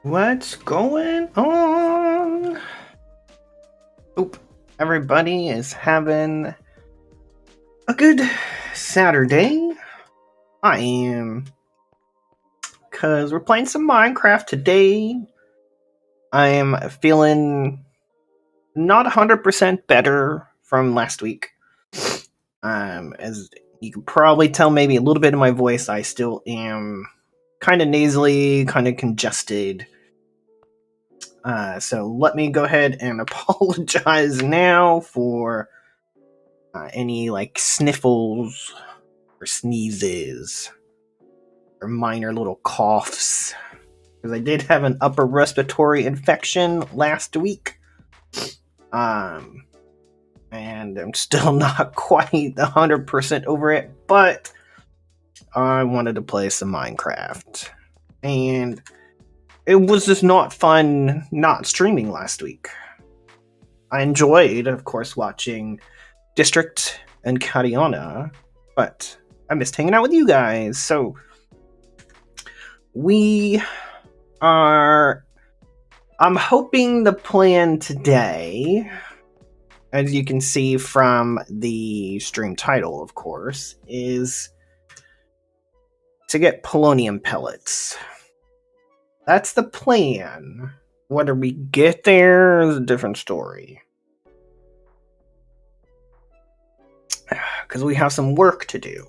What's going on? Hope everybody is having a good Saturday. I am, because we're playing some Minecraft today. I am feeling not 100% better from last week. As you can probably tell, maybe a little bit of my voice, I still am kind of nasally, kind of congested. So let me go ahead and apologize now for any sniffles or sneezes or minor little coughs, because I did have an upper respiratory infection last week. And I'm still not quite 100% over it, but I wanted to play some Minecraft. And it was just not fun not streaming last week. I enjoyed, of course, watching District and Kariana, but I missed hanging out with you guys. So I'm hoping the plan today, as you can see from the stream title, of course, is to get polonium pellets. That's the plan. Whether we get there is a different story. Because we have some work to do.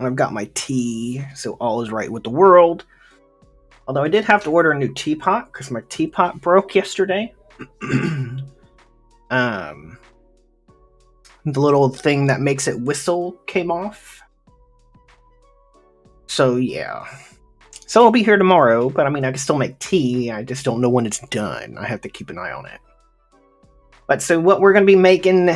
I've got my tea, so all is right with the world. Although I did have to order a new teapot, because my teapot broke yesterday. The little thing that makes it whistle came off. So yeah. So I'll be here tomorrow, but I mean, I can still make tea, I just don't know when it's done. I have to keep an eye on it. But so what we're going to be making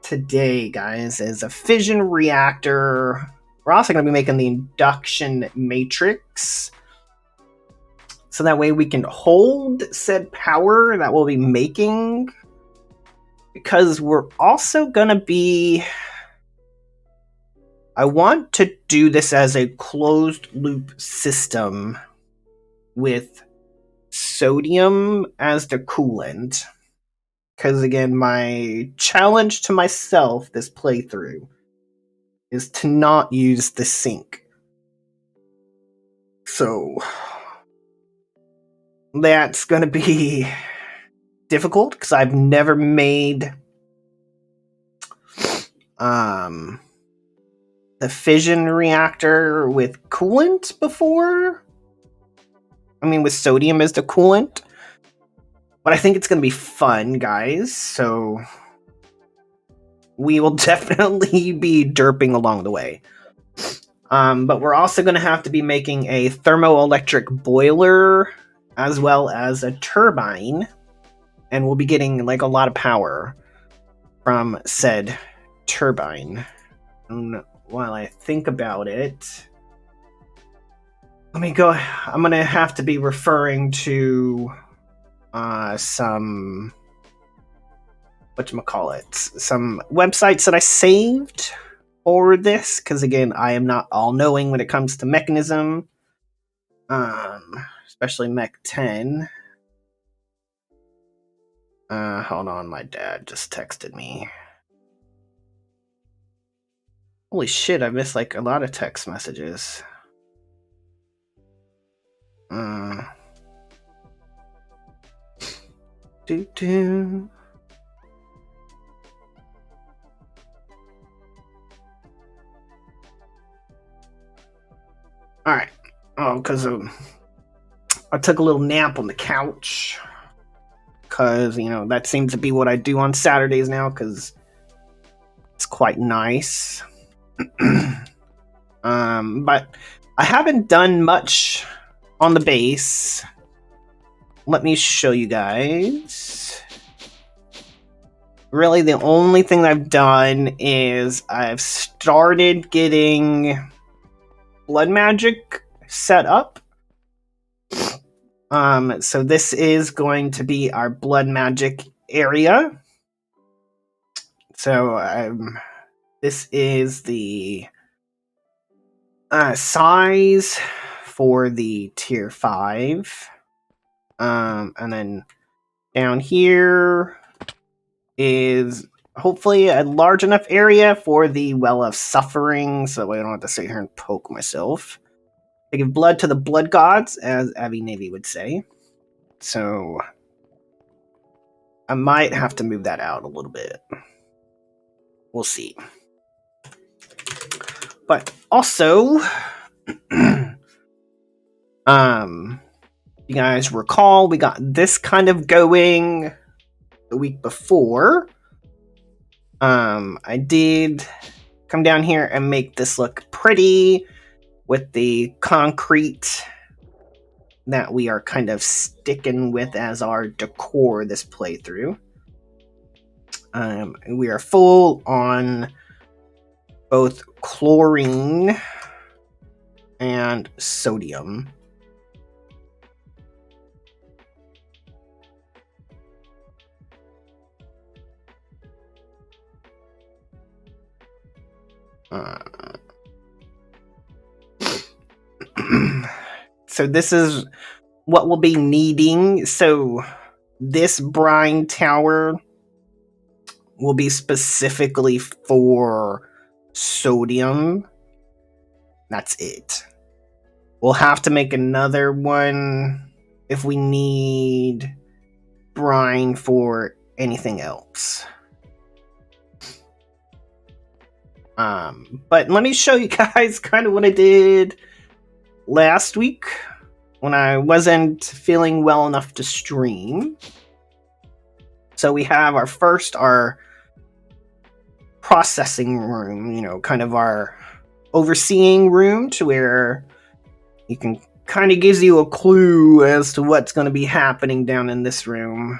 today, guys, is a fission reactor. We're also going to be making the induction matrix. So that way we can hold said power that we'll be making. Because we're also going to be... I want to do this as a closed loop system with sodium as the coolant. Because again, my challenge to myself this playthrough is to not use the sink. So that's going to be difficult because I've never made the fission reactor with coolant before. I mean, with sodium as the coolant. But I think it's going to be fun, guys. So we will definitely be derping along the way. But we're also going to have to be making a thermoelectric boiler as well as a turbine. And we'll be getting a lot of power from said turbine. And while I think about it, let me go. I'm going to have to be referring to some websites that I saved for this, because again, I am not all-knowing when it comes to mechanism, especially Mech 10. Hold on, my dad just texted me. Holy shit, I missed a lot of text messages. Alright. Oh, because I took a little nap on the couch. Because, that seems to be what I do on Saturdays now, because it's quite nice. But I haven't done much on the base. Let me show you guys. Really, the only thing I've done is I've started getting blood magic set up. So this is going to be our blood magic area. So this is the size for the tier 5. And then down here is hopefully a large enough area for the Well of Suffering, so I don't have to sit here and poke myself. I give blood to the blood gods, as Abby Navy would say. So I might have to move that out a little bit. We'll see. But also, you guys recall, we got this kind of going the week before. I did come down here and make this look pretty with the concrete that we are kind of sticking with as our decor this playthrough. We are full on both chlorine and sodium. So this is what we'll be needing. So this brine tower will be specifically for sodium. That's it. We'll have to make another one if we need brine for anything else. But let me show you guys kind of what I did last week when I wasn't feeling well enough to stream. So we have our processing room, kind of our overseeing room, to where you can kind of gives you a clue as to what's going to be happening down in this room.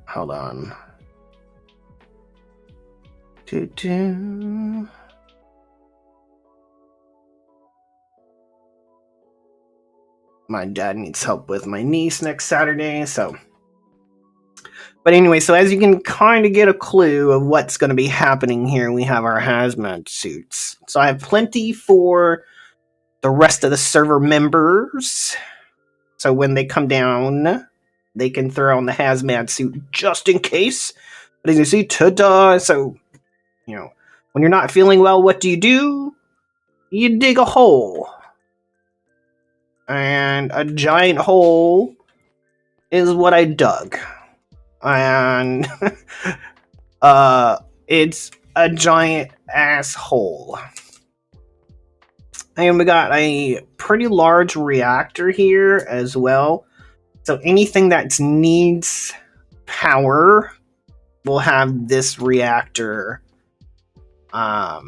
Hold on. My dad needs help with my niece next Saturday, so. But anyway, so as you can kind of get a clue of what's going to be happening here, we have our hazmat suits. So I have plenty for the rest of the server members. So when they come down, they can throw on the hazmat suit just in case. But as you see, ta-da! So, when you're not feeling well, what do? You dig a hole. And a giant hole is what I dug. And it's a giant asshole. And we got a pretty large reactor here as well. So anything that needs power will have this reactor by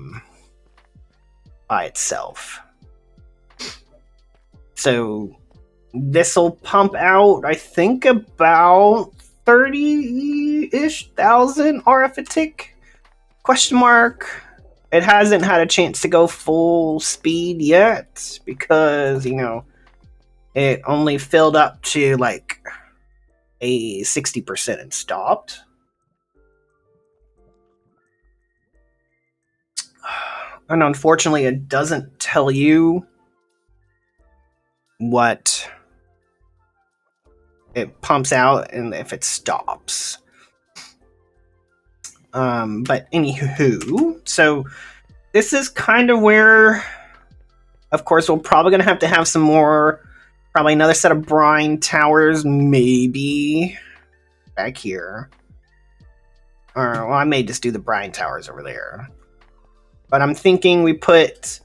itself. So this will pump out, I think, about 30-ish thousand RF a tick? Question mark. It hasn't had a chance to go full speed yet because, it only filled up to like a 60% and stopped. And unfortunately, it doesn't tell you what it pumps out and if it stops. But anywho, so this is kind of where, of course, we're probably going to have some more, probably another set of brine towers, maybe back here. Or, well, I may just do the brine towers over there. But I'm thinking we put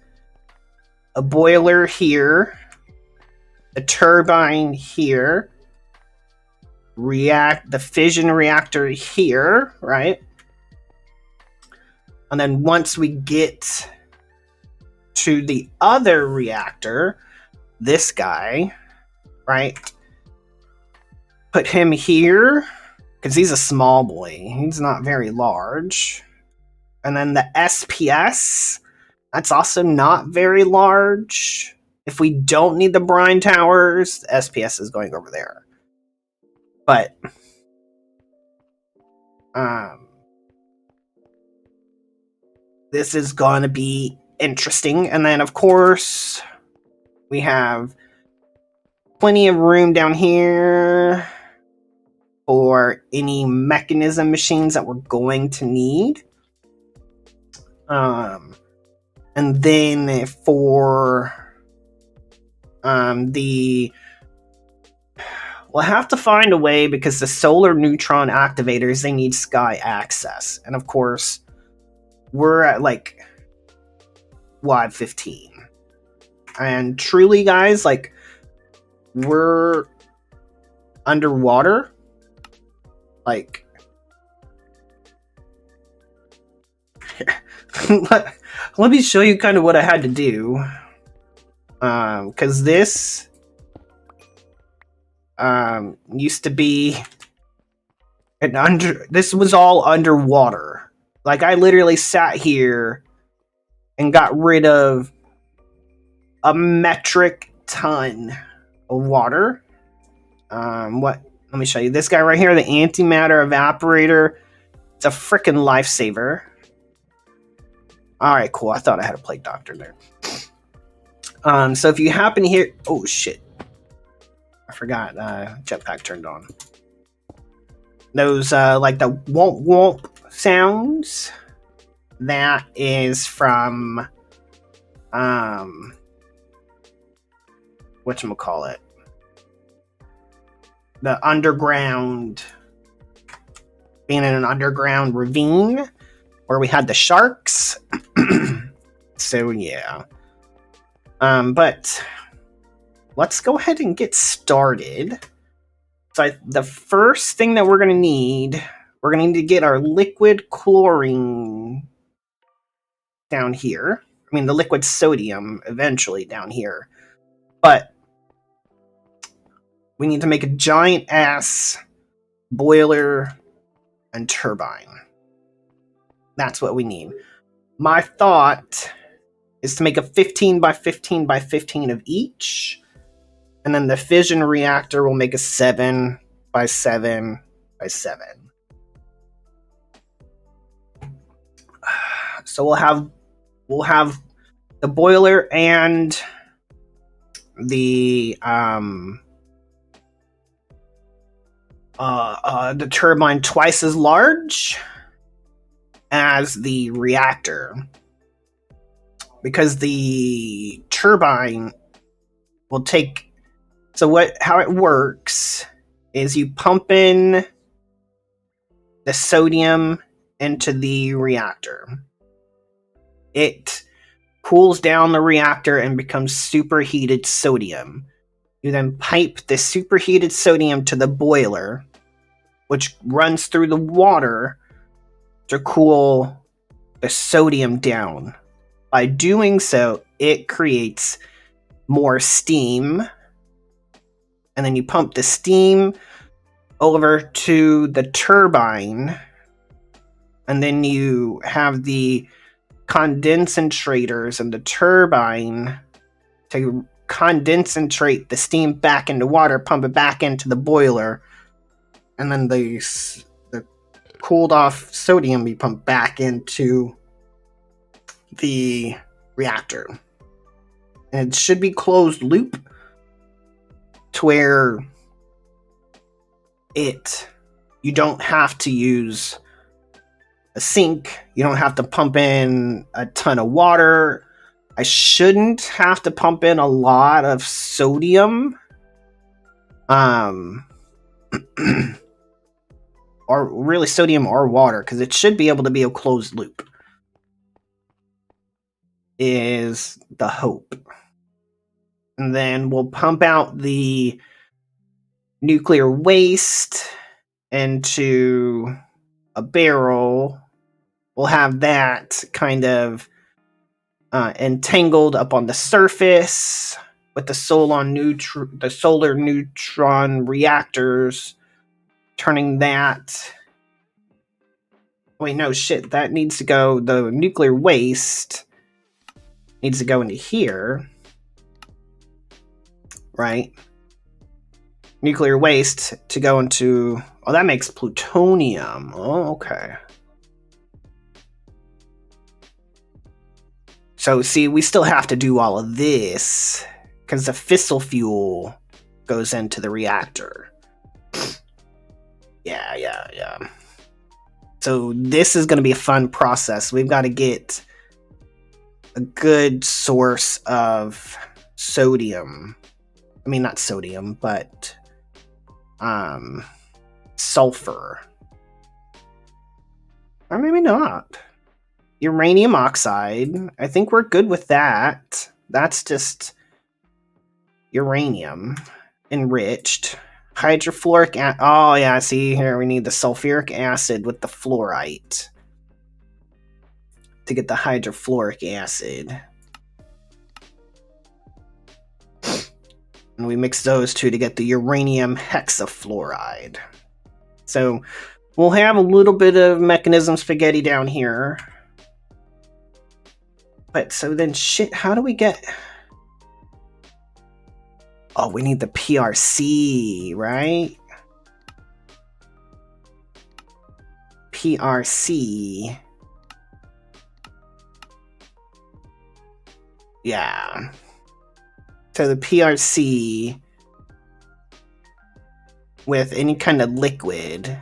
a boiler here, a turbine here, the fission reactor here, right? And then once we get to the other reactor, this guy, right? Put him here, because he's a small boy. He's not very large. And then the SPS, that's also not very large. If we don't need the brine towers, the SPS is going over there. But this is gonna be interesting. And then, of course, we have plenty of room down here for any mechanism machines that we're going to need. And then for we'll have to find a way, because the solar neutron activators, they need sky access. And of course, we're at like WAD 15. And truly, guys, like, we're underwater. Like, let me show you kind of what I had to do. Because this used to be this was all underwater. Like, I literally sat here and got rid of a metric ton of water. Let me show you this guy right here, the antimatter evaporator. It's a freaking lifesaver. Alright, cool. I thought I had a plague doctor there. So if you happen to hear... Oh, shit. I forgot. Jetpack turned on. Those, like the womp womp sounds, that is from, whatchamacallit? The underground... Being in an underground ravine where we had the sharks. So, yeah. But let's go ahead and get started. So the first thing that we're going to need to get our liquid chlorine down here. I mean, the liquid sodium eventually down here. But we need to make a giant ass boiler and turbine. That's what we need. My thought is to make a 15 by 15 by 15 of each. And then the fission reactor will make a 7 by 7 by 7. So we'll have the boiler and the turbine twice as large as the reactor, because the turbine will take... So how it works is you pump in the sodium into the reactor. It cools down the reactor and becomes superheated sodium. You then pipe the superheated sodium to the boiler, which runs through the water to cool the sodium down. By doing so, it creates more steam. And then you pump the steam over to the turbine. And then you have the condensators and the turbine to condentrate the steam back into water, pump it back into the boiler. And then the cooled off sodium be pumped back into the reactor. And it should be closed loop, to where you don't have to use a sink, you don't have to pump in a ton of water. I shouldn't have to pump in a lot of sodium. Or really sodium or water, because it should be able to be a closed loop, is the hope. And then we'll pump out the nuclear waste into a barrel. We'll have that kind of entangled up on the surface with the solar neutron reactors, turning that... Wait, no, shit, that needs to go... The nuclear waste needs to go into here. Right? nuclear waste to go into... Oh, that makes plutonium. Oh, okay. So, see, we still have to do all of this because the fissile fuel goes into the reactor. Yeah. So this is going to be a fun process. We've got to get a good source of sodium. I mean, not sodium, but sulfur. Or maybe not. Uranium oxide. I think we're good with that. That's just uranium enriched. Hydrofluoric acid. Oh, yeah, see here, we need the sulfuric acid with the fluorite to get the hydrofluoric acid. And we mix those two to get the uranium hexafluoride. So we'll have a little bit of mechanism spaghetti down here. But so then shit, how do we get... Oh, we need the PRC, right? PRC. Yeah. So the PRC with any kind of liquid.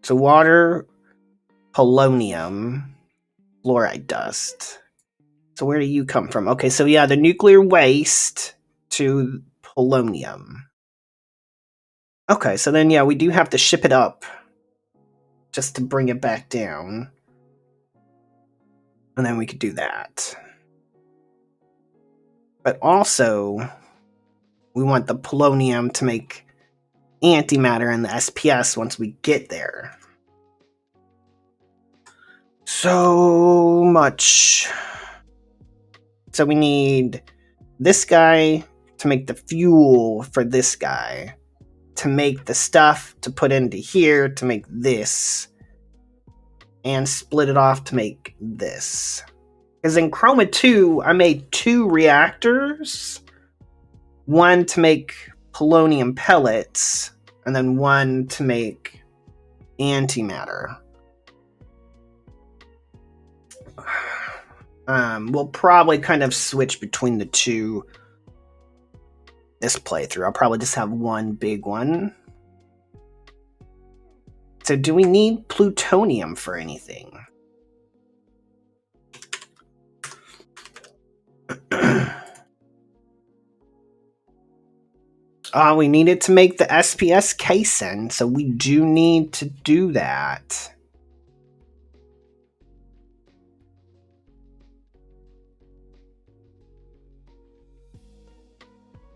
So water, polonium, fluoride dust. So where do you come from? Okay, so yeah, the nuclear waste to polonium. Okay, so then yeah, we do have to ship it up just to bring it back down. And then we could do that. But also, we want the polonium to make antimatter in the SPS once we get there. So much. So we need this guy to make the fuel for this guy, to make the stuff to put into here to make this, and split it off to make this. Because in Chroma 2, I made 2 reactors, one to make polonium pellets, and then one to make antimatter. We'll probably kind of switch between the two this playthrough. I'll probably just have one big one. So do we need plutonium for anything? We need it to make the SPS casein, so we do need to do that.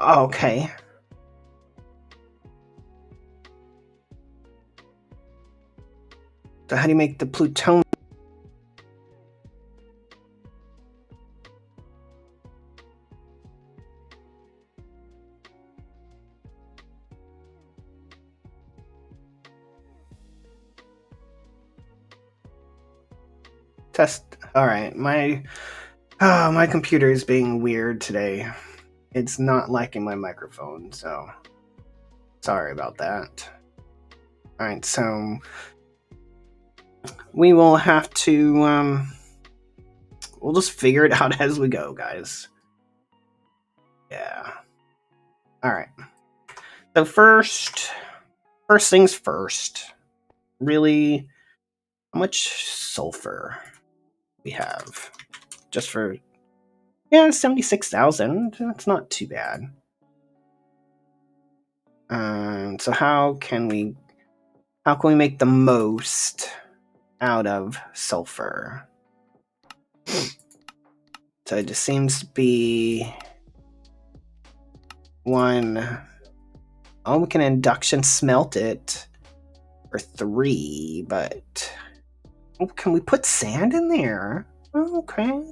Okay. So how do you make the plutonium? Test. All right, my computer is being weird today. It's not liking my microphone, so sorry about that. All right, so we will have to we'll just figure it out as we go, guys. Yeah. All right. So first things first. Really, how much sulfur we have? Just for 76,000. That's not too bad. So how can we make the most out of sulfur? So it just seems to be one. Oh, we can induction smelt it for 3, but can we put sand in there? Oh, okay.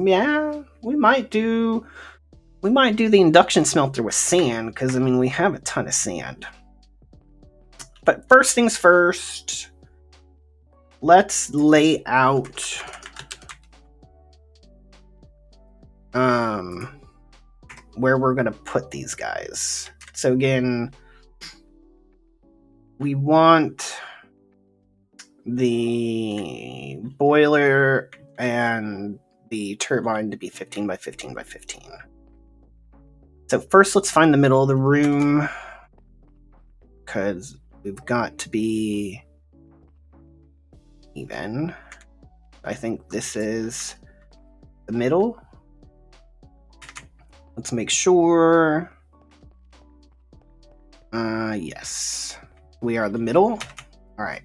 Yeah, we might do the induction smelter with sand, because I mean we have a ton of sand. But first things first, let's lay out where we're gonna put these guys. So again, we want the boiler and the turbine to be 15 by 15 by 15. So first let's find the middle of the room, because we've got to be even. I think this is the middle. Let's make sure. Yes. We are the middle. All right.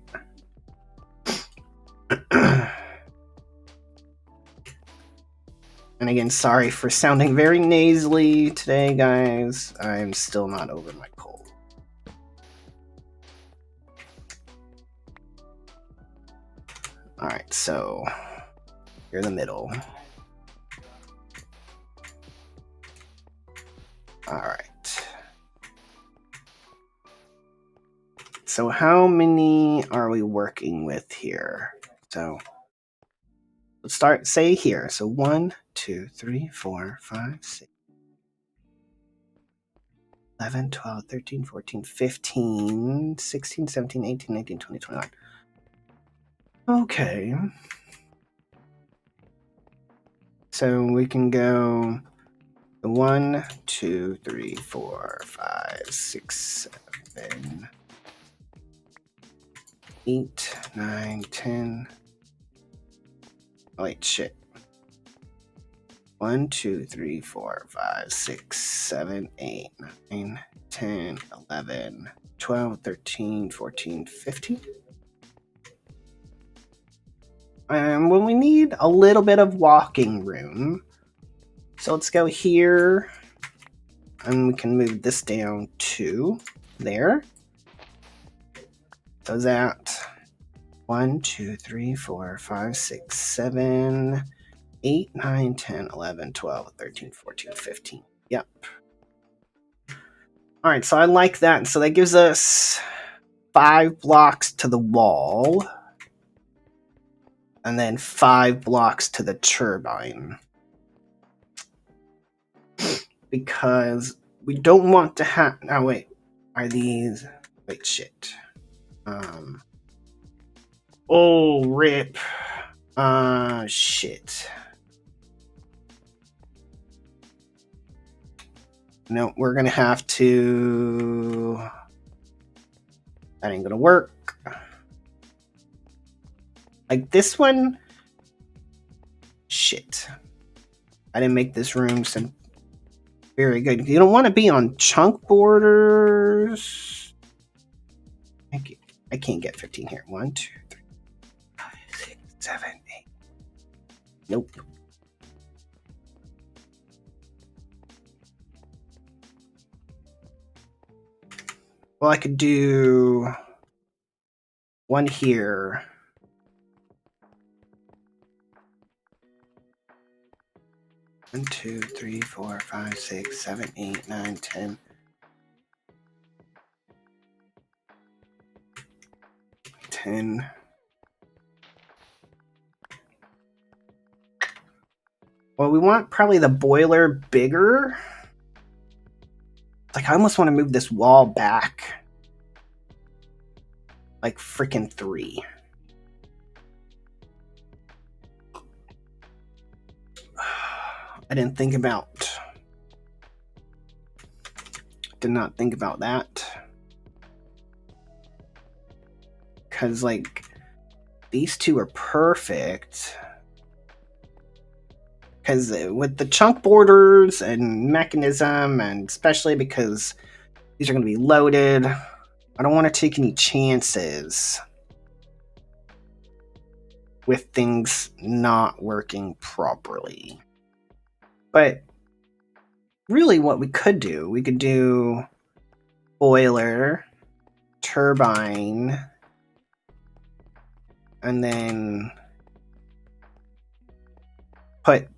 And again, sorry for sounding very nasally today, guys. I'm still not over my cold. All right, so you're the middle. All right. So how many are we working with here? So let's start, say here. So 1, 2, 3, 4, 5, 6, 11, 12, 13, 14, 15, 16, 17, 18, 19, 20, 21. Okay. So we can go 1, 2, 3, 4, 5, 6, 7, 8, 9, 10. Oh, wait, shit. 1, 2, 3, 4, 5, 6, 7, 8, 9, 10, 11, 12, 13, 14, 15. When we need a little bit of walking room. So let's go here. And we can move this down to there. So that 1, 2, 3, 4, 5, 6, 7, 8, 9, 10, 11, 12, 13, 14, 15. Yep. All right, so I like that. So that gives us 5 blocks to the wall. And then 5 blocks to the turbine. Because we don't want to have... Now, wait. Are these... Wait, shit. Oh, rip. Shit. No, we're gonna have to... That ain't gonna work. Like this one... Shit. I didn't make this room some... Very good. You don't want to be on chunk borders. I can't get 15 here. 1, 2, 3, 5, 6, 7, 8. Nope. Well, I could do 1 here. One, 2, 3, 4, 5, 6, 7, 8, 9, 10. 10. Well, we want probably the boiler bigger. Like, I almost want to move this wall back. Like, freaking 3. I didn't think about... Did not think about that. Because, like, these two are perfect. Because with the chunk borders and mechanism, and especially because these are going to be loaded, I don't want to take any chances with things not working properly. But really what we could do boiler, turbine, and then put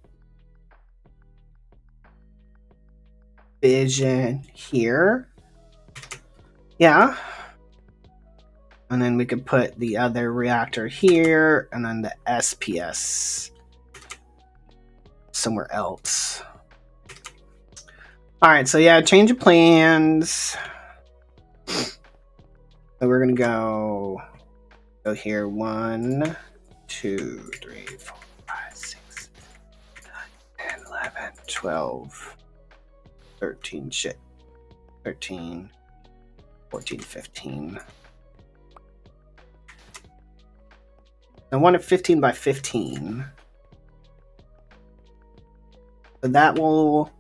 vision here. Yeah. And then we could put the other reactor here, and then the SPS somewhere else. Alright, so yeah, change of plans. So we're gonna go here. 1, 2, 3, 4, 5, 6, 10, 11, 12, 13, 13, 14, 15. I want it 15 by 15. So that will...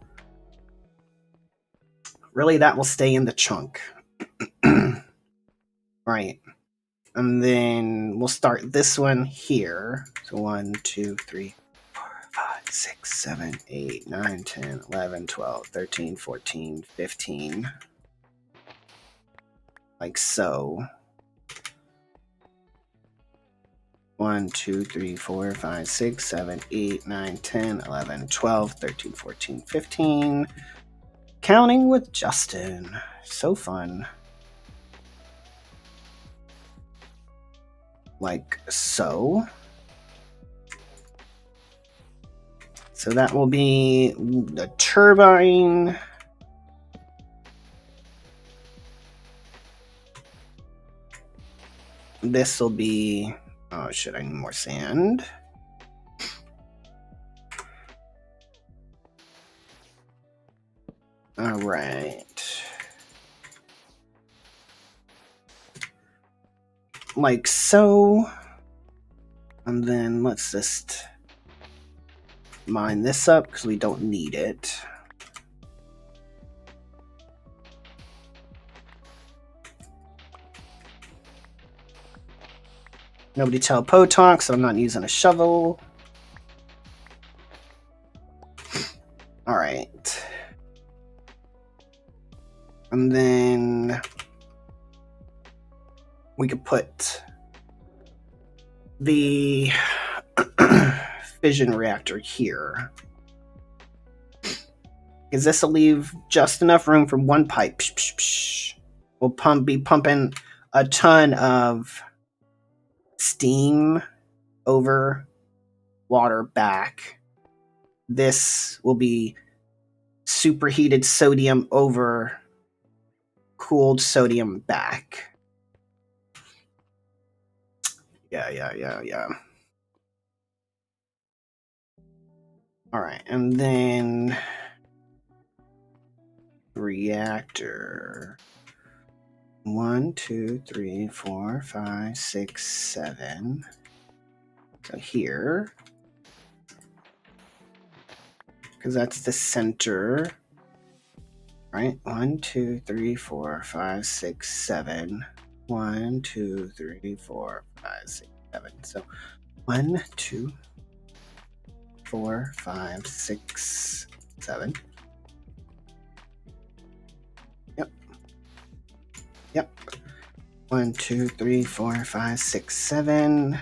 Really, that will stay in the chunk. Right. And then we'll start this one here. So 1, 2, 3, 4, 5, 6, 7, 8, 9, 10, 11, 12, 13, 14, 15. Like so. 1, 2, 3, 4, 5, 6, 7, 8, 9, 10, 11, 12, 13, 14, 15. Counting with Justin. So fun. Like so. So that will be the turbine. This will be... Oh, shit, I need more sand. All right. Like so. And then let's just mine this up because we don't need it. Nobody tell Potok, so I'm not using a shovel. All right. And then we could put the fission reactor here. Because this will leave just enough room for one pipe. We'll be pumping a ton of steam over, water back. This will be superheated sodium over, cooled sodium back. Yeah. Alright, and then reactor. 1, 2, 3, 4, 5, 6, 7. So here. Because that's the center. Right? 1, 2, 3, 4, 5, 6, 7. 1, 2, 3, 4, 5, 6, 7. So 1, 2, 4, 5, 6, 7. Yep. 1, 2, 3, 4, 5, 6, 7.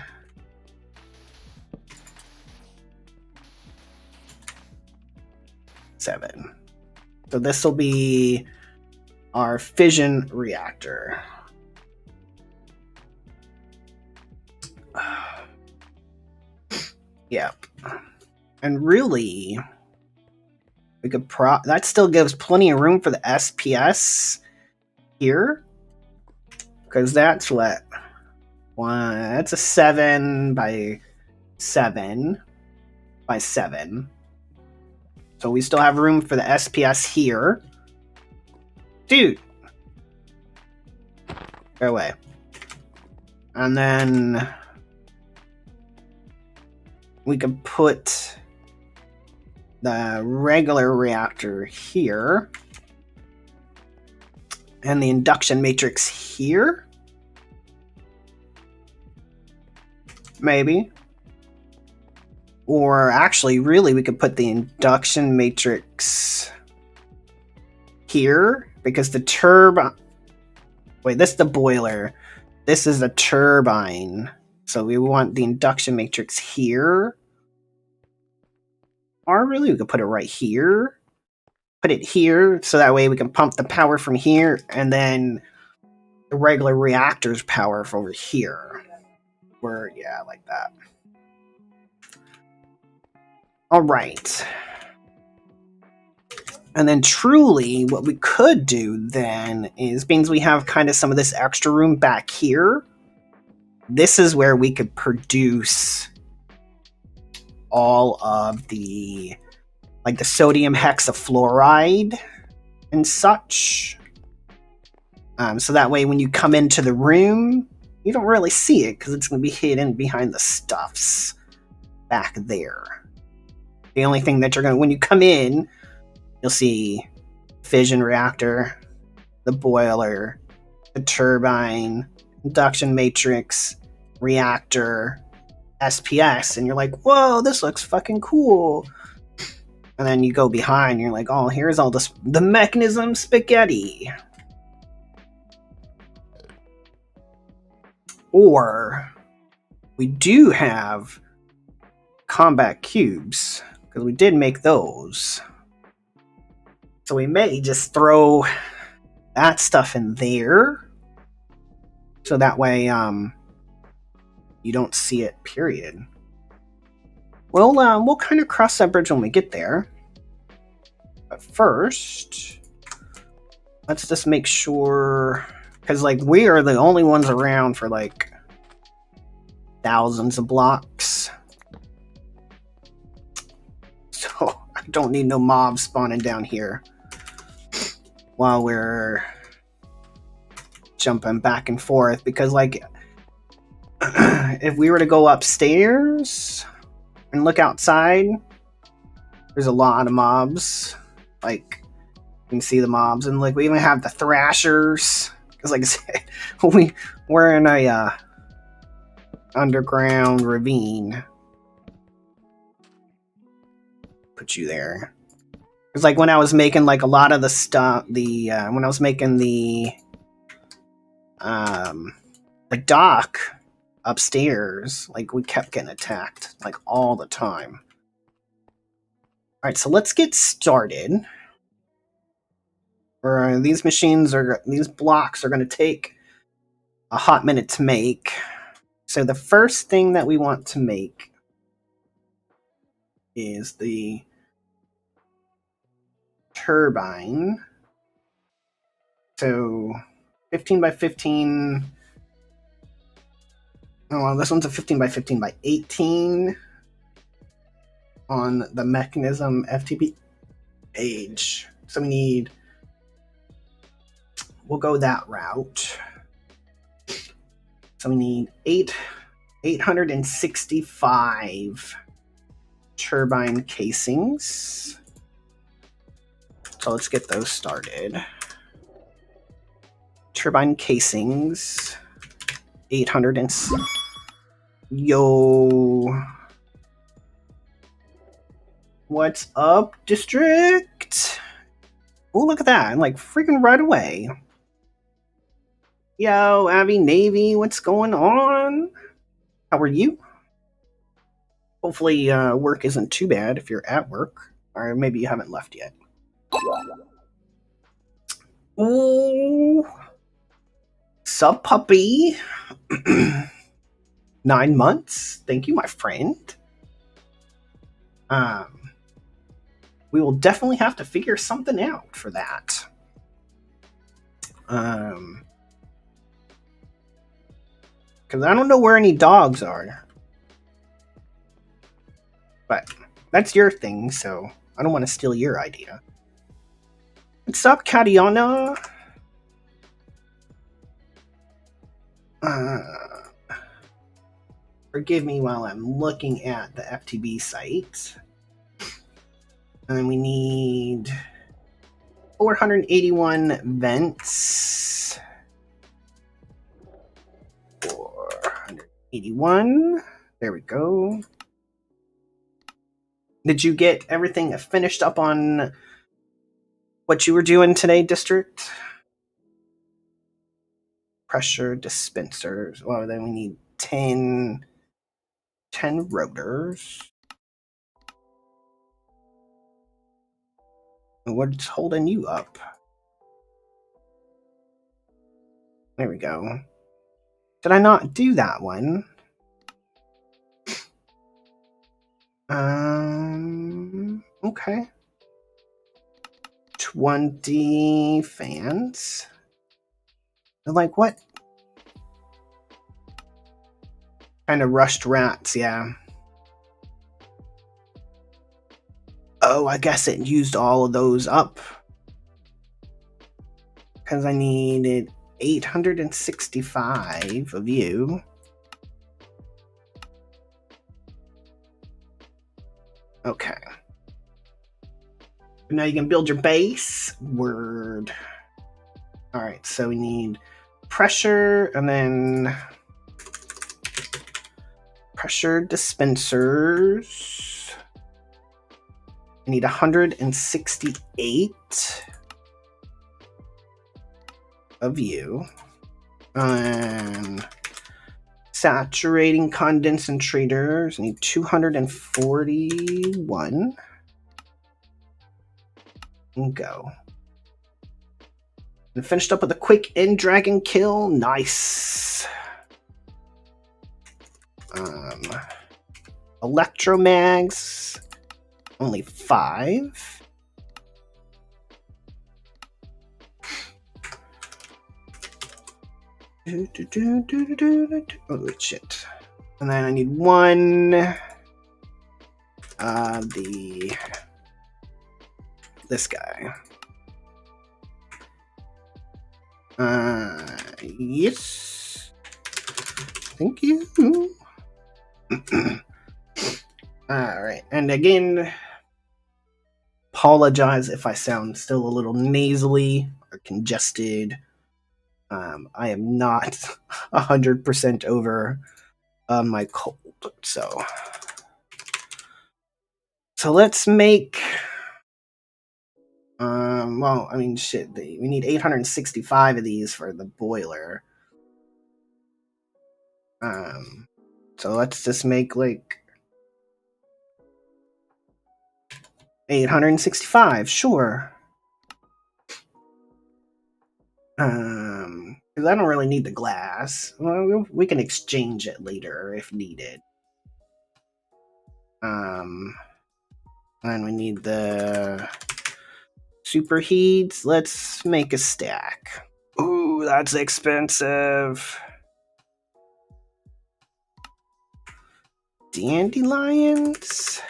So this will be our fission reactor. Yep. And really, we could that still gives plenty of room for the SPS here. Because that's what? That's a 7 by 7 by 7. So we still have room for the SPS here. Dude! Go away. And then we could put the regular reactor here. And the induction matrix here? Maybe. Or actually, really, we could put the induction matrix here. Because the turbine... Wait, this is the boiler. This is the turbine. So we want the induction matrix here. Or really, we could put it right here. Put it here, so that way we can pump the power from here, and then the regular reactor's power from over here. Yeah, like that. Alright. And then truly, what we could do then is, being we have kind of some of this extra room back here, this is where we could produce all of the, like the sodium hexafluoride and such. So that way when you come into the room, you don't really see it because it's going to be hidden behind the stuffs back there. The only thing that you're going to, when you come in, you'll see fission reactor, the boiler, the turbine, induction matrix, reactor, SPS, and you're like, whoa, this looks fucking cool. And then you go behind and you're like, oh, here's all this, the mechanism spaghetti. Or we do have combat cubes, because we did make those. So we may just throw that stuff in there. So that way, you don't see it, period. Well, we'll kind of cross that bridge when we get there. But first, let's just make sure, because like we are the only ones around for like thousands of blocks. So I don't need no mobs spawning down here while we're jumping back and forth, because like if we were to go upstairs and look outside, there's a lot of mobs. Like you can see the mobs, and like we even have the thrashers, because like I said, we're in a underground ravine. Put you there. Because like when I was making like a lot of the stuff, when I was making the dock upstairs, like we kept getting attacked like all the time. Alright, so let's get started. These blocks are going to take a hot minute to make. So the first thing that we want to make is the turbine. So 15 by 15. Oh, well, this one's a 15 by 15 by 18 on the mechanism FTP age. So we'll go that route. So we need 865 turbine casings. So let's get those started. Turbine casings, 800 and... Yo. What's up, district? Oh, look at that. I'm like freaking right away. Yo, Abby Navy, what's going on? How are you? Hopefully work isn't too bad if you're at work. Or maybe you haven't left yet. Ooh. Sub puppy. 9 months. Thank you, my friend. We will definitely have to figure something out for that. Because I don't know where any dogs are. But that's your thing, so I don't want to steal your idea. What's up, Katiana? Forgive me while I'm looking at the FTB site. And then we need 481 vents. 481. There we go. Did you get everything finished up on what you were doing today, district? Pressure dispensers. Well, then we need 10 rotors. What's holding you up? There we go. Did I not do that one? Okay. 20 fans. They're like, what? Kind of rushed rats, yeah. Oh, I guess it used all of those up. Because I needed 865 of you. Okay. Now you can build your base. Word. Alright, so we need pressure and then pressure dispensers. I need 168 of you. And saturating condensators. I need 241. And go. And finished up with a quick end dragon kill. Nice. Electromags. Only 5. Oh shit. And then I need 1 this guy. Yes. Thank you. Alright, and again, apologize if I sound still a little nasally or congested. I am not 100% over my cold, so let's make well, I mean, shit, we need 865 of these for the boiler. So let's just make like 865, sure. Because I don't really need the glass. Well, we can exchange it later if needed. And we need the superheats. Let's make a stack. Ooh, that's expensive. Dandelions.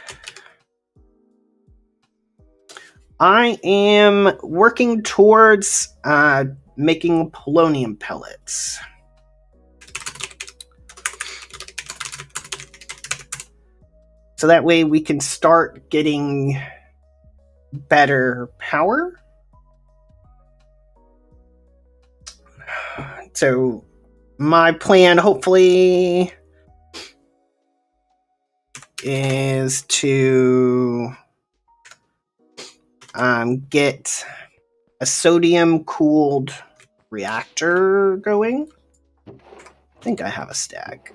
I am working towards making polonium pellets. So that way we can start getting better power. So my plan, hopefully, is to get a sodium-cooled reactor going. I think I have a stack.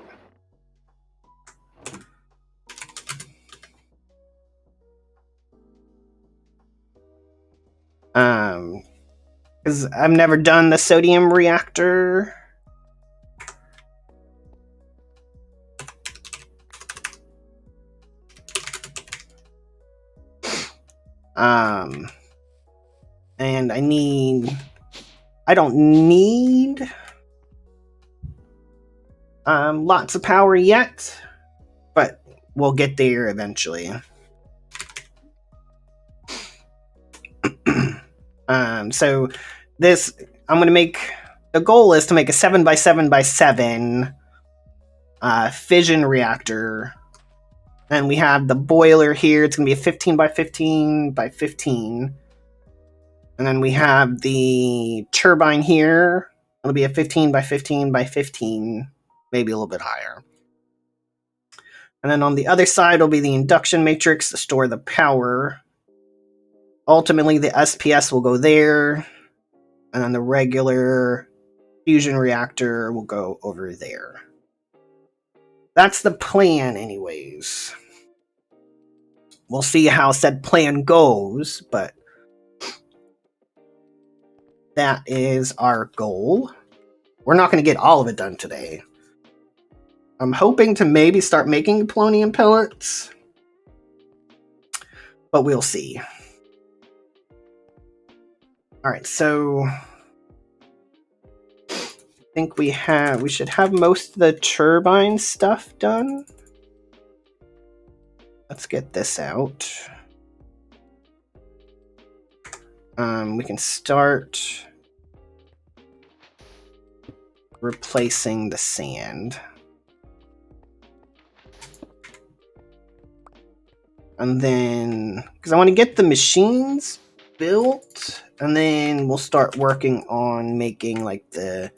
Because I've never done the sodium reactor. And I don't need lots of power yet, but we'll get there eventually. So this, I'm going to make, the goal is to make a 7x7x7 fission reactor. And we have the boiler here. It's going to be a 15x15x15. And then we have the turbine here. It'll be a 15x15x15, maybe a little bit higher. And then on the other side will be the induction matrix to store the power. Ultimately, the SPS will go there. And then the regular fusion reactor will go over there. That's the plan anyways. We'll see how said plan goes, but that is our goal. We're not going to get all of it done today. I'm hoping to maybe start making polonium pellets, but we'll see. Alright, so I think we should have most of the turbine stuff done. Let's get this out. We can start replacing the sand. And then, because I want to get the machines built, and then we'll start working on making like the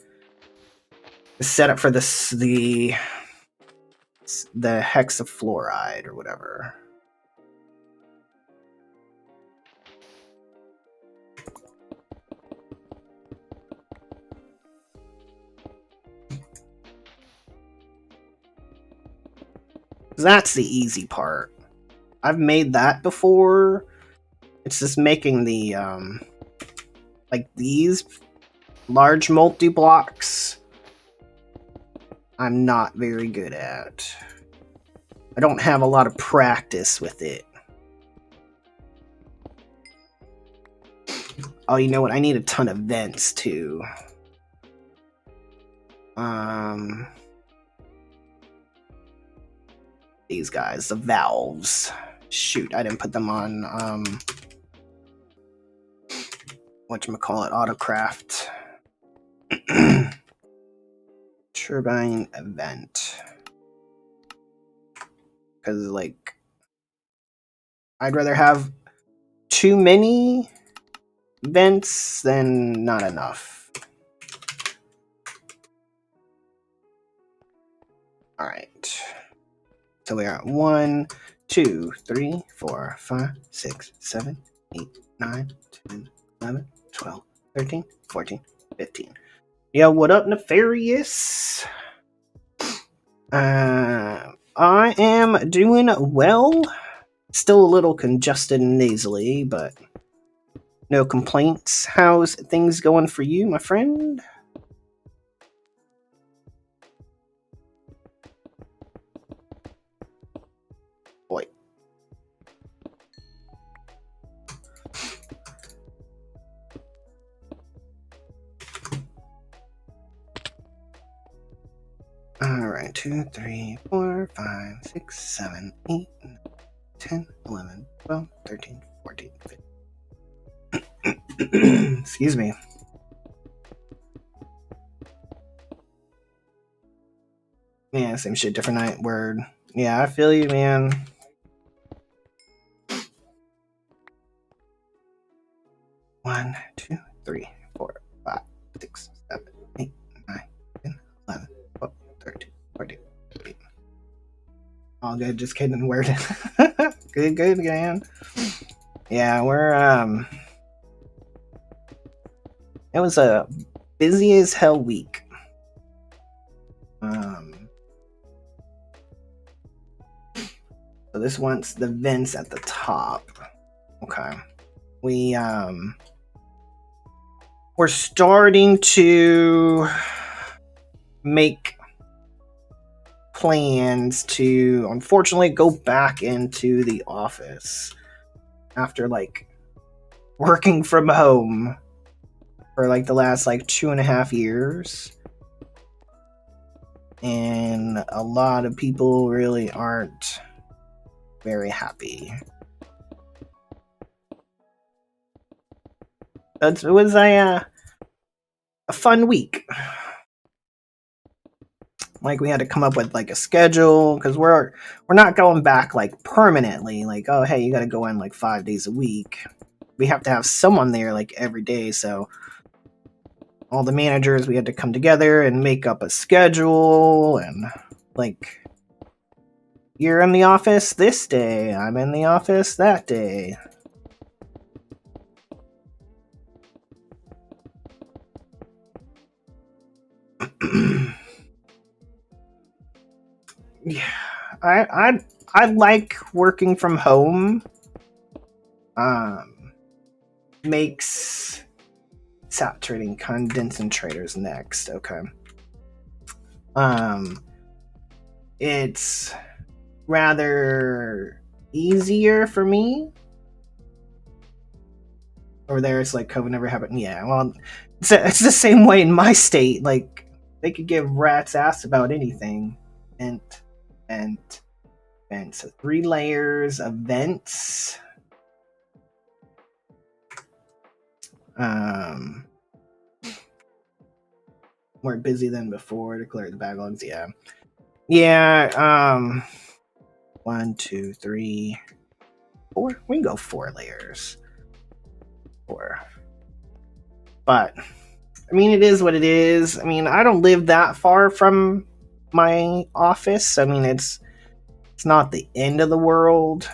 setup for the hexafluoride or whatever. That's the easy part. I've made that before. It's just making the like these large multi-blocks I'm not very good at. I don't have a lot of practice with it. Oh, you know what? I need a ton of vents too. These guys, the valves. Shoot, I didn't put them on whatchamacallit, Autocraft. Turbine event. Because, like, I'd rather have too many vents than not enough. Alright. So we are at 1, 2, 3, 4, 5, 6, 7, 8, 9, 10, 11, 12, 13, 14, 15. Yeah, what up, Nefarious? I am doing well. Still a little congested and nasally, but no complaints. How's things going for you, my friend? Boy. Alright, 2, 3, 4, 5, 6, 7, 8, 9, 10, 11, 12, 13, 14, 15. Excuse me. Man, same shit, different night. Word. Yeah, I feel you, man. One, 2, 3, 4, 5, 6, 7, 8, 9, 10, 11, 12, 13, 14, 15. All good, just kidding. Word. Good, man. Yeah, we're, it was a busy as hell week. So this wants the vents at the top. Okay. We're starting to make plans to, unfortunately, go back into the office after, like, working from home for, like, the last, like, 2.5 years. And a lot of people really aren't very happy. It was a fun week. Like, we had to come up with, like, a schedule, because we're not going back, like, permanently. Like, oh, hey, you gotta go in, like, 5 days a week. We have to have someone there, like, every day, so all the managers, we had to come together and make up a schedule, and, like, you're in the office this day, I'm in the office that day. Yeah, I like working from home. Makes saturating condensators next. Okay. It's rather easier for me. over there it's like COVID never happened. Yeah, well, it's the same way in my state. Like, they could give rats ass about anything. Vent. So 3 layers of vents. More busy than before to clear the backlogs. Yeah. 1, 2, 3, 4. We can go 4 layers. 4. But I mean, it is what it is. I mean, I don't live that far from my office. I mean, it's not the end of the world.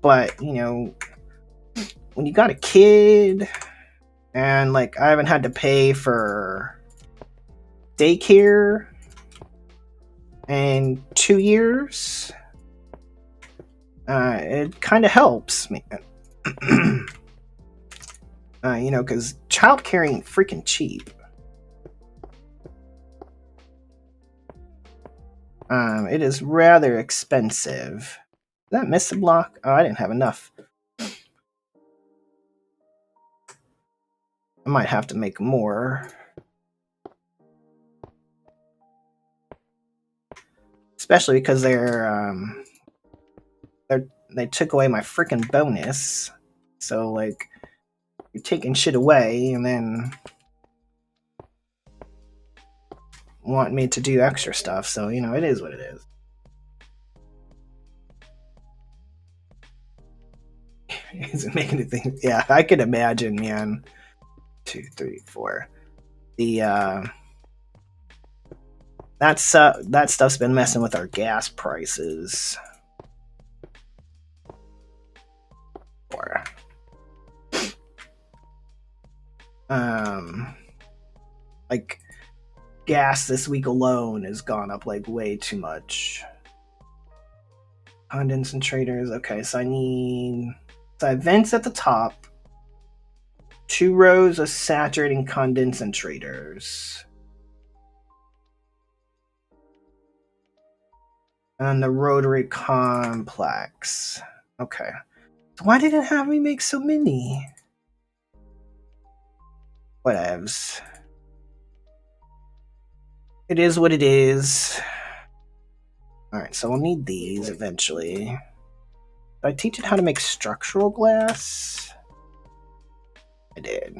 But, you know, when you got a kid and like I haven't had to pay for daycare in 2 years, it kind of helps me. You know, because childcare ain't freaking cheap. It is rather expensive. Did that miss a block? Oh, I didn't have enough. I might have to make more. Especially because they took away my freaking bonus. So, like, you're taking shit away and then want me to do extra stuff. So, you know, it is what it is. Is it making anything? Yeah, I could imagine, man. 2, 3, 4. That stuff's been messing with our gas prices. 4. Like, gas this week alone has gone up like way too much. Condensators. Okay, so I have vents at the top. 2 rows of saturating condensators. And the rotary complex. Okay. So why did it have me make so many? Whatevs. It is what it is. Alright, so we'll need these eventually. Did I teach it how to make structural glass? I did.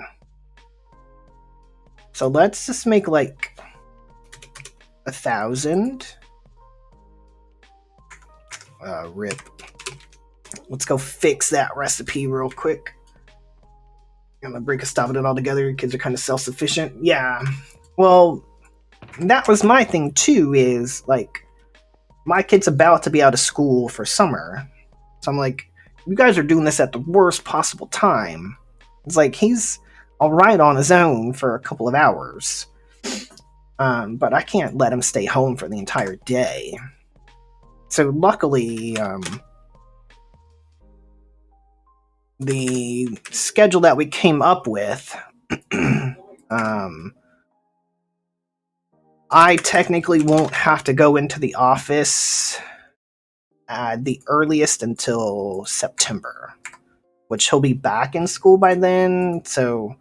So let's just make like 1,000. Rip. Let's go fix that recipe real quick. I'm gonna break a stop it all together. Kids are kind of self-sufficient. Yeah. Well, that was my thing too, is like my kid's about to be out of school for summer. So I'm like, you guys are doing this at the worst possible time. It's like he's alright on his own for a couple of hours. But I can't let him stay home for the entire day. So luckily, the schedule that we came up with, I technically won't have to go into the office at the earliest until September, which he'll be back in school by then. So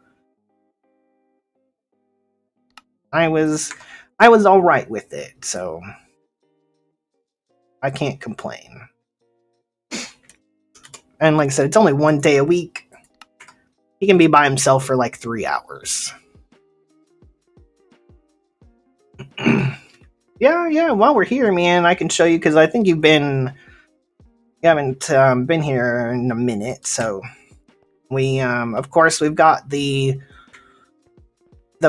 I was all right with it. So I can't complain. And like I said, it's only 1 day a week. He can be by himself for like 3 hours. Yeah, while we're here, man, I can show you, because I think you haven't been here in a minute. So we, of course, we've got the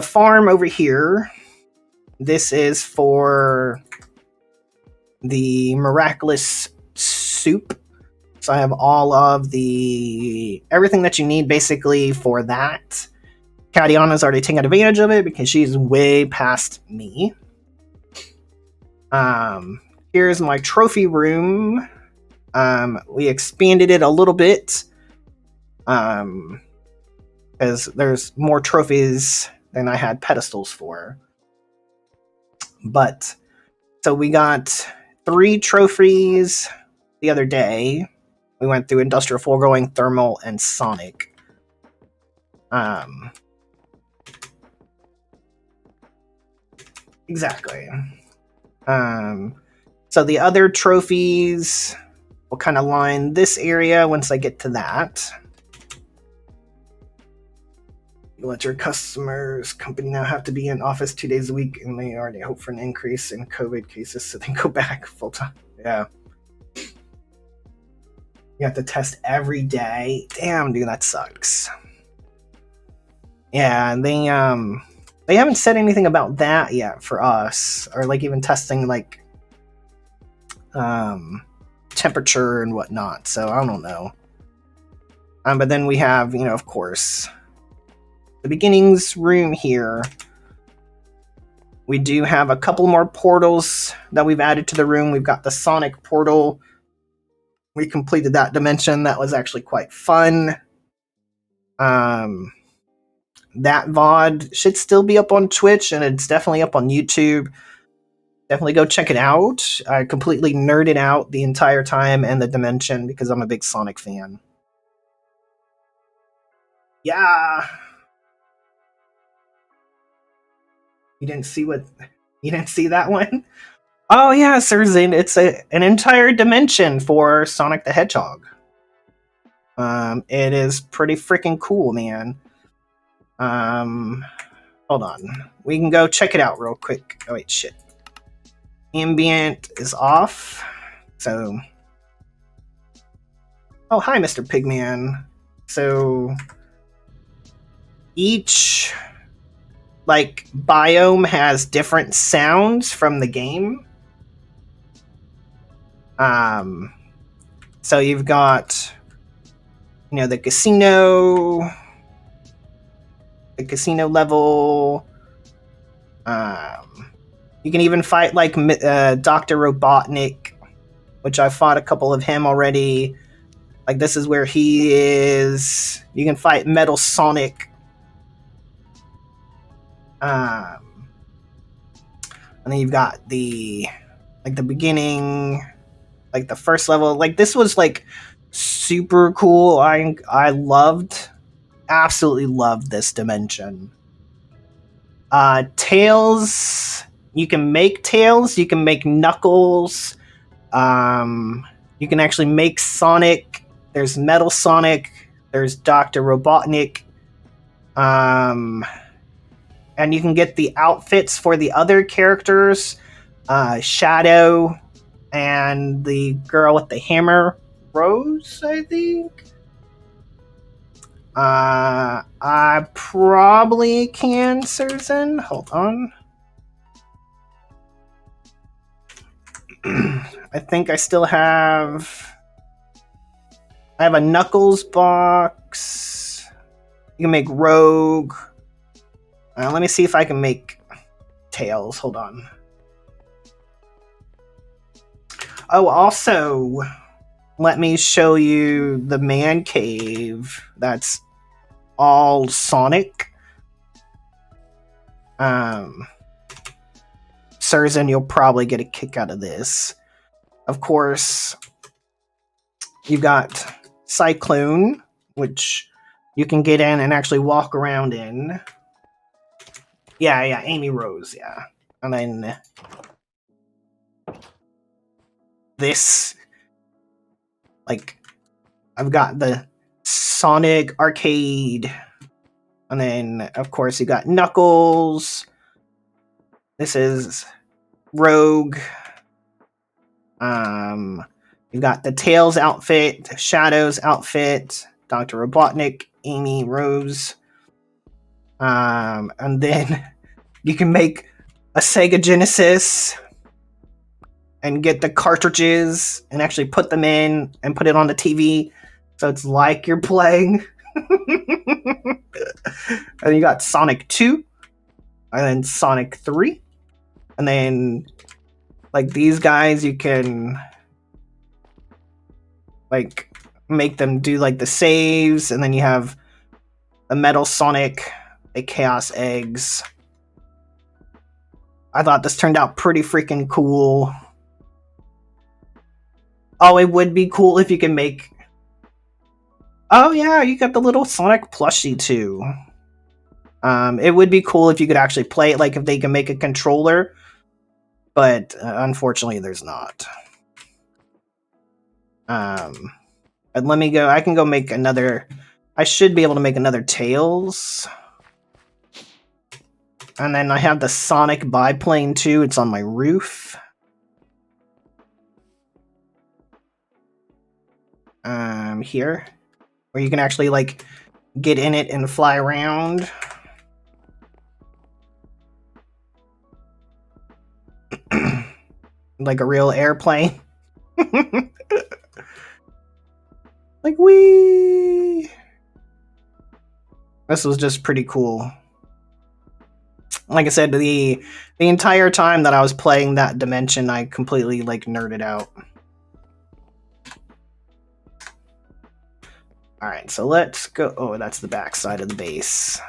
farm over here. This is for the miraculous soup. So I have all of everything that you need basically for that. Katiana's already taken advantage of it because she's way past me. Here's my trophy room. We expanded it a little bit. Because there's more trophies than I had pedestals for. But, so we got 3 trophies the other day. We went through Industrial, Foregoing, Thermal, and Sonic. Exactly. So the other trophies will kind of line this area once I get to that. You let your customers' company now have to be in office 2 days a week, and they already hope for an increase in COVID cases, so they go back full time. Yeah. You have to test every day. Damn, dude, that sucks. Yeah, they haven't said anything about that yet for us, or like even testing like temperature and whatnot. So I don't know. But then we have, of course, the beginnings room here. We do have a couple more portals that we've added to the room. We've got the Sonic portal. We completed that dimension. That was actually quite fun. That VOD should still be up on Twitch, and it's definitely up on YouTube. Definitely go check it out. I completely nerded out the entire time and the dimension because I'm a big Sonic fan. Yeah. You didn't see that one? Oh yeah, Surzin, it's an entire dimension for Sonic the Hedgehog. It is pretty freaking cool, man. Hold on. We can go check it out real quick. Oh wait, shit. Ambient is off. So oh, hi, Mr. Pigman. So each like biome has different sounds from the game. So you've got the casino level. You can even fight like Dr. Robotnik, which I fought a couple of him already. Like this is where he is. You can fight Metal Sonic. And then you've got the beginning, like the first level. Like this was like super cool. I absolutely loved this dimension. Tails, you can make Tails, you can make Knuckles, you can actually make Sonic. There's Metal Sonic, there's Dr. Robotnik, and you can get the outfits for the other characters, Shadow and the girl with the hammer, Rose, I think. I probably can, Surzin. Hold on. I think I still have... I have a Knuckles box. You can make Rogue. Let me see if I can make Tails. Hold on. Oh, also, let me show you the man cave that's all Sonic. Surzin, you'll probably get a kick out of this. Of course, you've got Cyclone, which you can get in and actually walk around in. Yeah, Amy Rose, yeah. And then this, like, I've got the Sonic Arcade. And then, of course, you got Knuckles. This is Rogue. You've got the Tails outfit, Shadow's outfit, Dr. Robotnik, Amy Rose. And then you can make a Sega Genesis and get the cartridges and actually put them in and put it on the TV. So it's like you're playing. And you got Sonic 2. And then Sonic 3. And then, like, these guys, you can, like, make them do, like, the saves. And then you have the Metal Sonic, the Chaos Eggs. I thought this turned out pretty freaking cool. Oh, it would be cool if you can make... Oh yeah, you got the little Sonic plushie too. It would be cool if you could actually play it, like if they can make a controller, but unfortunately there's not. But let me go. I can go make another. I should be able to make another Tails. And then I have the Sonic biplane too. It's on my roof. Here, where you can actually like get in it and fly around. Like a real airplane. Like, wee! This was just pretty cool. Like I said, the entire time that I was playing that dimension, I completely like nerded out. Alright, so let's go. Oh, that's the back side of the base.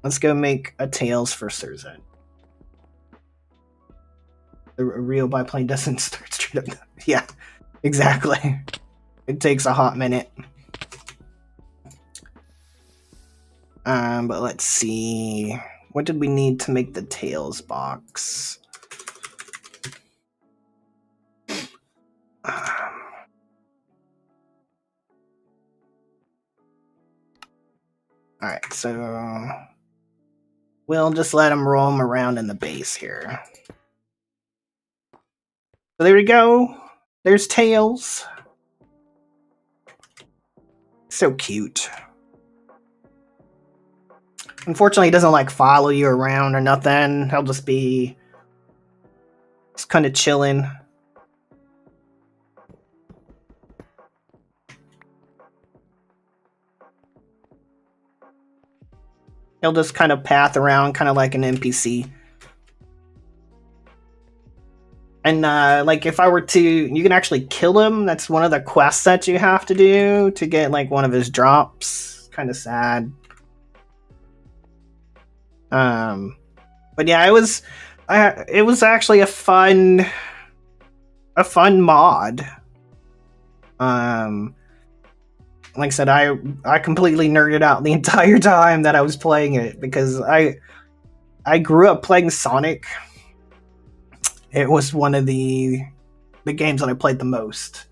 Let's go make a Tails for Surzan. The real biplane doesn't start straight up. Yeah, exactly. It takes a hot minute. But let's see. What did we need to make the Tails box? Alright, so we'll just let him roam around in the base here. So there we go. There's Tails. So cute. Unfortunately, he doesn't like follow you around or nothing. He'll just be just kind of chilling. He'll just kind of path around, kind of like an NPC. And like if I were to, you can actually kill him. That's one of the quests that you have to do to get like one of his drops. Kind of sad. But yeah, it was actually a fun mod. Like I said, I completely nerded out the entire time that I was playing it because I grew up playing Sonic. It was one of the games that I played the most.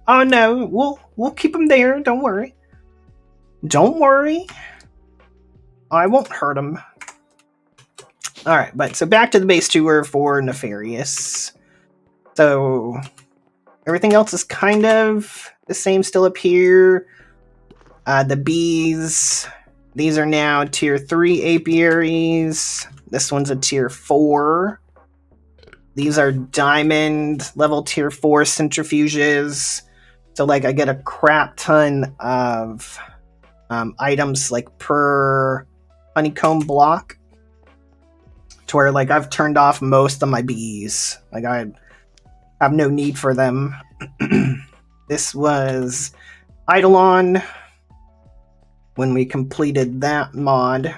Oh no, we'll keep him there. Don't worry. Don't worry. I won't hurt him. All right, but so back to the base tour for Nefarious. So everything else is kind of the same still up here. The bees, these are now tier 3 apiaries. This one's a tier 4. These are diamond level tier 4 centrifuges. So like I get a crap ton of items like per honeycomb block. To where like I've turned off most of my bees. Like I have no need for them. This was Eidolon when we completed that mod.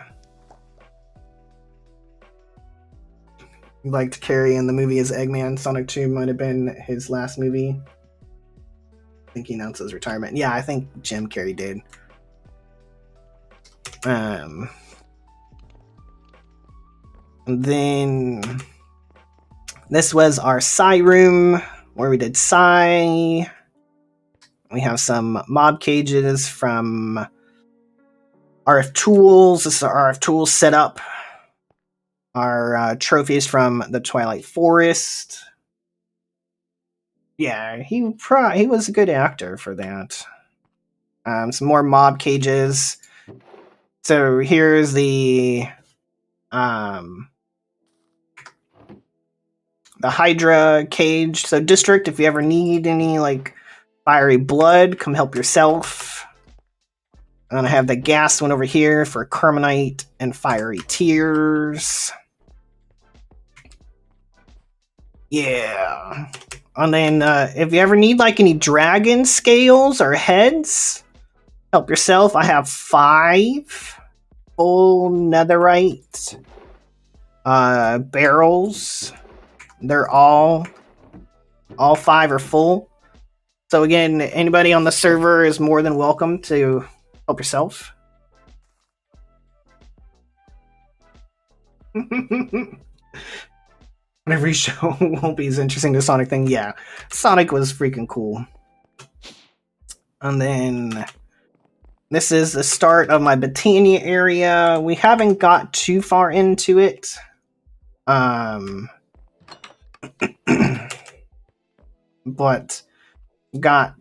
He liked to carry in the movie as Eggman. Sonic 2 might have been his last movie. I think he announced his retirement. Yeah, I think Jim Carrey did. And then this was our Psy room where we did Psy. We have some mob cages from RF Tools. This is our RF Tools setup. Our trophies from the Twilight Forest. Yeah, he was a good actor for that. Some more mob cages. So here's the Hydra cage. So District, if you ever need any like fiery blood, come help yourself. And I have the gas one over here for Carmonite and Fiery Tears. Yeah. And then if you ever need like any dragon scales or heads, help yourself. I have 5 full netherite barrels. They're all 5 are full. So again, anybody on the server is more than welcome to help yourself. Every show won't be as interesting as Sonic thing. Yeah, Sonic was freaking cool. And then this is the start of my Botania area. We haven't got too far into it. But got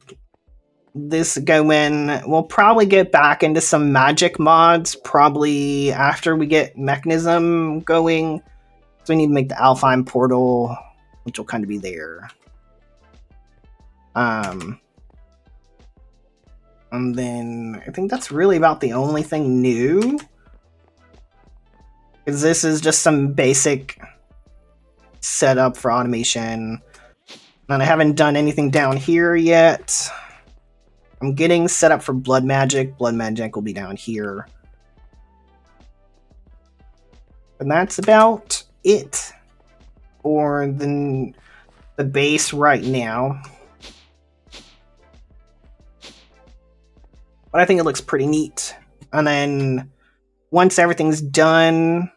this going. We'll probably get back into some magic mods probably after we get Mechanism going. So we need to make the Alfheim portal, which will kind of be there. And then I think that's really about the only thing new. Because this is just some basic setup for automation. And I haven't done anything down here yet. I'm getting set up for blood magic. Blood magic will be down here. And that's about it for the base right now. But I think it looks pretty neat. And then once everything's done,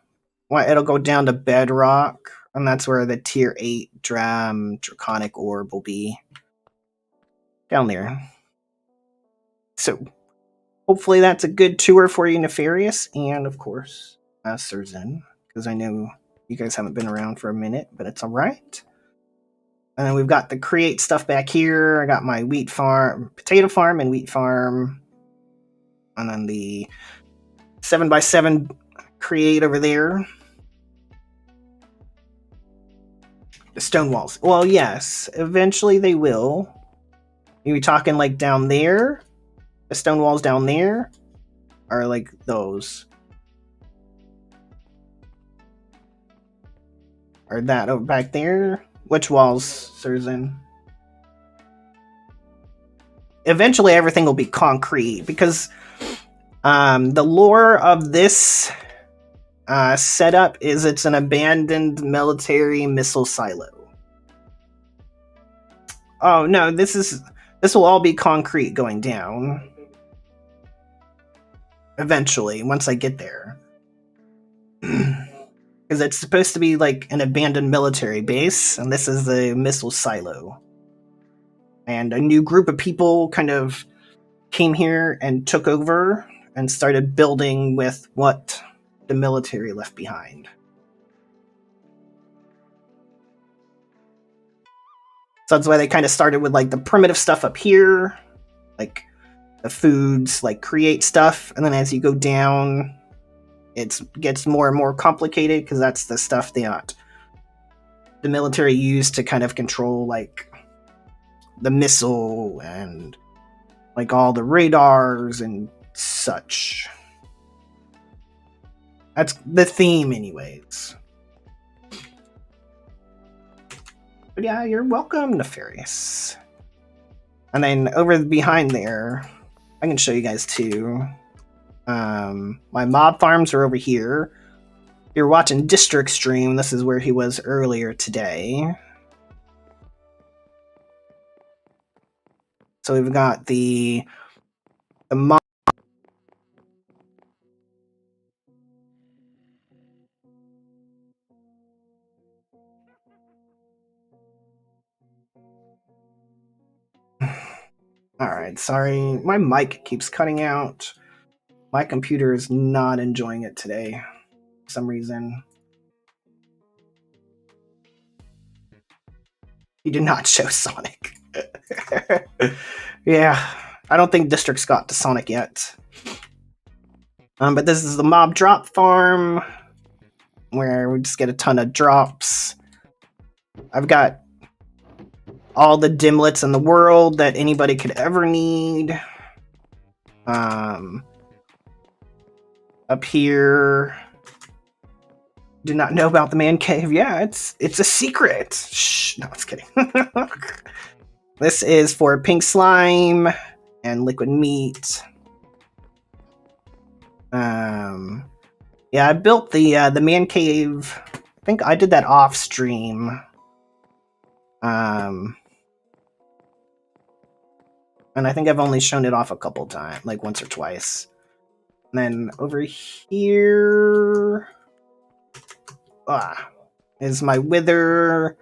well, it'll go down to bedrock. And that's where the tier 8 draconic orb will be. Down there. So, hopefully that's a good tour for you, Nefarious. And, of course, Surzin. Because I know you guys haven't been around for a minute, but it's alright. And then we've got the create stuff back here. I got my wheat farm, potato farm and wheat farm. And then the 7x7 create over there. The stone walls. Well, yes, eventually they will. Are we talking like down there? The stone walls down there? Or like those? Or that over back there? Which walls, Surzin? Eventually everything will be concrete because the lore of this setup is it's an abandoned military missile silo. Oh no, this will all be concrete going down. Eventually, once I get there. Because it's supposed to be like an abandoned military base, and this is the missile silo. And a new group of people kind of came here and took over and started building with what the military left behind. So that's why they kind of started with like the primitive stuff up here, like the foods, like create stuff, and then as you go down, it gets more and more complicated because that's the stuff that the military used to kind of control like the missile and like all the radars and such. That's the theme anyways. But yeah, you're welcome, Nefarious. And then over behind there, I can show you guys too. My mob farms are over here. If you're watching District stream, this is where he was earlier today. So we've got the mob. Alright, sorry. My mic keeps cutting out. My computer is not enjoying it today for some reason. He did not show Sonic. Yeah, I don't think District's got to Sonic yet. But this is the mob drop farm, where we just get a ton of drops. I've got all the dimlets in the world that anybody could ever need. Up here, did not know about the man cave. Yeah, it's a secret. Shh, no, I was kidding. This is for pink slime and liquid meat. Yeah, I built the man cave. I think I did that off stream. And I think I've only shown it off a couple times, like once or twice. And then over here is my Wither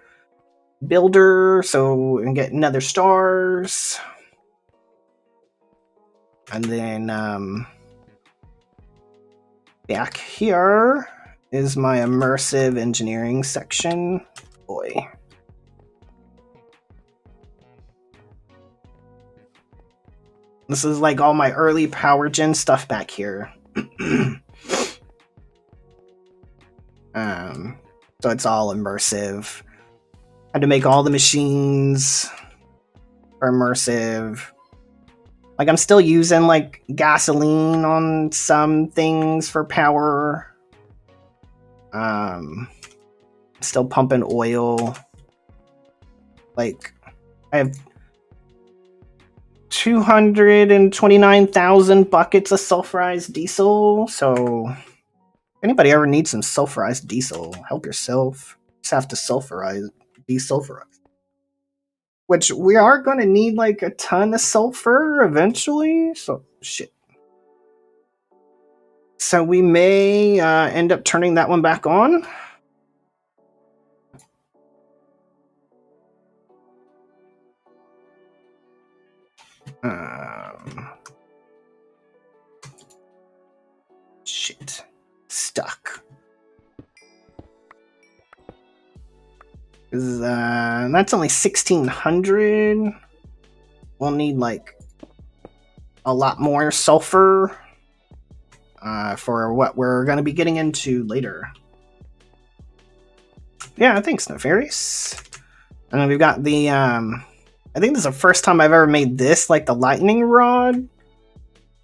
builder, so we can get nether stars. And then back here is my immersive engineering section. Boy. This is like all my early power gen stuff back here. So it's all immersive. Had to make all the machines are immersive. Like I'm still using like gasoline on some things for power. Still pumping oil. Like I have 229,000 buckets of sulfurized diesel. So if anybody ever needs some sulfurized diesel, help yourself. Just have to desulfurize. Which we are going to need like a ton of sulfur eventually. So shit. So we may end up turning that one back on. Shit. Stuck. That's only 1,600. We'll need like a lot more sulfur for what we're going to be getting into later. Yeah, thanks, Nefarious. And then we've got the I think this is the first time I've ever made this, like the lightning rod.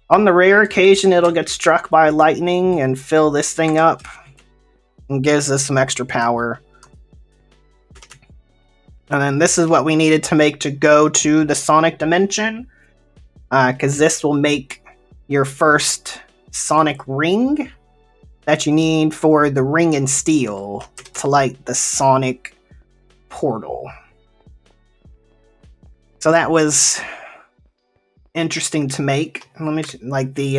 On the rare occasion, it'll get struck by lightning and fill this thing up and gives us some extra power. And then this is what we needed to make to go to the Sonic Dimension. Because this will make your first Sonic ring that you need for the ring and steel to light the Sonic portal. So that was interesting to make. Let me like the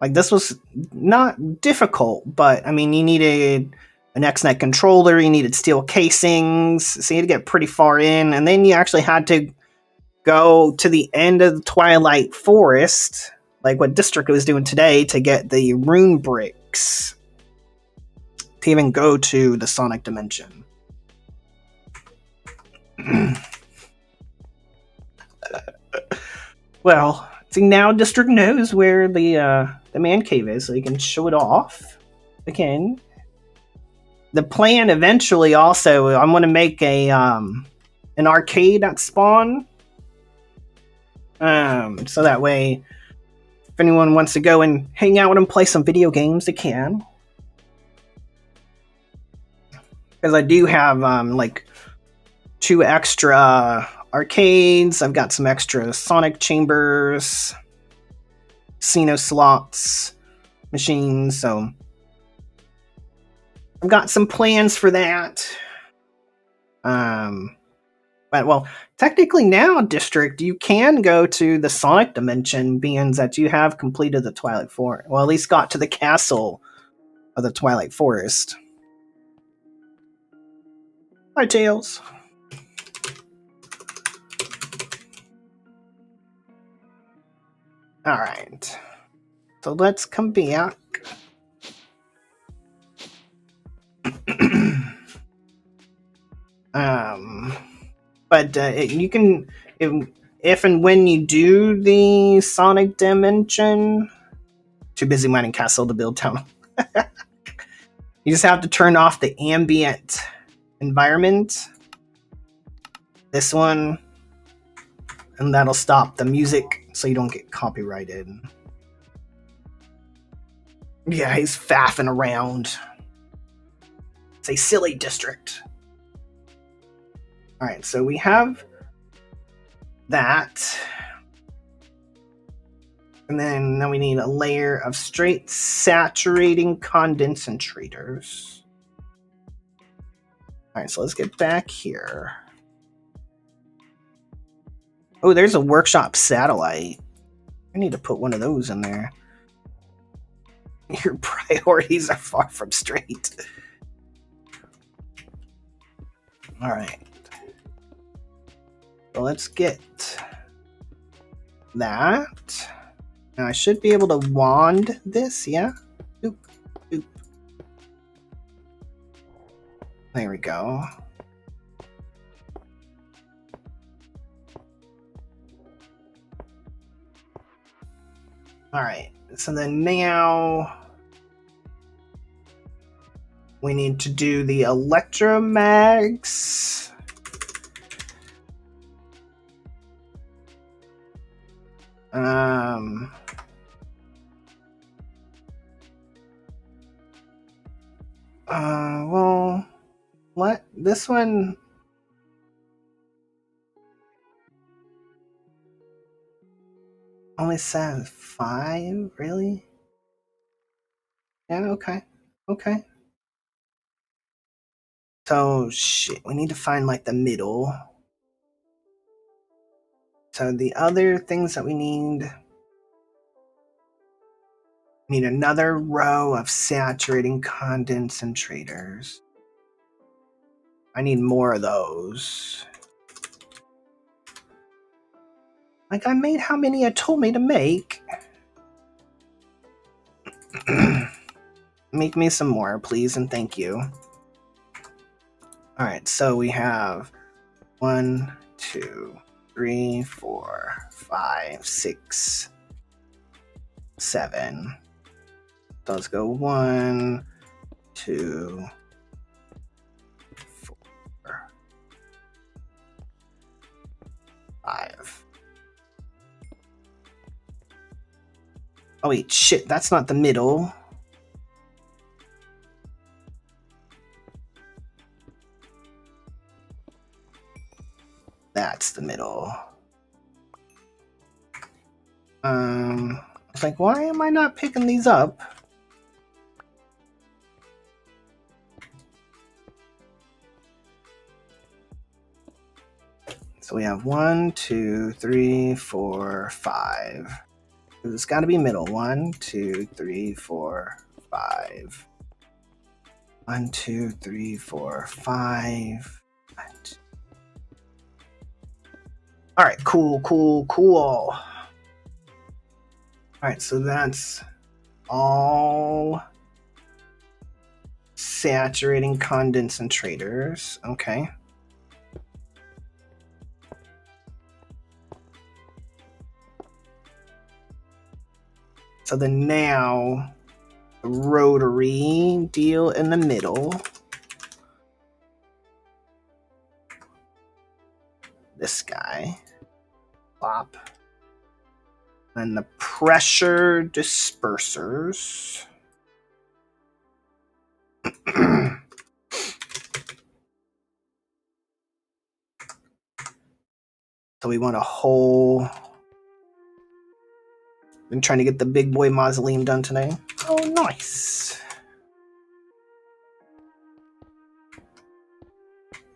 like this was not difficult, but I mean you needed an XNet controller, you needed steel casings, so you had to get pretty far in, and then you actually had to go to the end of the Twilight Forest, like what District was doing today, to get the rune bricks to even go to the Sonic Dimension. Well, see now District knows where the man cave is, so he can show it off again. The plan eventually also, I'm going to make a an arcade at spawn, so that way if anyone wants to go and hang out and play some video games, they can. Because I do have like 2 extra arcades. I've got some extra Sonic chambers, casino slots, machines, so I've got some plans for that. But well, technically now, District, you can go to the Sonic Dimension, being that you have completed the Twilight Forest. Well, at least got to the castle of the Twilight Forest. Hi, Tails. Alright. So let's come back. But you can, if and when you do the Sonic Dimension, too busy mining castle to build town. You just have to turn off the ambient environment. This one. And that'll stop the music so you don't get copyrighted. Yeah, he's faffing around. It's a silly district. Alright, so we have that. And then now we need a layer of straight saturating condensators. Alright, so let's get back here. Oh, there's a workshop satellite. I need to put one of those in there. Your priorities are far from straight. Alright. So let's get that. Now I should be able to wand this, yeah? Oop, oop. There we go. Alright, so then now we need to do the electromags. Well, what? This one... only says 5? Really? Yeah, okay. Okay. So, shit, we need to find, like, the middle. So the other things that we need another row of saturating condensators. I need more of those. Like, I made how many it told me to make. Make me some more, please, and thank you. Alright, so we have 1, 2, 3, 4, 5, 6, 7. So let's go 1, 2, 4, 5. Oh wait, shit, that's not the middle. That's the middle. It's like, why am I not picking these up? So we have 1, 2, 3, 4, 5. It's got to be middle. 1, 2, 3, 4, 5. 1, 2, 3, 4, 5. All right, cool. All right, so that's all saturating condensators. Okay. So then now the rotary deal in the middle. This guy. Plop. And the pressure dispersers. So we want a whole... Been trying to get the big boy mausoleum done today. Oh, nice.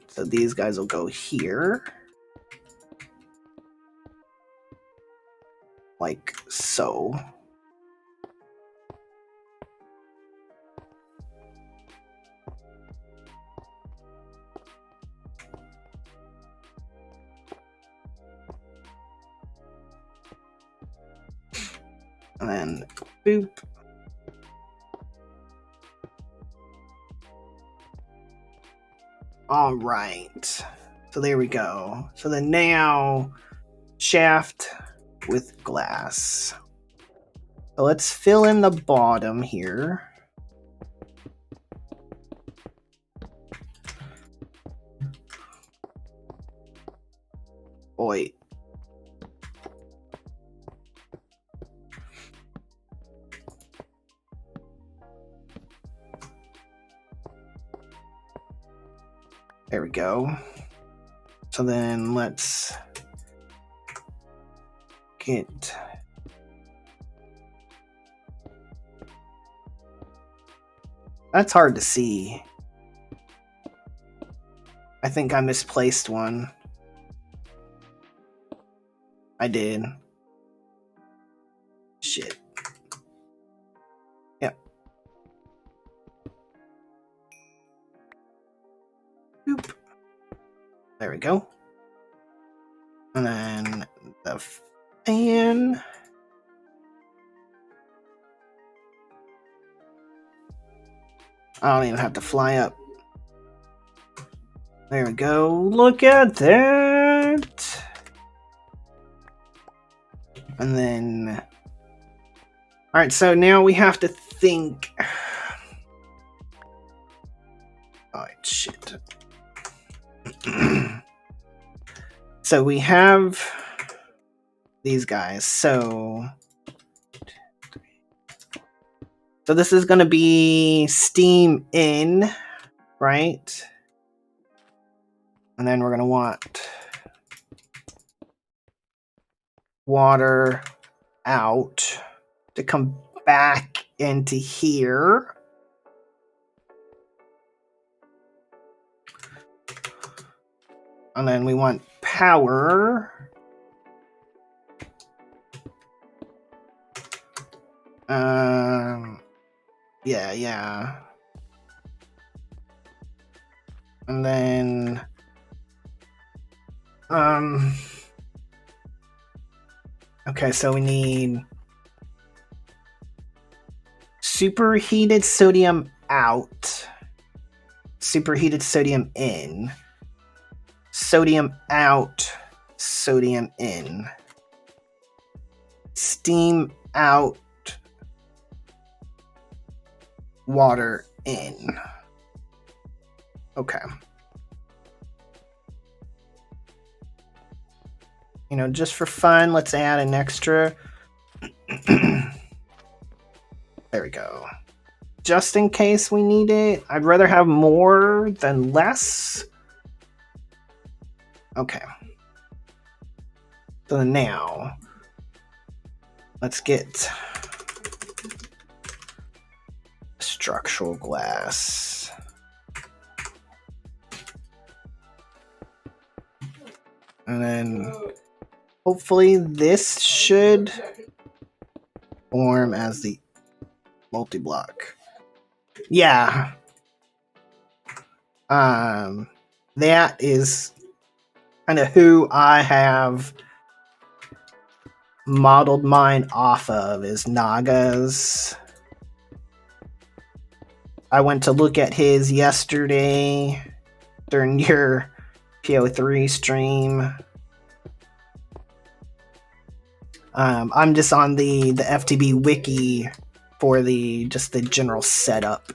So these guys will go here. Like so. And then boop. All right. So there we go. So then now shaft with glass. So let's fill in the bottom here. Wait. There we go. So then let's get that's hard to see. I think I misplaced one. I did. Shit. Yep. Boop. There we go. And then the fan. I don't even have to fly up. There we go. Look at that. And then... Alright, so now we have to think... Alright, shit. So we have these guys. So this is going to be steam in, right? And then we're going to want water out to come back into here. And then we want power. Yeah. And then okay, so we need superheated sodium out, superheated sodium in, sodium out, sodium in, steam out, water in. Okay. You know, just for fun, let's add an extra. There we go. Just in case we need it. I'd rather have more than less. Okay. So now, let's get structural glass. And then hopefully this should form as the multi-block. Yeah. That is kind of who I have modeled mine off of, is Naga's. I went to look at his yesterday during your PO3 stream. I'm just on the FTB wiki for just the general setup.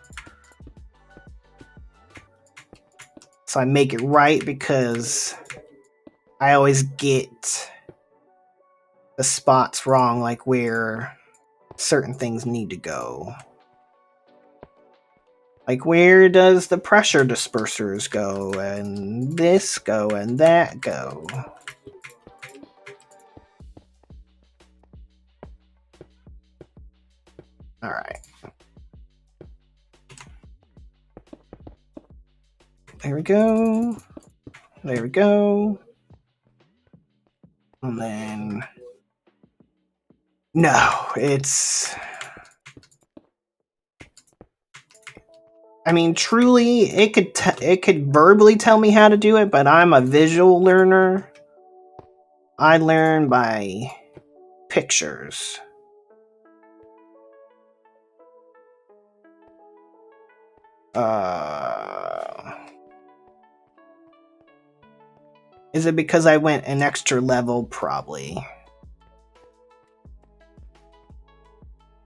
So I make it right because I always get the spots wrong, like where certain things need to go. Like, where does the pressure dispersers go, and this go, and that go? Alright. There we go. There we go. And then... No, it's... I mean, truly, it could verbally tell me how to do it, but I'm a visual learner. I learn by pictures. Is it because I went an extra level? Probably.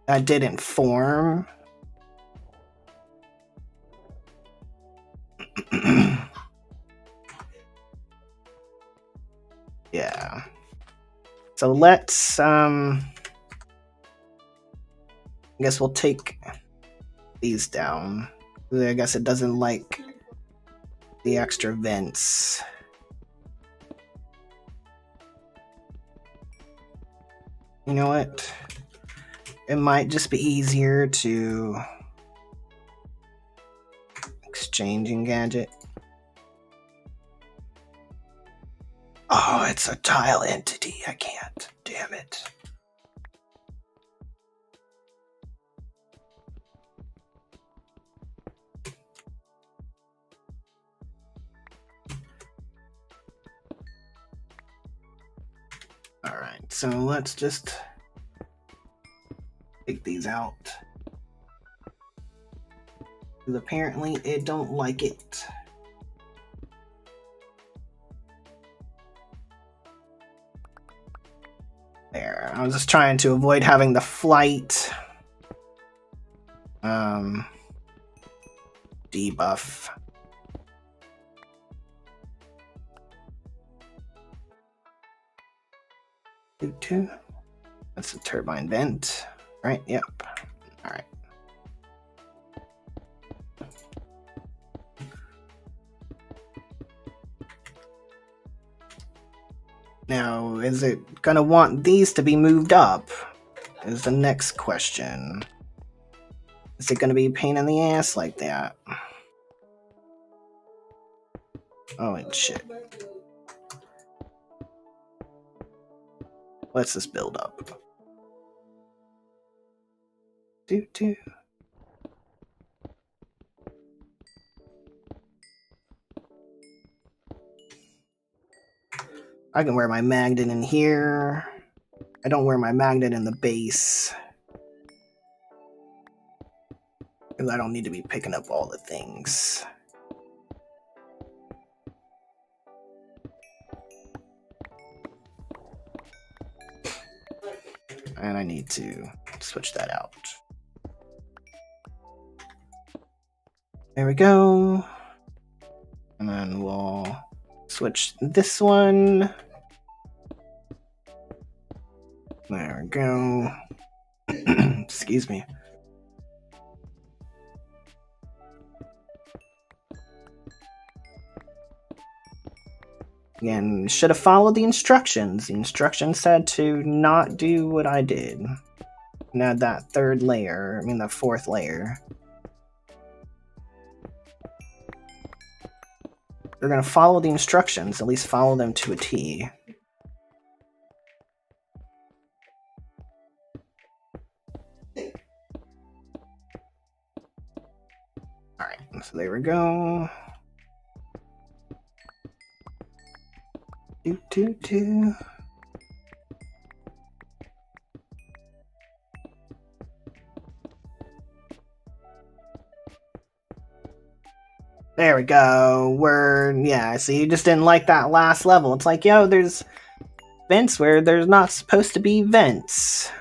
That didn't form. Yeah. So let's I guess we'll take these down. I guess it doesn't like the extra vents. You know what? It might just be easier to exchange and gadget. Oh, it's a tile entity. I can't. Damn it. Alright, so let's just take these out. Because apparently it don't like it. There, I was just trying to avoid having the flight debuff. Two. That's a turbine vent, right? Yep. All right. Now, is it gonna want these to be moved up? Is the next question. Is it gonna be a pain in the ass like that? Oh shit. Let's just build up. Do. I can wear my magnet in here. I don't wear my magnet in the base. Because I don't need to be picking up all the things. And I need to switch that out. There we go. And then we'll switch this one. There we go. Excuse me. Again, should have followed the instructions. The instructions said to not do what I did. And add that third layer, the fourth layer. You're gonna follow the instructions, at least follow them to a T. Alright, so there we go. Do. There we go. So you just didn't like that last level. It's like, yo, there's vents where there's not supposed to be vents.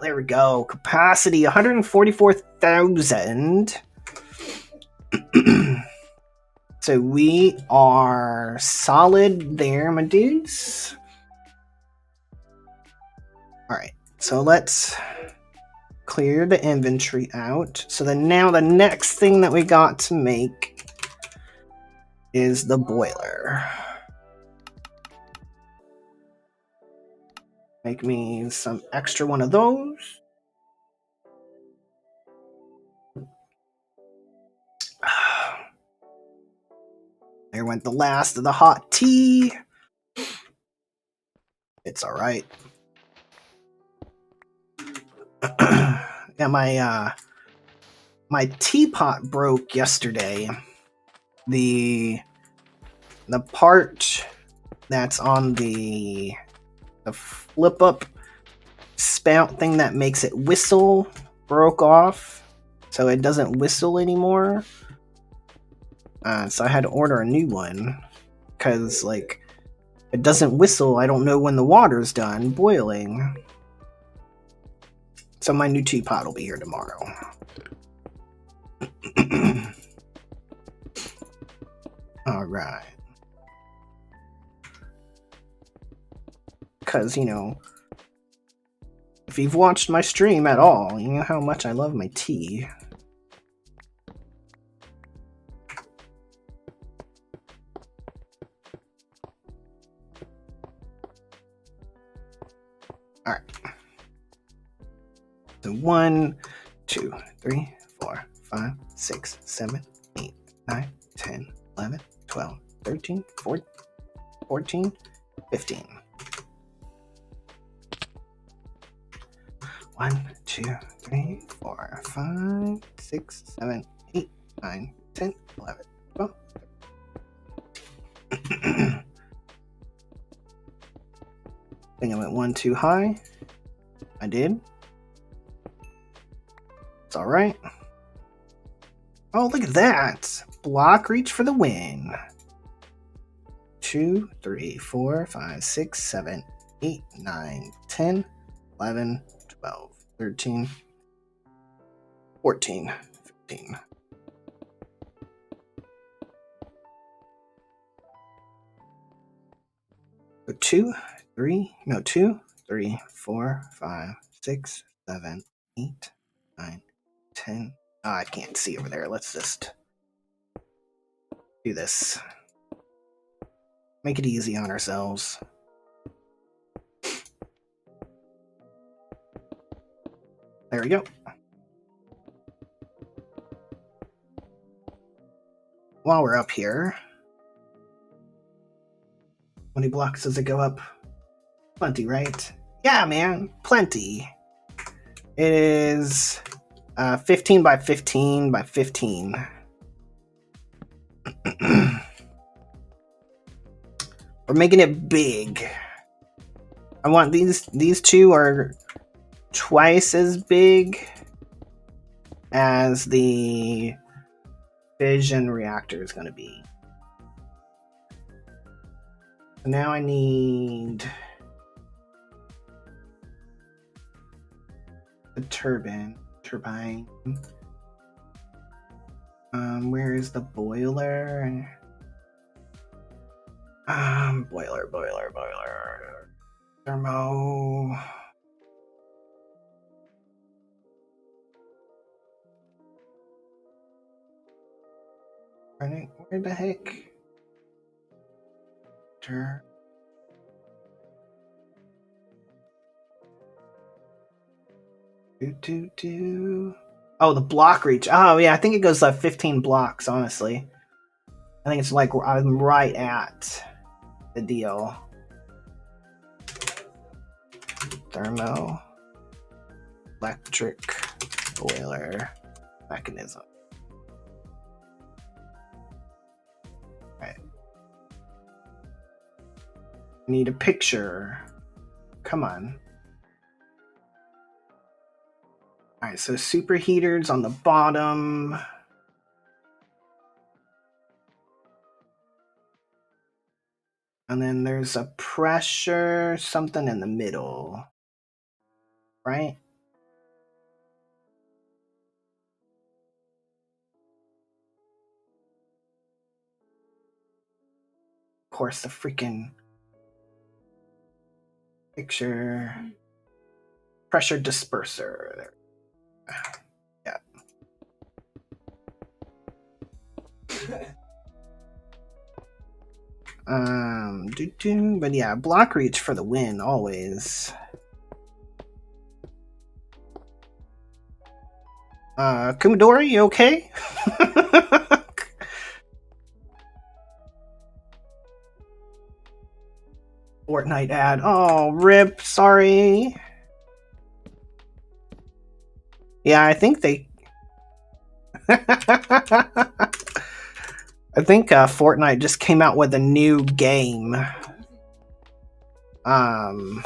There we go. Capacity 144,000. So we are solid there, my dudes. Alright, so let's clear the inventory out. So then now the next thing that we got to make is the boiler. Make me some extra one of those. There went the last of the hot tea. It's alright. Yeah, my teapot broke yesterday. The part that's on the flip up spout thing that makes it whistle broke off, so it doesn't whistle anymore. So I had to order a new one because it doesn't whistle. I don't know when the water's done boiling. So my new teapot will be here tomorrow. All right. Because, if you've watched my stream at all, you know how much I love my tea. All right. So 1, 2, 3, 4, 5, 6, 7, 8, 9, 10, 11, 12, 13, 14, 15. 1, 2, 3, 4, 5, 6, 7, 8, 9, 10, 11, 12. I think I went one too high. I did. It's alright. Oh, look at that. Block reach for the win. 2, 3, 4, 5, 6, 7, 8, 9, 10, 11, 12, 13, 14, 15. So 2, 3, 4, 5, 6, 7, 8, 9, 10. Oh, I can't see over there. Let's just do this. Make it easy on ourselves. There we go. While we're up here, how many blocks does it go up? Plenty, right? Yeah, man, plenty. It is 15 by 15 by 15. We're making it big. I want these two are twice as big as the fission reactor is going to be. So now I need the turbine. Where is the boiler? Boiler. Thermo. Where the heck? Oh, the block reach. Oh, yeah, I think it goes like 15 blocks, honestly. I think it's like I'm right at the deal. Thermo. Electric. Boiler. Mechanism. Alright. Need a picture. Come on. Alright, so superheaters on the bottom. And then there's a pressure, something in the middle. Right? Of course, the freaking picture. Pressure disperser. There. Yeah. But yeah, block reach for the win always. Kumidori, you okay? Fortnite ad. Oh, rip. Sorry. Yeah, I think they. I think Fortnite just came out with a new game. I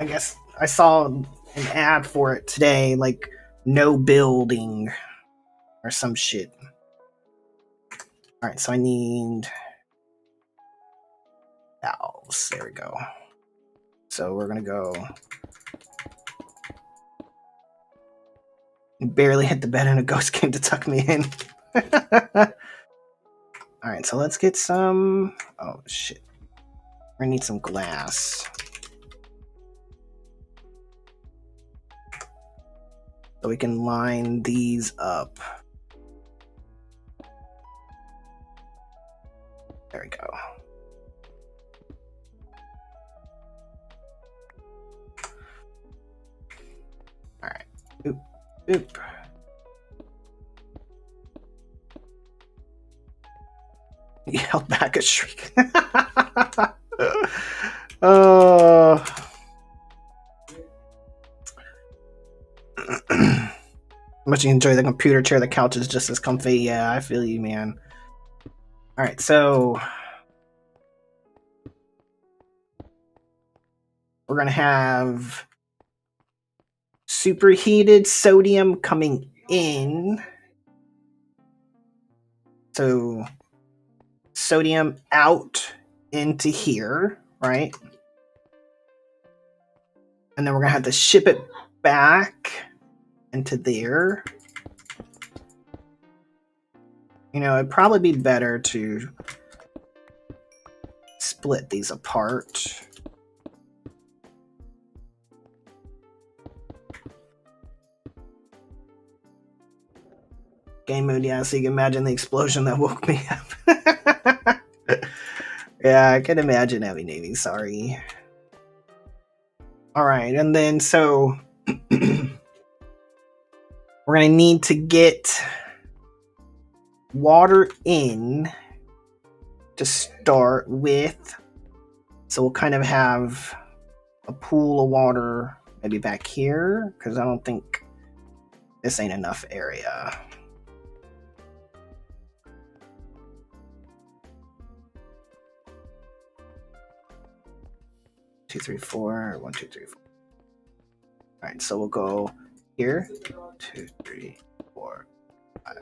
guess I saw an ad for it today, like no building or some shit. Alright, so I need valves. There we go. So we're gonna go. Barely hit the bed and a ghost came to tuck me in. Alright, so let's get some. Oh shit. We're gonna need some glass. So we can line these up. There we go. Alright. Oop. He held back a shriek. Oh. Much you enjoy the computer chair, the couch is just as comfy. Yeah, I feel you, man. Alright, so we're gonna have superheated sodium coming in. So sodium out into here, right? And then we're gonna have to ship it back into there. You know, it'd probably be better to split these apart. Game mode, yeah, so you can imagine the explosion that woke me up. Yeah, I can imagine Heavy Navy, sorry. Alright, and then so we're gonna need to get water in to start with. So we'll kind of have a pool of water maybe back here, because I don't think this ain't enough area. Two, three, four. 1, 2, 3, 4. All right, so we'll go here. 2, 3, 4, 5.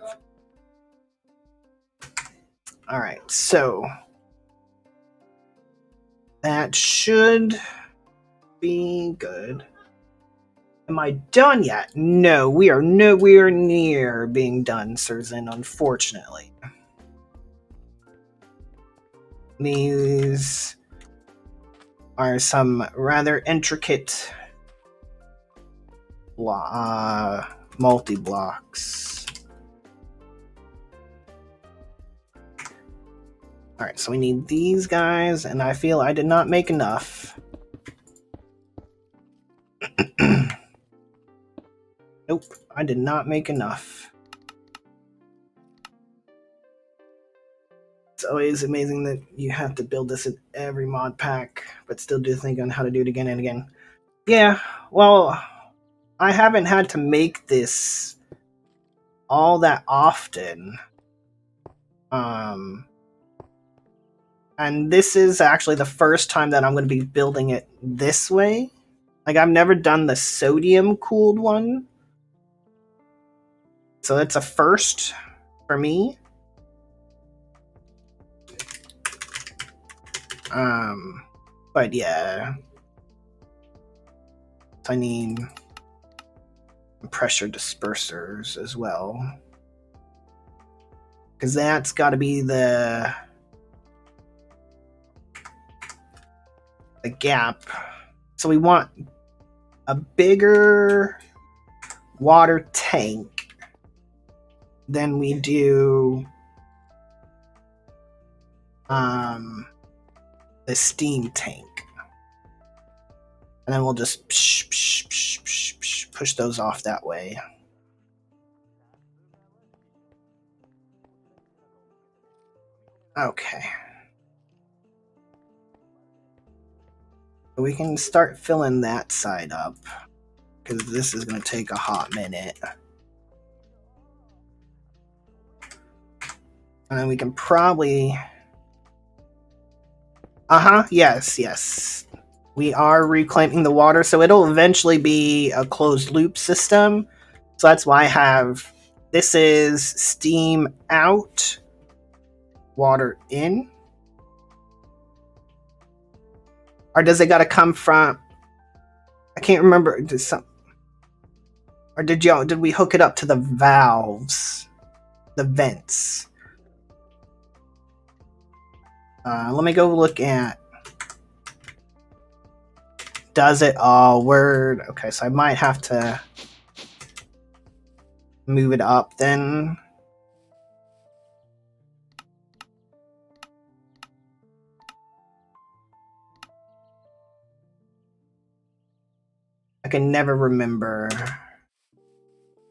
All right, so that should be good. Am I done yet? No, we are nowhere near being done, Surzin, unfortunately. These are some rather intricate multi-blocks. Alright, so we need these guys, and I feel I did not make enough. Nope, I did not make enough. It's always amazing that you have to build this in every mod pack, but still do think on how to do it again and again. Yeah, well, I haven't had to make this all that often. And this is actually the first time that I'm going to be building it this way. Like, I've never done the sodium cooled one. So it's a first for me. But yeah. I need pressure dispersers as well. Because that's got to be the gap. So we want a bigger water tank than we do the steam tank. And then we'll just push those off that way. Okay. We can start filling that side up, because this is going to take a hot minute. And then we can probably... yes. We are reclaiming the water, so it'll eventually be a closed loop system. So that's why I have... This is steam out, water in. Or does it gotta come from... I can't remember. Or did we hook it up to the valves? The vents? Let me go look at... Does it? Oh, word. Okay, so I might have to move it up then. I can never remember.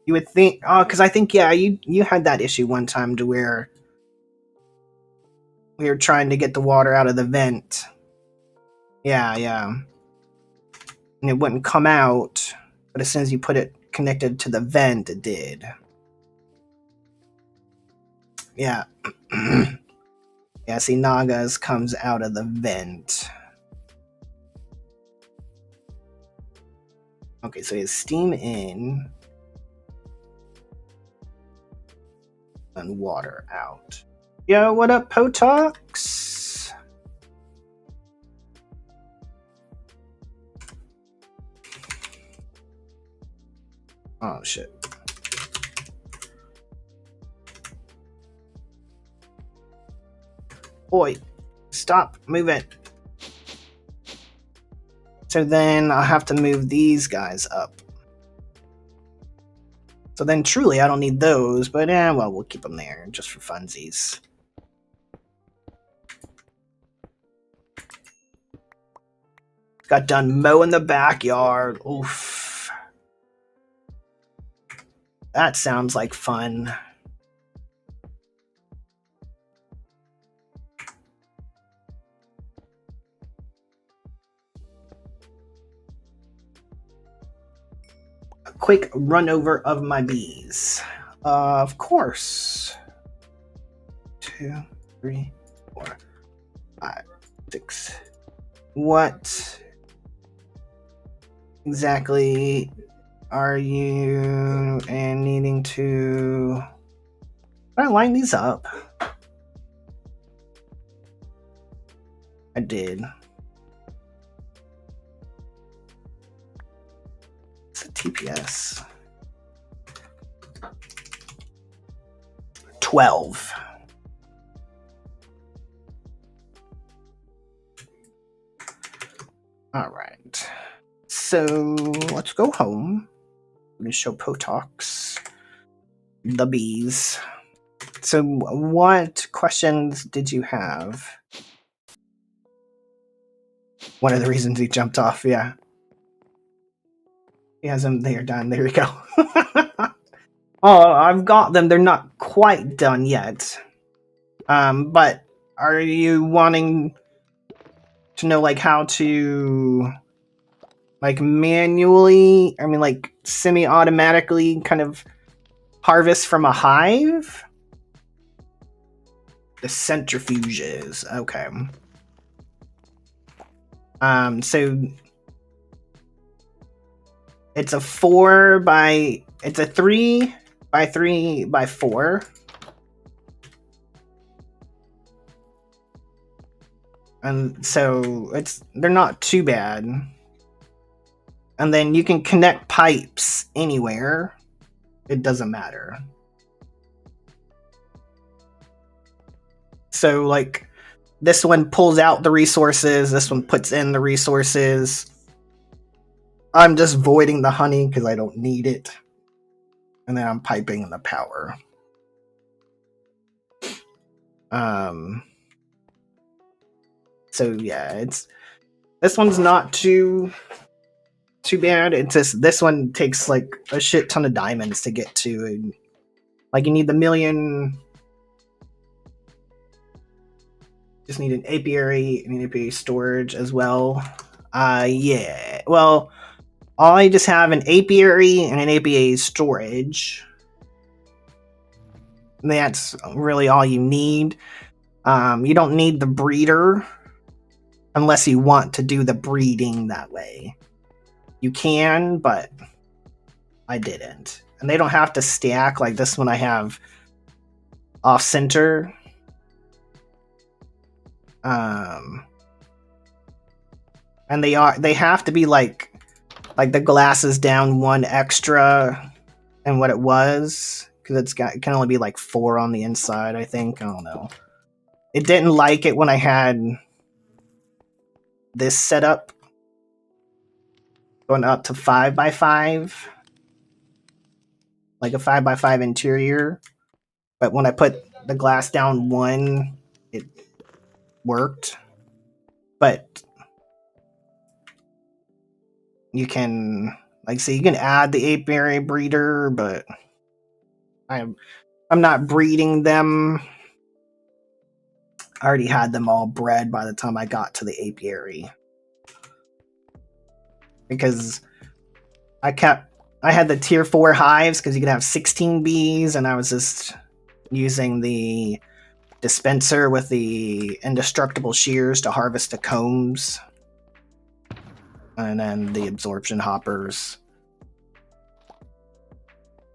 You would think... Oh, because I think, yeah, you had that issue one time to where We were trying to get the water out of the vent. Yeah, yeah. And it wouldn't come out, but as soon as you put it connected to the vent, it did. Yeah. Yeah, see, Nagas comes out of the vent. Okay, so it's steam in and water out. Yo, what up, Potox? Oh, shit. Boy, stop moving. So then I'll have to move these guys up. So then truly I don't need those, but well, we'll keep them there just for funsies. Got done mowing the backyard. Oof. That sounds like fun. A quick run over of my bees. Of course. 2, 3, 4, 5, 6. What exactly are you and needing to... Did I line these up? I did. It's a TPS. 12. All right. So let's go home. I'm going to show Potox the bees. So what questions did you have? One of the reasons he jumped off, yeah. He has them there done. There we go. Oh, I've got them. They're not quite done yet. But are you wanting to know like how to like manually, I mean like semi-automatically kind of harvest from a hive? The centrifuges, okay. So it's a 3 by 3 by 4. And so they're not too bad. And then you can connect pipes anywhere. It doesn't matter. So like this one pulls out the resources, this one puts in the resources. I'm just voiding the honey because I don't need it. And then I'm piping in the power. So yeah, this one's not too bad. It's just this one takes like a shit ton of diamonds to get to. And, like you need the million. Just need an apiary and an apiary storage as well. Yeah. Well, I just have an apiary and an apiary storage. That's really all you need. You don't need the breeder unless you want to do the breeding that way. You can, but I didn't. And they don't have to stack like this one I have off center. And they have to be like the glass is down 1 extra than what it was, because it can only be like 4 on the inside, I think. I don't know. It didn't like it when I had this setup going up to 5 by 5, like a 5 by 5 interior. But when I put the glass down 1, it worked. But you can you can add the apiary breeder, but I'm not breeding them I already had them all bred by the time I got to the apiary. Because I had the tier 4 hives because you could have 16 bees, and I was just using the dispenser with the indestructible shears to harvest the combs. And then the absorption hoppers.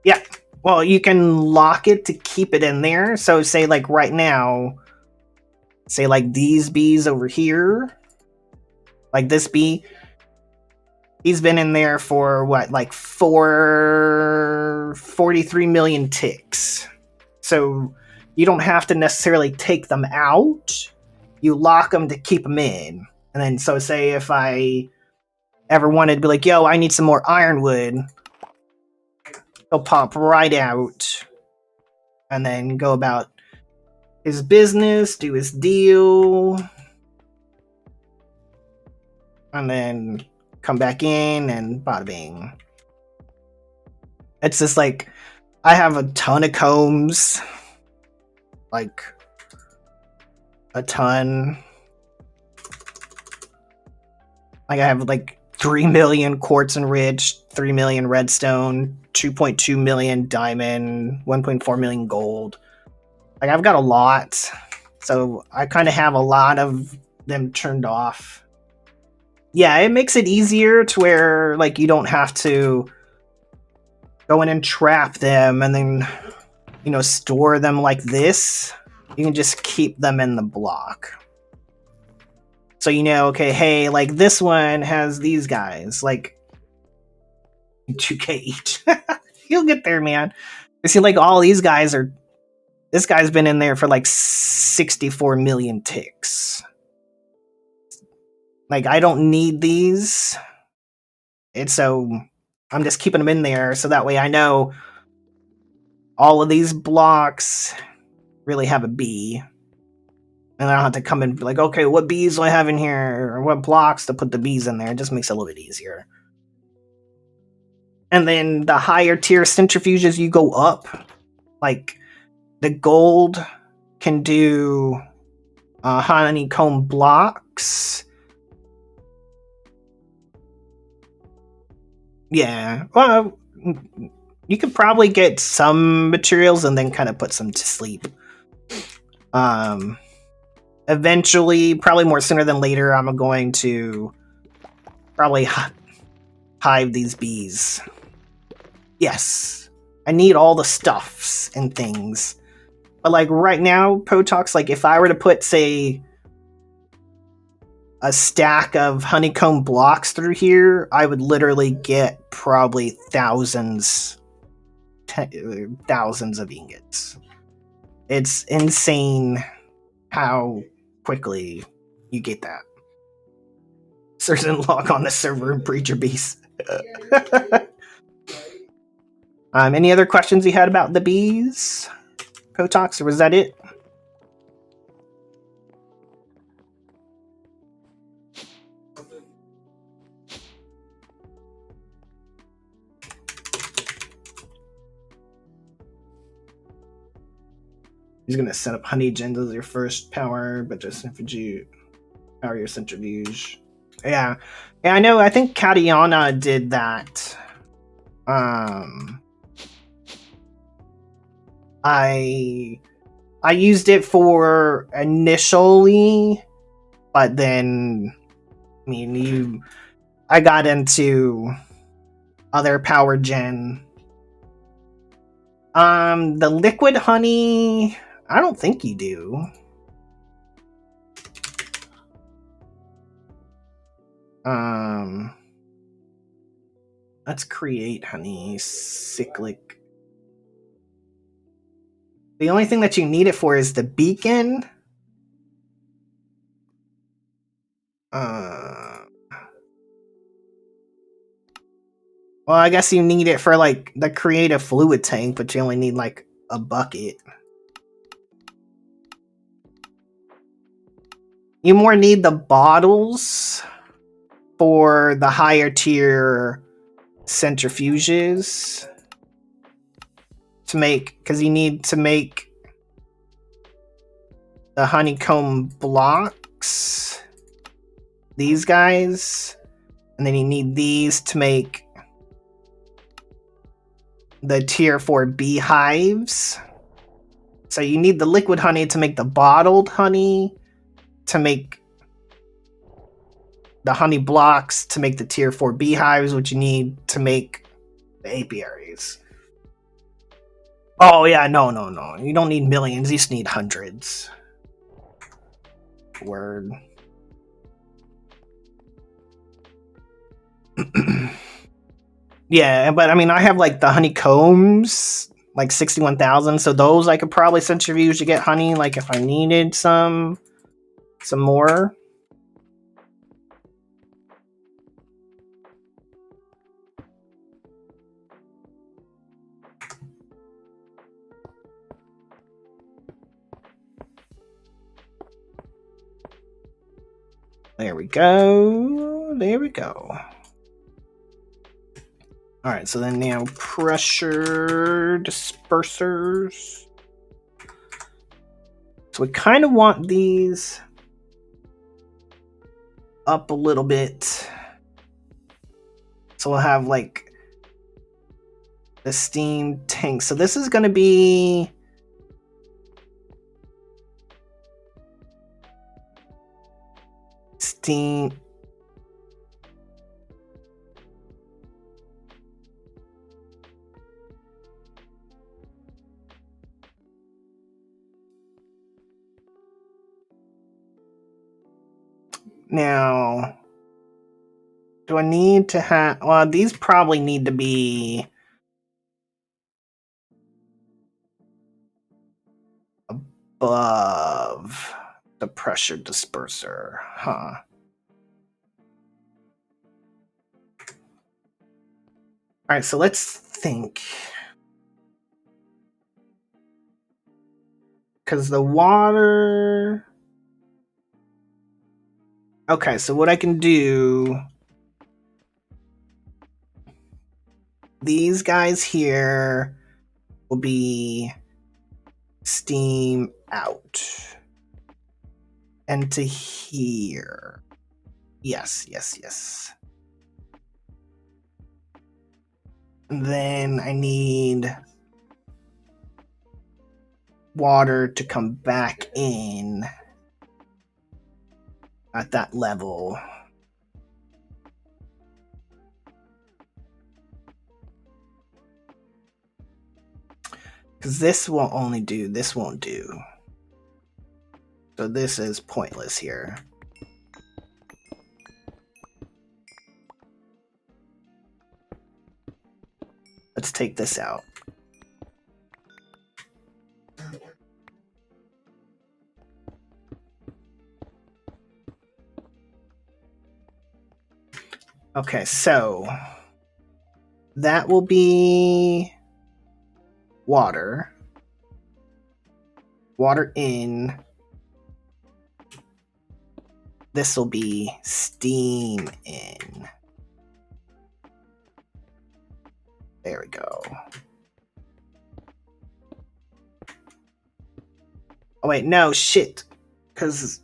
Yeah, well, you can lock it to keep it in there. So say like right now, say like these bees over here, like this bee, he's been in there for what, like 43 million ticks. So you don't have to necessarily take them out. You lock them to keep them in. And then so say if I ever wanted to be like, yo, I need some more ironwood, he'll pop right out and then go about his business, do his deal, and then come back in and bada bing. It's just like, I have a ton of combs, like a ton. Like I have like 3 million quartz enriched, 3 million redstone, 2.2 million diamond, 1.4 million gold. Like I've got a lot, so I kind of have a lot of them turned off. Yeah, it makes it easier to where like you don't have to go in and trap them and then, you know, store them like this. You can just keep them in the block. So you know, okay, hey, like this one has these guys, like 2k each. You'll get there, man. You see, like all these guys are. This guy's been in there for like 64 million ticks. Like I don't need these. And so I'm just keeping them in there so that way I know all of these blocks really have a bee. And I don't have to come and be like, okay, what bees do I have in here? Or what blocks to put the bees in there? It just makes it a little bit easier. And then the higher tier centrifuges, you go up. Like, the gold can do honeycomb blocks. Yeah, well, you could probably get some materials and then kind of put some to sleep. Eventually, probably more sooner than later, I'm going to probably hive these bees. Yes, I need all the stuffs and things. But like right now, Potox, like if I were to put, say, a stack of honeycomb blocks through here, I would literally get probably thousands of ingots. It's insane how quickly you get that. Certain log on the server and breed your bees. Any other questions you had about the bees, Potox, or was that it? He's gonna set up honey gens as your first power, but just power your centrifuge. Yeah, I know. I think Katiana did that. I used it for initially, but then, I mean, I got into other power gen. The liquid honey, I don't think you do. Let's create honey cyclic. The only thing that you need it for is the beacon. Well, I guess you need it for like the creative fluid tank, but you only need like a bucket. You more need the bottles for the higher tier centrifuges to make, because you need to make the honeycomb blocks, these guys, and then you need these to make the tier 4 beehives. So you need the liquid honey to make the bottled honey, to make the honey blocks, to make the tier 4 beehives, which you need to make the apiaries. Oh yeah, no. You don't need millions, you just need hundreds. Word. Yeah, but I mean, I have like the honeycombs, like 61,000, so those I could probably centrifuge to get honey, like if I needed some more. There we go. There we go. All right, so then now pressure dispersers. So we kind of want these up a little bit. So we'll have like the steam tank. So this is going to be steam. Now, do I need to have... Well, these probably need to be above the pressure disperser, huh? All right, so let's think. Because the water... Okay, so what I can do... These guys here will be steam out. And to here. Yes. And then I need water to come back in at that level. Because this will only do, this won't do. So this is pointless here. Let's take this out. Okay, so that will be water. Water in. This will be steam in. There we go. Oh wait, no, shit. Because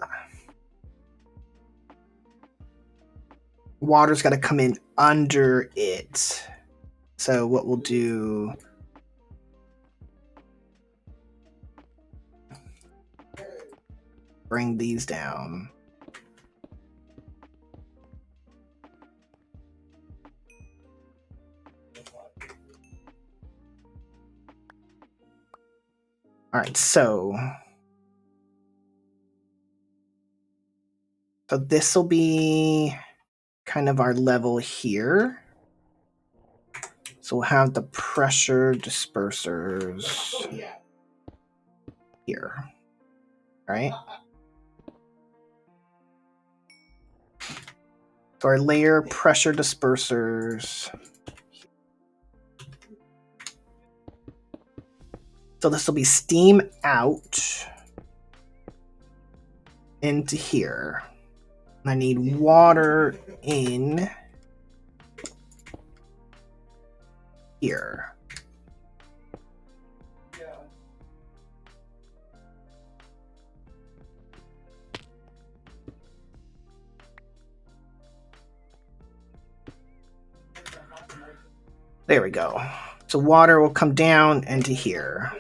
water's got to come in under it. So what we'll do... Bring these down. All right, so this will be kind of our level here. So we'll have the pressure dispersers here, right? So our layer pressure dispersers. So this will be steam out into here. I need water in here. There we go. So water will come down into here.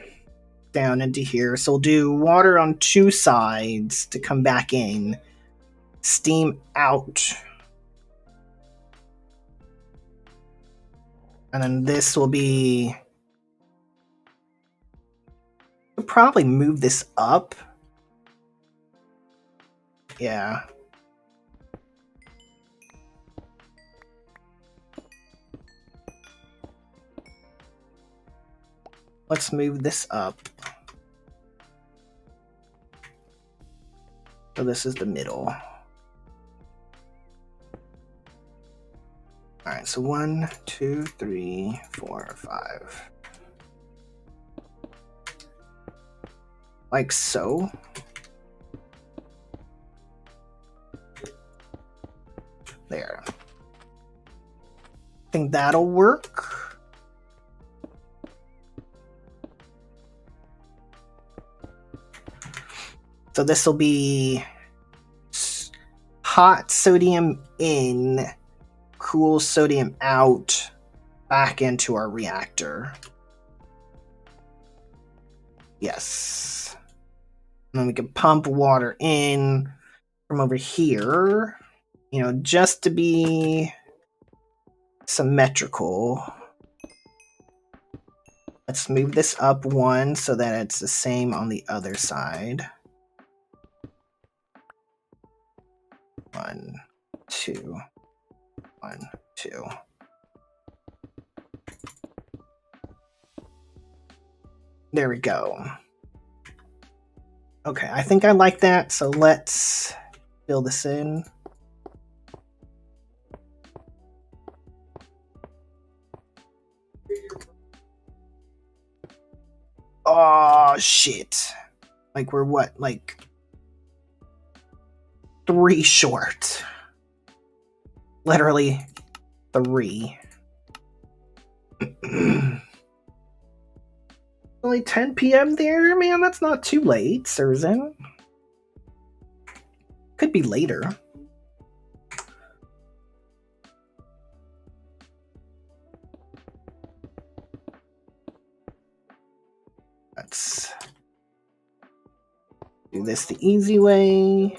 Down into here. So we'll do water on 2 sides to come back in. Steam out. And then this will be... We'll probably move this up. Yeah. Let's move this up. So this is the middle. Alright, so 1, 2, 3, 4, 5. Like so. There. I think that'll work. So this will be hot sodium in, cool sodium out, back into our reactor. Yes. And then we can pump water in from over here, you know, just to be symmetrical. Let's move this up 1 so that it's the same on the other side. 1, 2, 1, 2. There we go. Okay, I think I like that, so let's fill this in. Oh, shit. Like, we're what? Like, 3 short. Literally 3. Only 10 p.m. there? Man, that's not too late, Surzan. Could be later. Let's do this the easy way.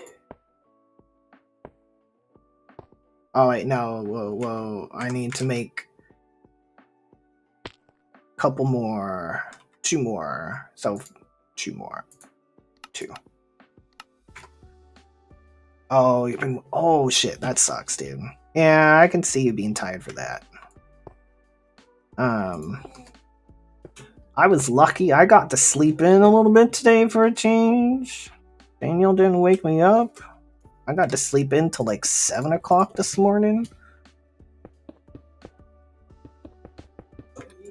Oh, wait, no. Whoa. I need to make a couple more. 2 more. So, 2 more. 2. Oh, shit. That sucks, dude. Yeah, I can see you being tired for that. I was lucky. I got to sleep in a little bit today for a change. Daniel didn't wake me up. I got to sleep in till like 7 o'clock this morning.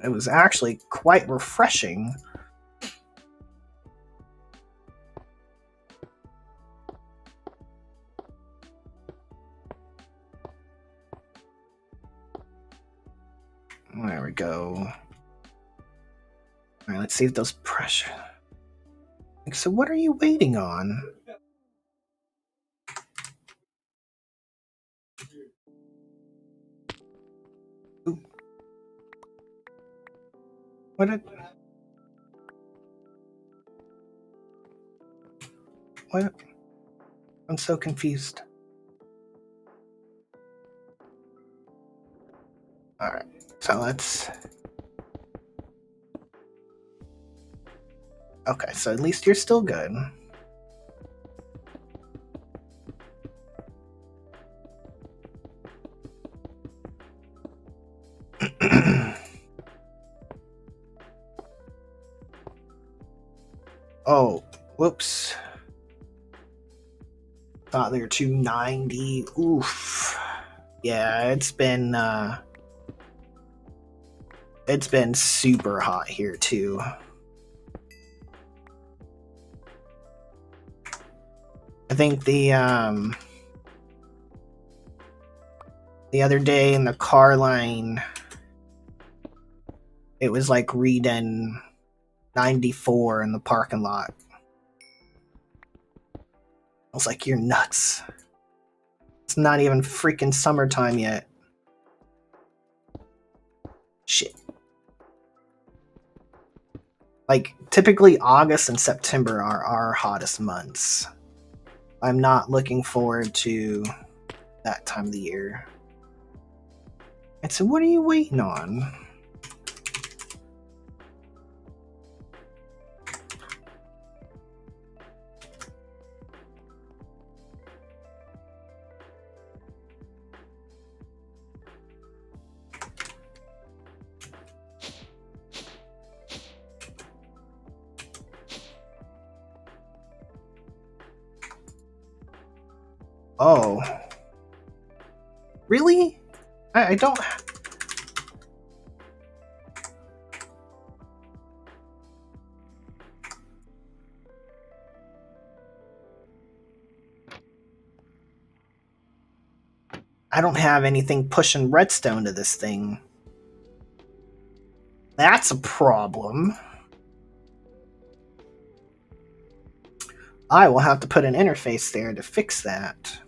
It was actually quite refreshing. There we go. Alright, let's see if those pressure... So what are you waiting on? Ooh. What? I'm so confused. Alright, so let's... Okay, so at least you're still good. Oh, whoops. Thought they were 290. Oof. Yeah, it's been super hot here too. I think the other day in the car line, it was like reading 94 in the parking lot. I was like, you're nuts. It's not even freaking summertime yet. Shit. Like, typically August and September are our hottest months. I'm not looking forward to that time of the year. And so what are you waiting on? Oh. Really? I don't... I don't have anything pushing redstone to this thing. That's a problem. I will have to put an interface there to fix that.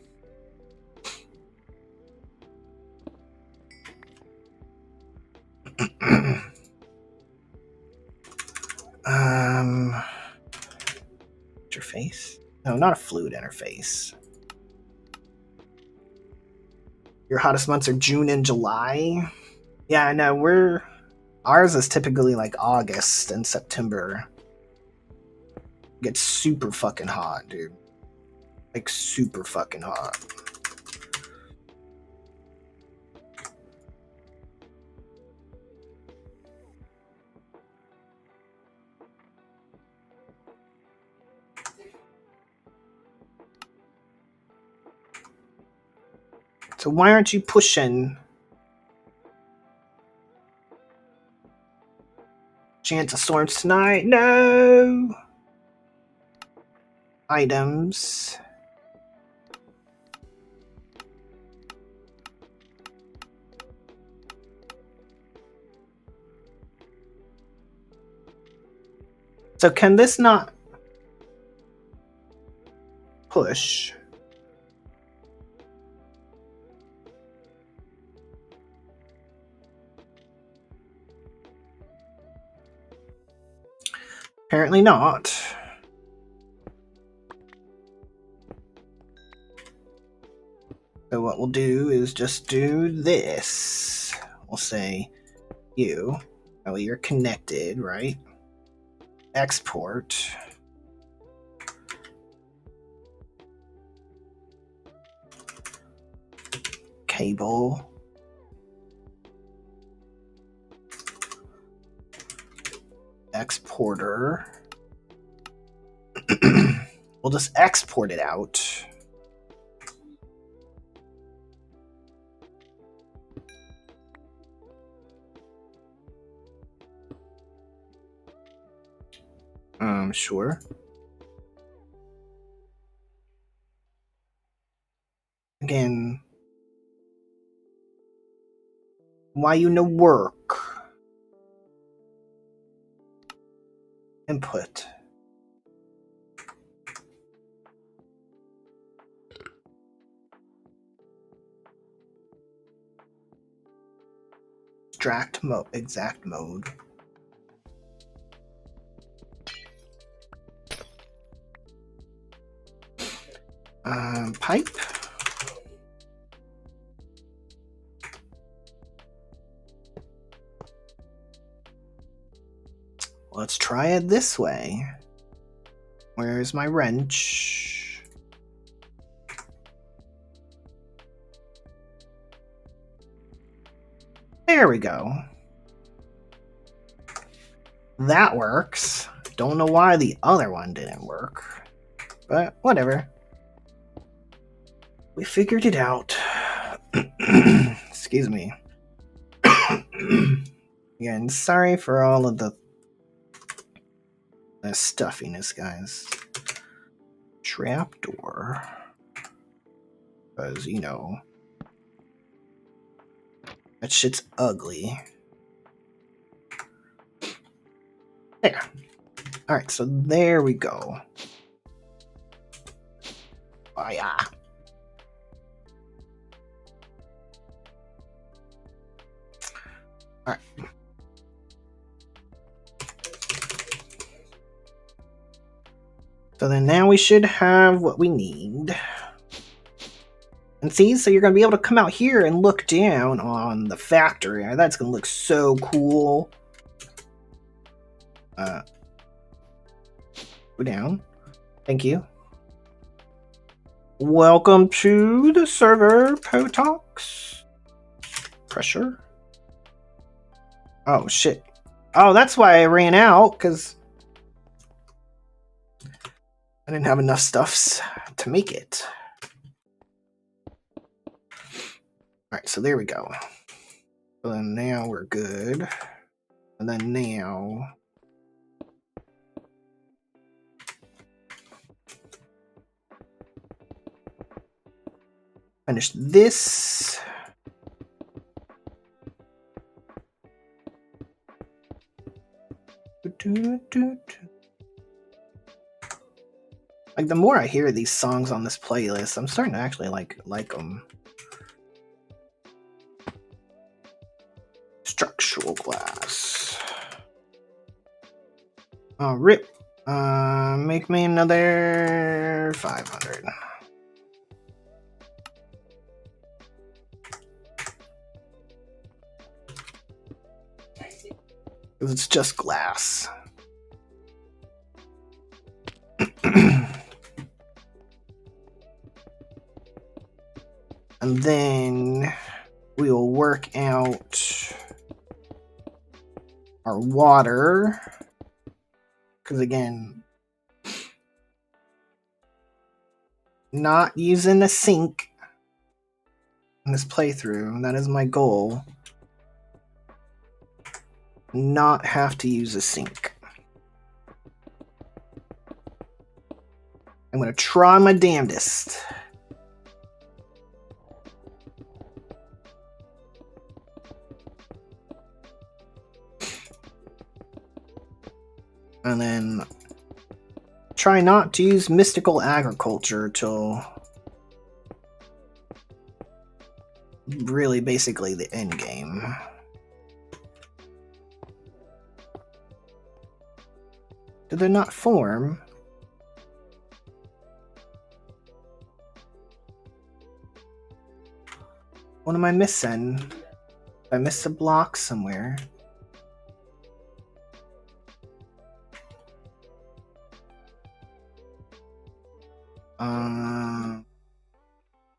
Interface? No, not a fluid interface. Your hottest months are June and July? Yeah, no, ours is typically like August and September. It gets super fucking hot, dude. Like, super fucking hot. So why aren't you pushing? Chance of storms tonight? No! Items. So can this not push? Apparently not. So what we'll do is just do this. We'll say you. Oh, you're connected, right? Export. Cable. Exporter. We'll just export it out. Sure. Again, why you no work? Input. Extract mode, exact mode. Pipe. Let's try it this way. Where's my wrench? There we go. That works. Don't know why the other one didn't work, but whatever. We figured it out. Excuse me. Again, sorry for all of the stuffiness, guys. Trapdoor. Because, you know, that shit's ugly. There. Alright, so there we go. Oh, yeah. Alright. So then now we should have what we need. And see, so you're going to be able to come out here and look down on the factory. That's going to look so cool. Go down. Thank you. Welcome to the server, Potox. Pressure. Oh, shit. Oh, that's why I ran out, because I didn't have enough stuffs to make it. Alright, so there we go. So then now we're good. And then now... finish this. Like, the more I hear these songs on this playlist, I'm starting to actually like them. Structural glass. Oh, rip. Make me another 500. Because it's just glass. And then we will work out our water. Because again, not using a sink in this playthrough. That is my goal. Not have to use a sink. I'm going to try my damnedest. And then try not to use mystical agriculture till really basically the end game. Did they not form? What am I missing? I missed a block somewhere.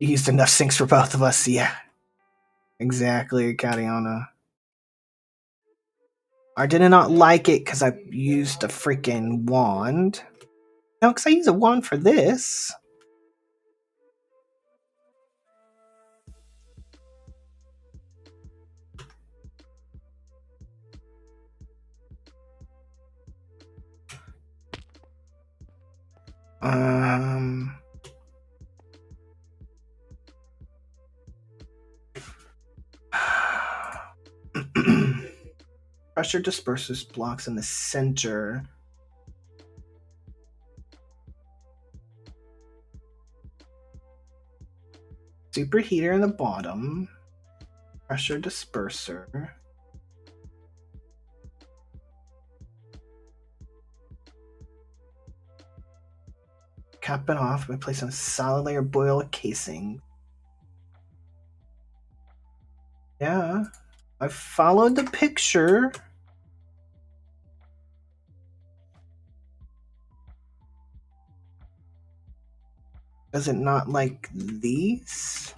Used enough sinks for both of us, yeah. Exactly, Katiana. I did not like it because I used a freaking wand. No, because I use a wand for this. Pressure disperses blocks in the center. Superheater in the bottom. Pressure disperser. Cap it off by placing a solid layer boil casing. Yeah, I followed the picture. Does it not like these?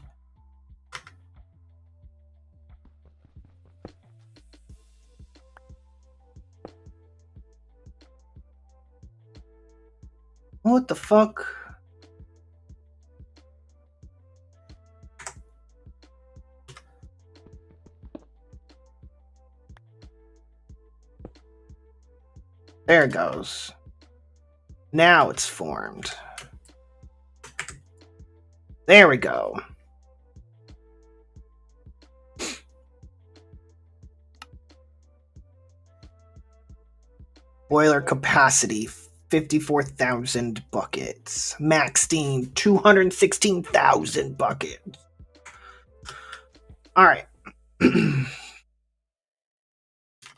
What the fuck? There it goes. Now it's formed. There we go. Boiler capacity, 54,000 buckets. Max steam, 216,000 buckets. Alright.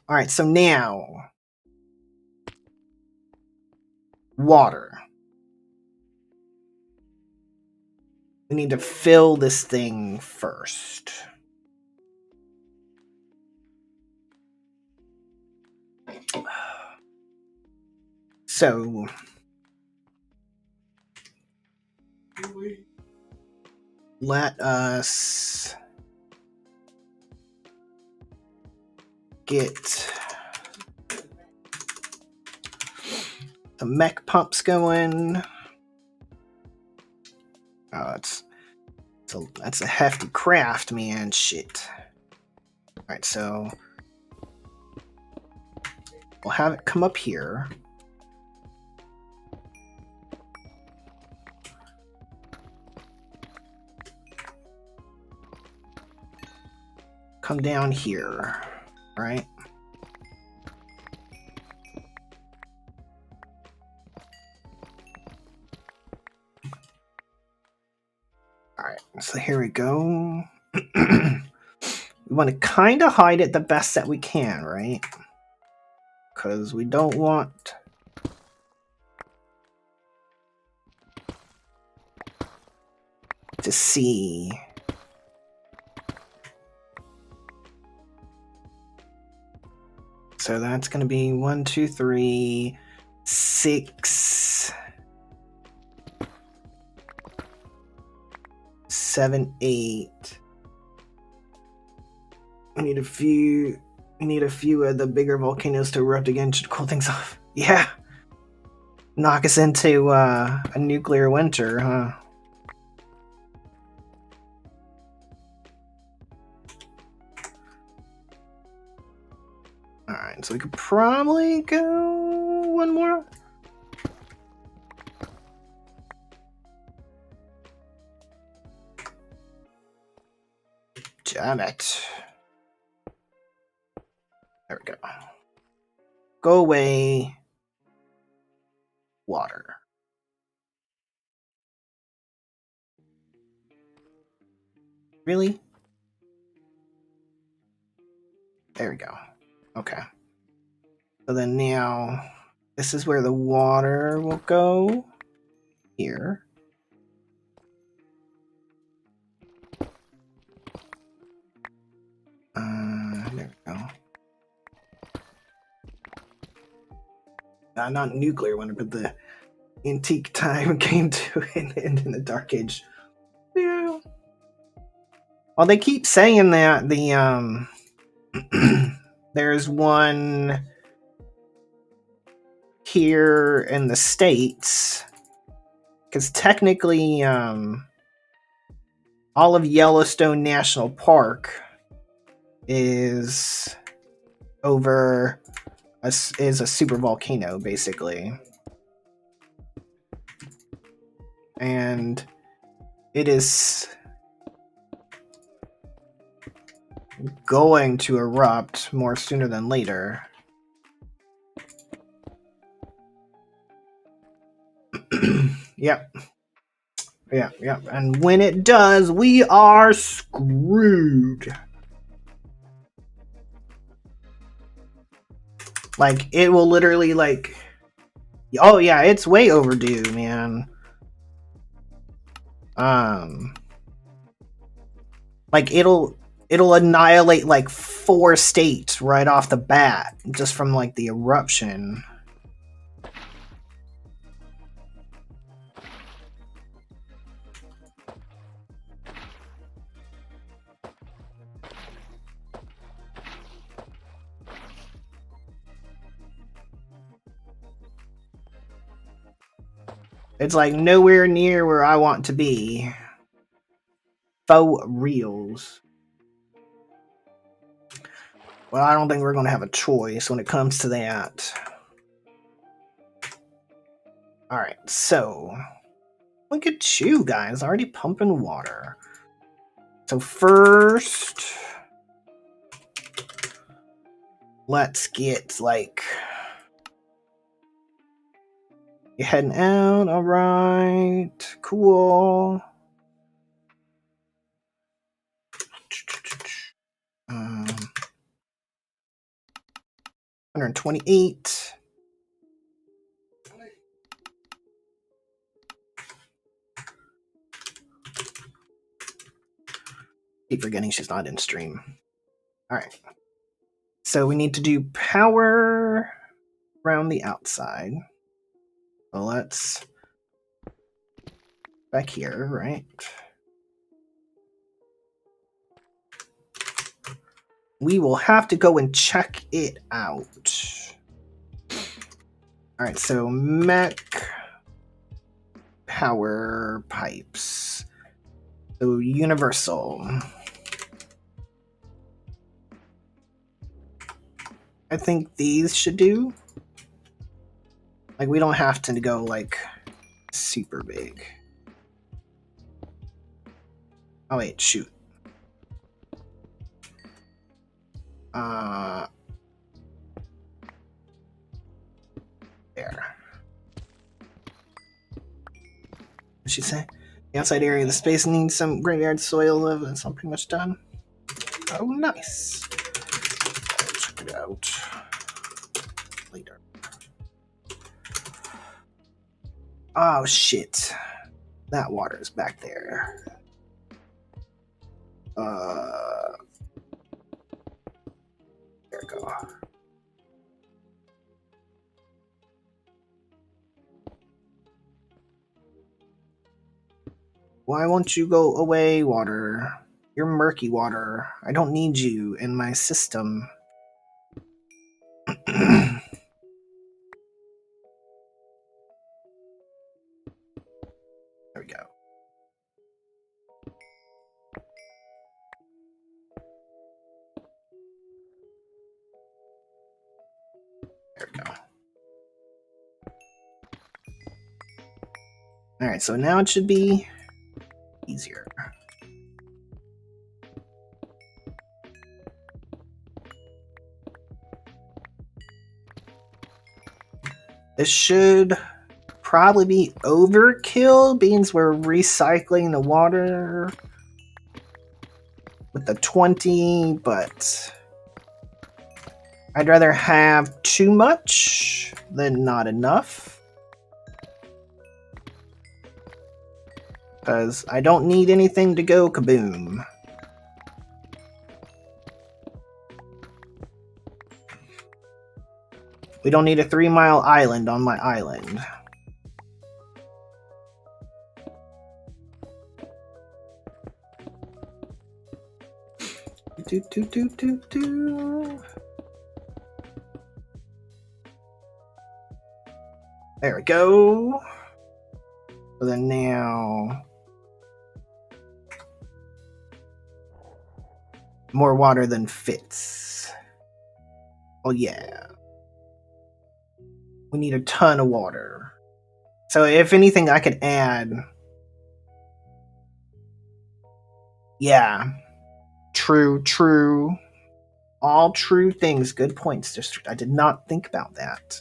Alright, so now... water. We need to fill this thing first. So let us get the mech pumps going. Oh, that's a hefty craft, man. Shit. Alright, so we'll have it come up here. Come down here, right? Alright, so here we go. We want to kind of hide it the best that we can, right? Because we don't want to see. So that's going to be 1, 2, 3, 6, 7, 8. We need a few of the bigger volcanoes to erupt again to cool things off. Yeah. Knock us into a nuclear winter, huh? Alright, so we could probably go one more. Damn it. There we go. Go away. Water. Really? There we go. Okay. So then now, this is where the water will go. Here. There we go. Not nuclear winter, but the antique time came to an end in the Dark Age. Yeah. Well, they keep saying that the there's one here in the States, because technically all of Yellowstone National Park is over is a super volcano, basically, and it is going to erupt more sooner than later. Yep. Yeah. And when it does, we are screwed. Like, it will literally, like... Oh, yeah, it's way overdue, man. Like, it'll annihilate, like, 4 states right off the bat, just from, like, the eruption. It's like nowhere near where I want to be. Faux reals. Well, I don't think we're going to have a choice when it comes to that. Alright, so... Look at you guys, already pumping water. So first... Let's get, like... You're heading out, alright. Cool. 128. Keep forgetting she's not in stream. Alright. So we need to do power around the outside. Well, let's back here, right? We will have to go and check it out. Alright, so mech power pipes. So universal. I think these should do. Like, we don't have to go, like, super big. Oh, wait, shoot. There. What'd she say? The outside area of the space needs some graveyard soil. It's all pretty much done. Oh, nice. Check it out later. Oh, shit. That water is back there. There we go. Why won't you go away, water? You're murky water. I don't need you in my system. There we go. There we go. Alright, so now it should be easier. This should probably be overkill, means we're recycling the water with the 20, but I'd rather have too much than not enough. Because I don't need anything to go kaboom. We don't need a 3-mile island on my island. There we go. So then now, more water than fits. Oh yeah. We need a ton of water. So if anything I could add. Yeah. True. All true things. Good points, District. I did not think about that.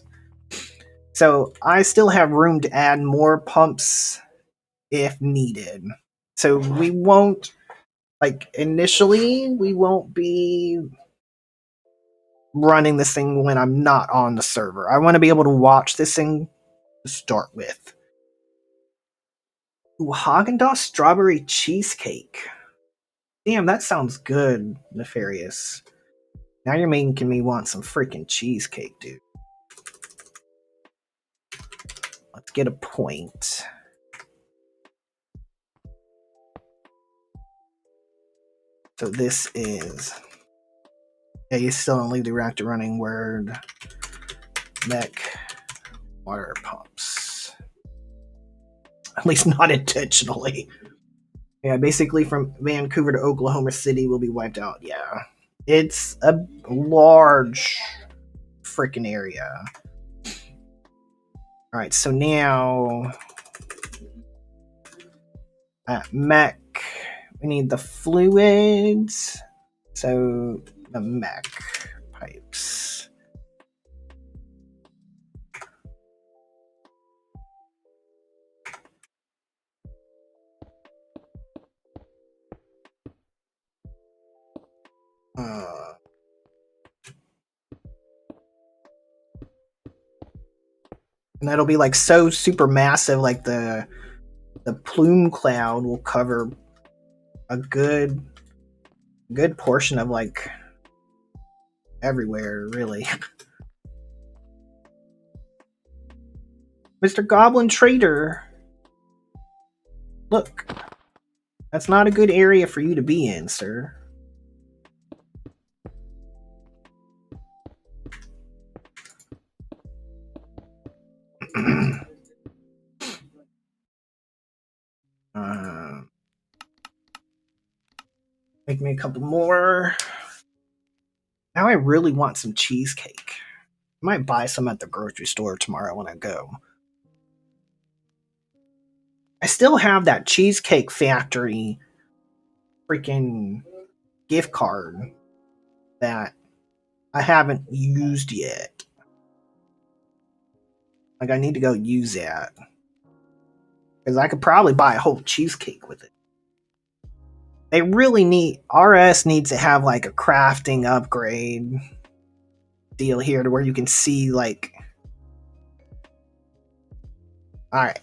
So I still have room to add more pumps if needed. So we won't, like, initially, we won't be running this thing when I'm not on the server. I want to be able to watch this thing to start with. Ooh, Haagen-Dazs strawberry cheesecake. Damn, that sounds good, Nefarious. Now you're making me want some freaking cheesecake, dude. Let's get a point. So this is... Yeah, you still don't leave the reactor running. Word. Mech. Water pumps. At least not intentionally. Yeah, basically from Vancouver to Oklahoma City will be wiped out. Yeah. It's a large freaking area. Alright, so now... mech. We need the fluids. So, the mech pipes. And that'll be like so super massive, like the plume cloud will cover a good good portion of like everywhere, really. Mr. Goblin Trader, look, that's not a good area for you to be in, sir. Make me a couple more. Now I really want some cheesecake. I might buy some at the grocery store tomorrow when I go. I still have that Cheesecake Factory freaking gift card that I haven't used yet. Like, I need to go use that. Because I could probably buy a whole cheesecake with it. They really need... RS needs to have, like, a crafting upgrade deal here to where you can see, like... Alright.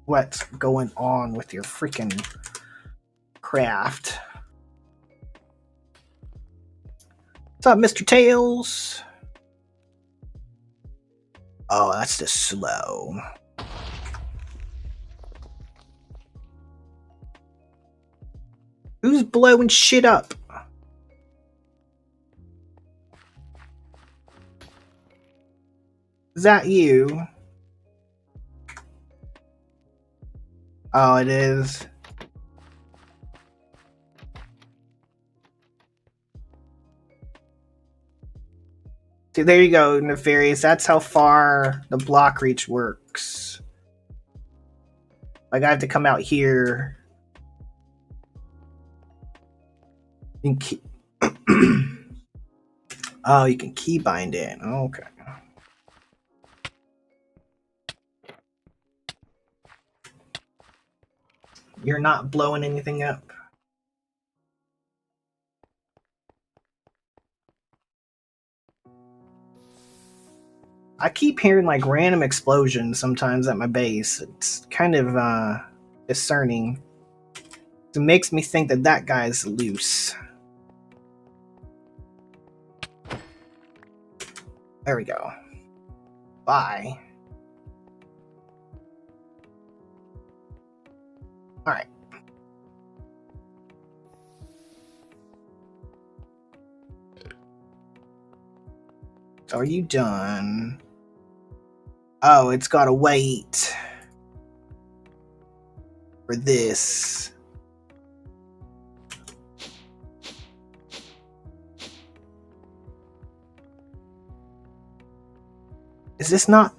What's going on with your freaking craft? What's up, Mr. Tails? Oh, that's just slow. Who's blowing shit up? Is that you? Oh, it is. See, there you go, Nefarious. That's how far the block reach works. Like, I have to come out here. And oh, you can keybind it. Okay. You're not blowing anything up. I keep hearing like random explosions sometimes at my base. It's kind of discerning. It makes me think that that guy's loose. There we go. Bye. Alright. So are you done? Oh, it's gotta wait for this. Is this not...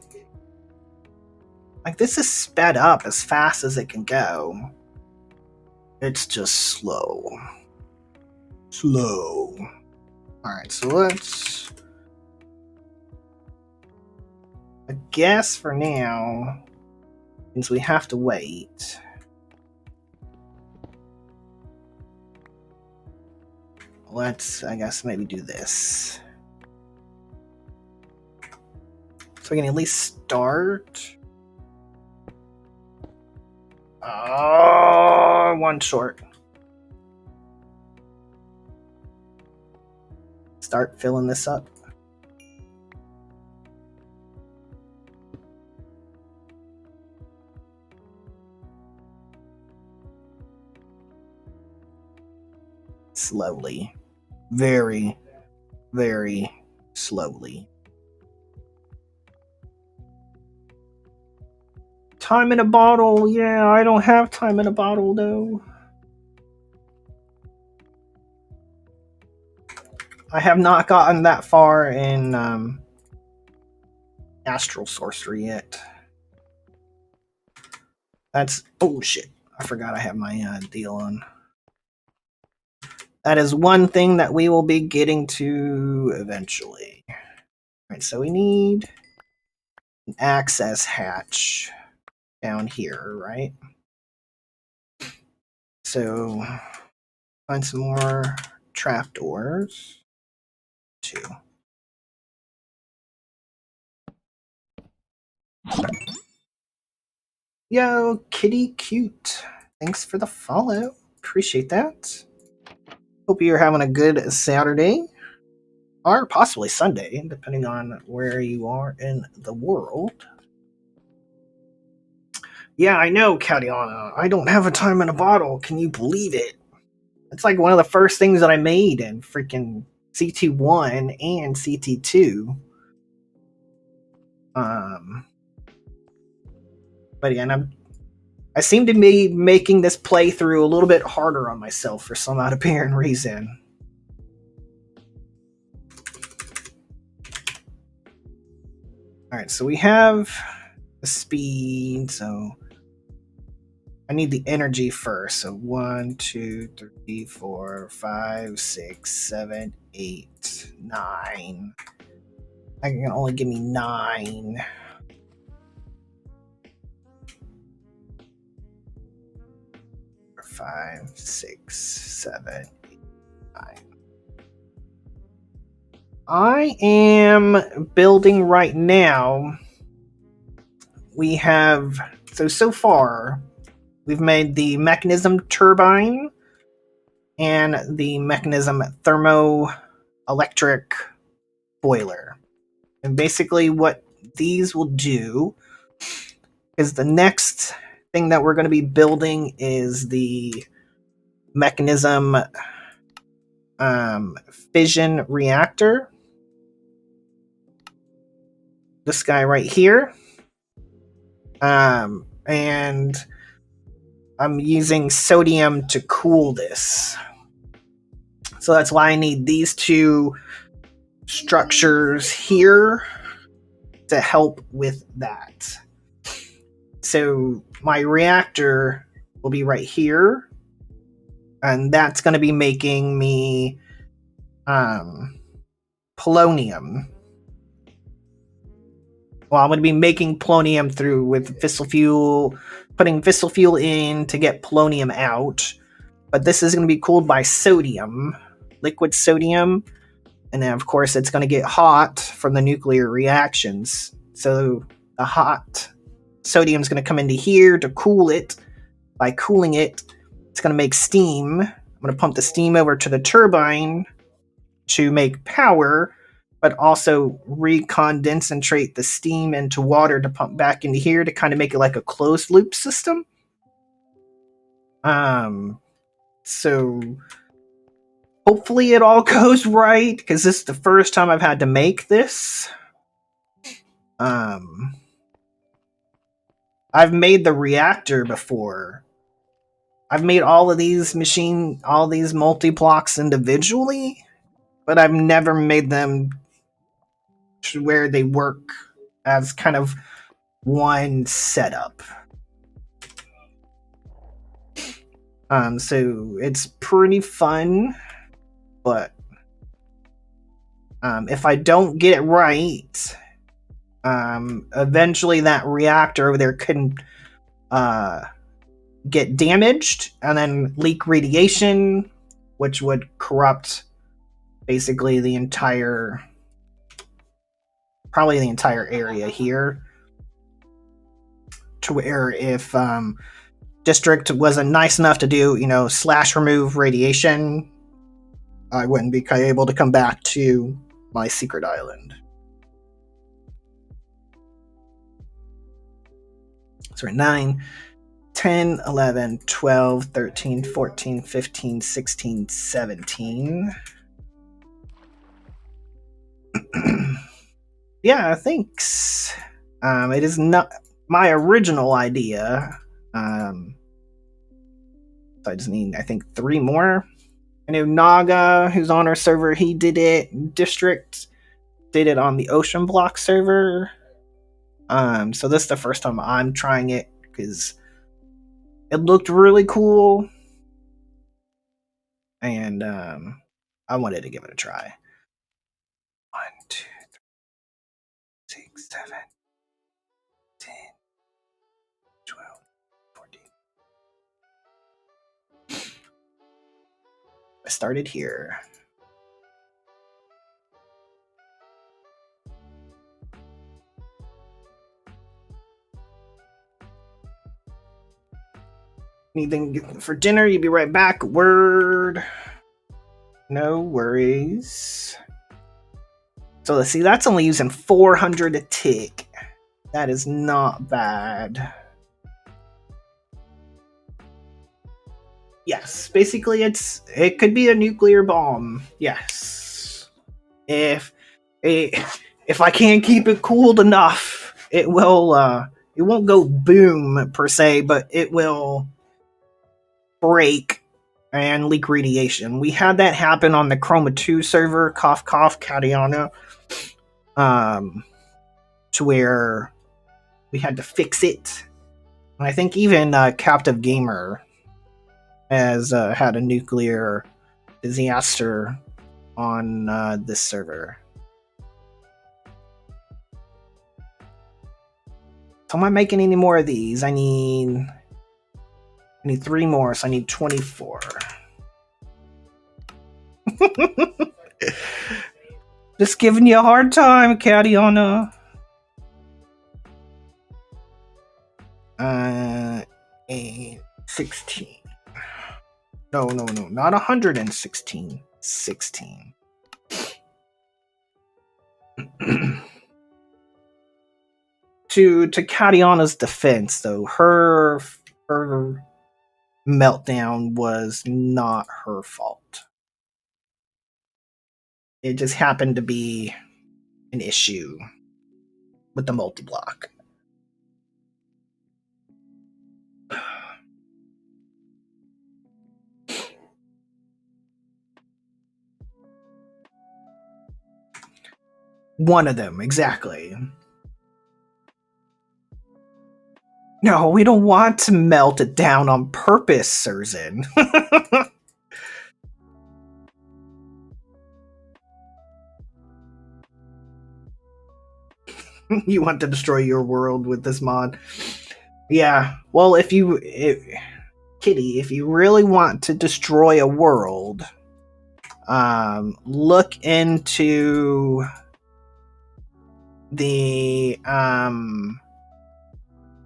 Like, this is sped up as fast as it can go. It's just slow. Slow. Alright, so let's... I guess for now, since we have to wait... Let's, I guess, maybe do this. So we can at least start. Oh, one short. Start filling this up. Slowly. Very, very slowly. Time in a bottle. Yeah, I don't have time in a bottle, though. I have not gotten that far in Astral Sorcery yet. That's... Oh, shit. I forgot I have my deal on. That is one thing that we will be getting to eventually. Alright, so we need an access hatch down here, right? So, find some more trapdoors. 2. Yo, kitty cute. Thanks for the follow. Appreciate that. Hope you're having a good Saturday, or possibly Sunday, depending on where you are in the world. Yeah, I know, Katiana. I don't have a time in a bottle. Can you believe it? It's like one of the first things that I made in freaking CT1 and CT2. But again, I seem to be making this playthrough a little bit harder on myself for some apparent reason. Alright, so we have the speed, so I need the energy first. So 1, 2, 3, 4, 5, 6, 7, 8, 9. I can only give me 9. Five, 6, 7, 8, 9. I am building right now. We have so far we've made the mechanism turbine and the mechanism thermoelectric boiler. And basically what these will do is the next thing that we're going to be building is the mechanism fission reactor. This guy right here. And I'm using sodium to cool this. So that's why I need these two structures here to help with that. So my reactor will be right here, and that's going to be making me polonium. Well, I'm going to be making polonium through with fissile fuel, putting fissile fuel in to get polonium out. But this is going to be cooled by sodium, liquid sodium. And then, of course, it's going to get hot from the nuclear reactions. So the hot sodium is going to come into here to cool it. By cooling it, it's going to make steam. I'm going to pump the steam over to the turbine to make power, but also recondentrate the steam into water to pump back into here to kind of make it like a closed loop system. So hopefully it all goes right, because this is the first time I've had to make this. I've made the reactor before. I've made all these multi-blocks individually, but I've never made them to where they work as kind of one setup. So it's pretty fun, but if I don't get it right, eventually that reactor over there couldn't get damaged and then leak radiation, which would corrupt basically probably the entire area here, to where if district wasn't nice enough to do, slash remove radiation, I wouldn't be able to come back to my secret island. So 9, 10, 11, 12, 13, 14, 15, 16, 17. Yeah, thanks. It is not my original idea. So I just need, I think, 3 more. I know Naga, who's on our server, he did it. District did it on the Ocean Block server. So this is the first time I'm trying it, because it looked really cool. And I wanted to give it a try. 1, 2, 3, 6, 7, 10, 12, 14. I started here. Anything for dinner? You'll be right back. Word. No worries. So let's see, that's only using 400 a tick. That is not bad. Yes, basically it could be a nuclear bomb. Yes. If I can't keep it cooled enough, it won't go boom per se, but it will break and leak radiation. We had that happen on the Chroma 2 server, cough cough Catiana, to where we had to fix it. And I think even Captive Gamer has had a nuclear disaster on this server. So am I making any more of these? I need 3 more, so I need 24. Just giving you a hard time, Catiana. 16. No, not 116. 16. To Catiana's defense, though, her meltdown was not her fault. It just happened to be an issue with the multi-block. One of them, exactly. No, we don't want to melt it down on purpose, Surzin. You want to destroy your world with this mod? Yeah, well, Kitty, if you really want to destroy a world, look into the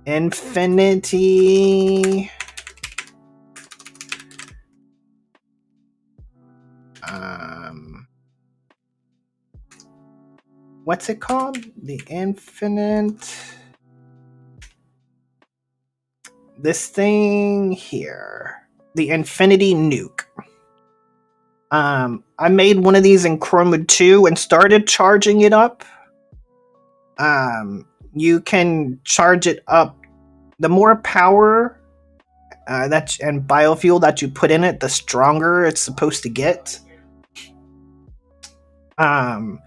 Infinity what's it called? The Infinite, this thing here, the Infinity Nuke. I made one of these in Chroma 2 and started charging it up. You can charge it up. The more power and biofuel that you put in it, the stronger it's supposed to get. I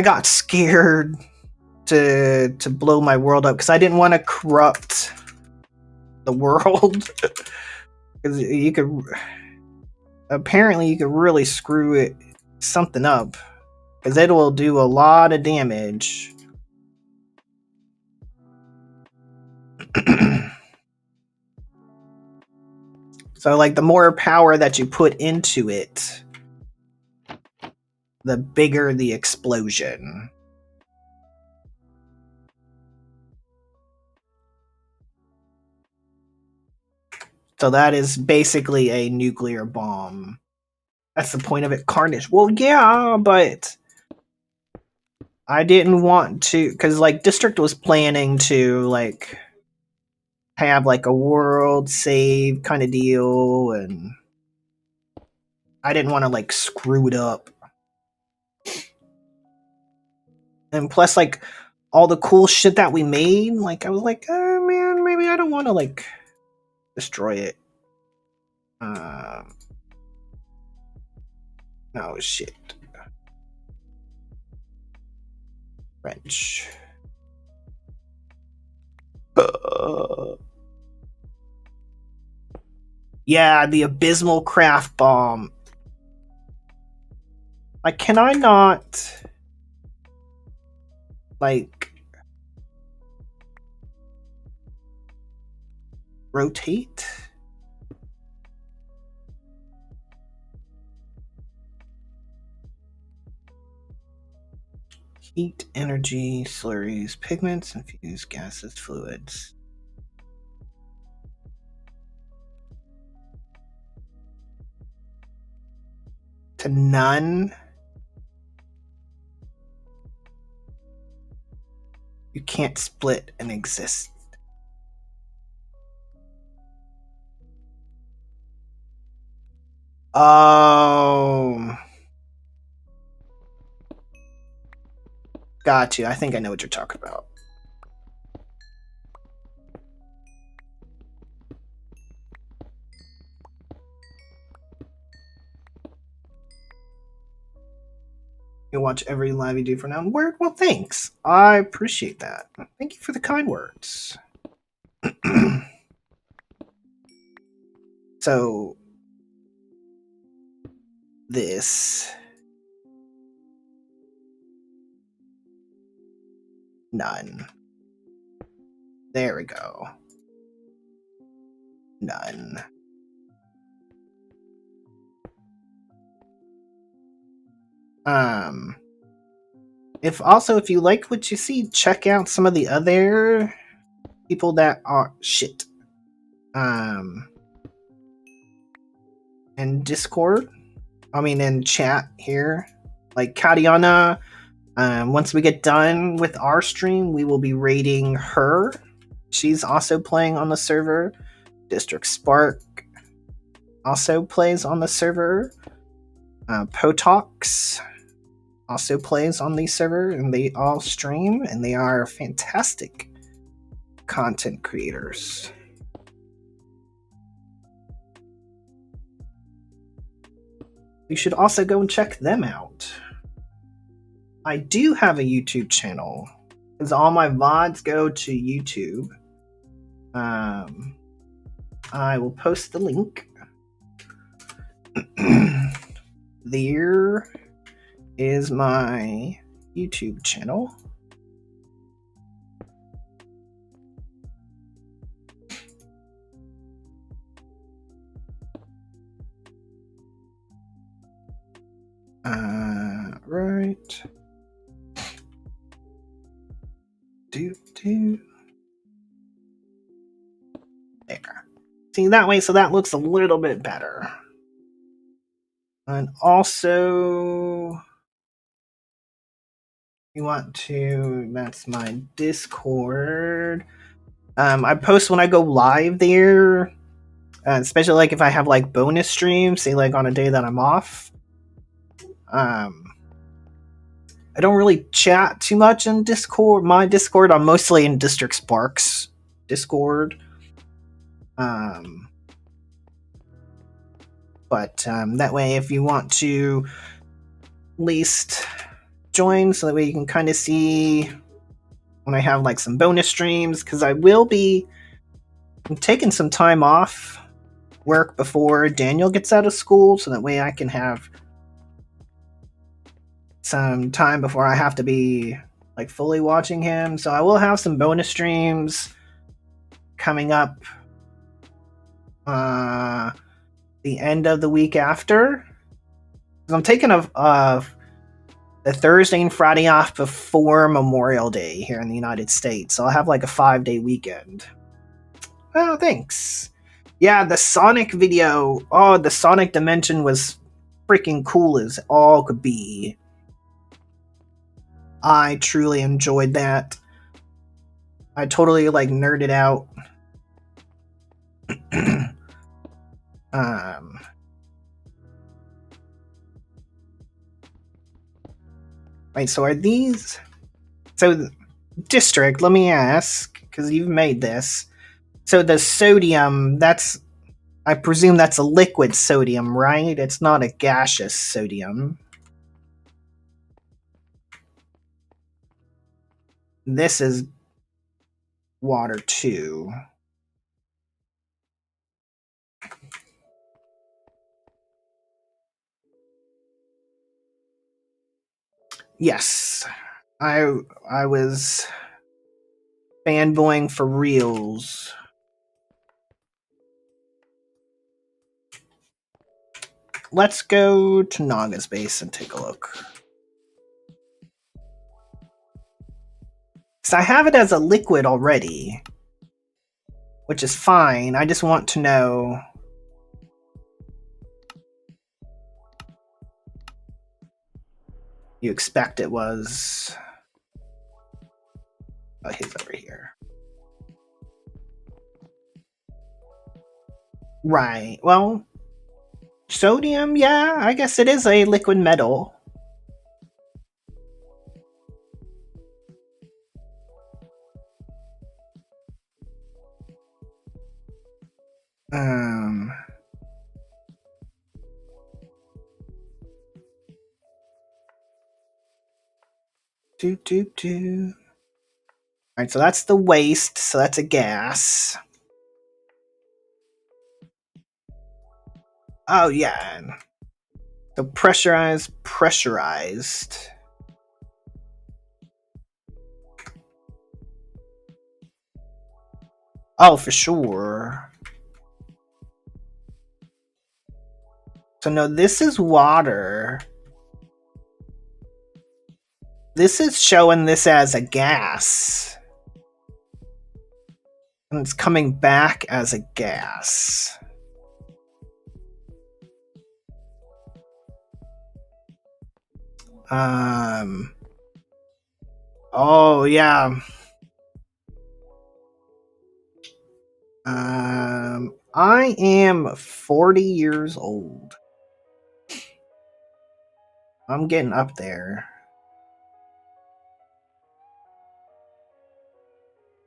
got scared to blow my world up because I didn't want to corrupt the world. Because you could really screw something up, because it will do a lot of damage. So, like, the more power that you put into it, the bigger the explosion. So that is basically a nuclear bomb. That's the point of it, carnage. Well, yeah, but I didn't want to, because, like, District was planning to, like, have, like, a world save kind of deal, and I didn't want to, like, screw it up. And plus, like, all the cool shit that we made, like, I was like, oh, man, maybe I don't want to, like, destroy it. Oh, shit. Wrench. Yeah, the abysmal craft bomb. Like, can I not, like, rotate? Heat, energy, slurries, pigments, infused gases, fluids. to none. You can't split and exist. Oh. Got you. I think I know what you're talking about. You watch every live you do for now. Word? Well, thanks. I appreciate that. Thank you for the kind words. So, this. None. There we go. None. If you like what you see, check out some of the other people that are shit. In Discord. In chat here. Like Katiana. Once we get done with our stream, we will be raiding her. She's also playing on the server. District Spark also plays on the server. Potox also plays on the server, and they all stream, and they are fantastic content creators. You should also go and check them out. I do have a YouTube channel, because all my VODs go to YouTube. I will post the link. There is my YouTube channel. Right. There. See, that way, so that looks a little bit better. And also, you want to, that's my Discord. I post when I go live there, especially like if I have like bonus streams, say like on a day that I'm off. I don't really chat too much in Discord. My Discord, I'm mostly in District Sparks Discord. But that way, if you want to at least join, so that way you can kind of see when I have like some bonus streams, because I will be taking some time off work before Daniel gets out of school, so that way I can have some time before I have to be like fully watching him. So I will have some bonus streams coming up the end of the week after. I'm taking the Thursday and Friday off before Memorial Day here in the United States. So I'll have like a 5-day weekend. Oh, thanks. Yeah, the Sonic video. Oh, the Sonic Dimension was freaking cool as all could be. I truly enjoyed that. I totally like nerded out. Right, so are these... So, District, let me ask, because you've made this. So the sodium, that's... I presume that's a liquid sodium, right? It's not a gaseous sodium. This is water too. Yes, I was fanboying for reals. Let's go to Naga's base and take a look. So I have it as a liquid already, which is fine. I just want to know you expect it was. Oh, he's over here. Right. Well, sodium, yeah, I guess it is a liquid metal. Alright, so that's the waste, so that's a gas. Oh, yeah. So pressurized. Oh, for sure. So no, this is water. This is showing this as a gas. And it's coming back as a gas. Oh, yeah. I am 40 years old. I'm getting up there.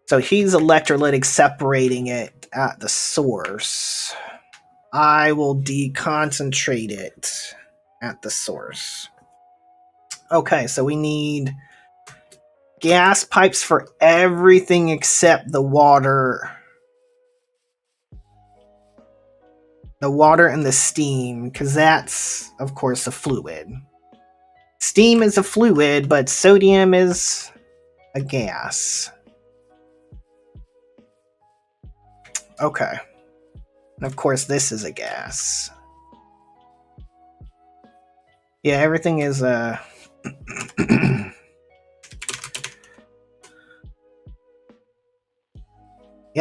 So he's electrolytic separating it at the source. I will deconcentrate it at the source. Okay, so we need gas pipes for everything except the water. The water and the steam, because that's, of course, a fluid. Steam is a fluid, but sodium is a gas. Okay. And of course, this is a gas. Yeah, everything is yeah,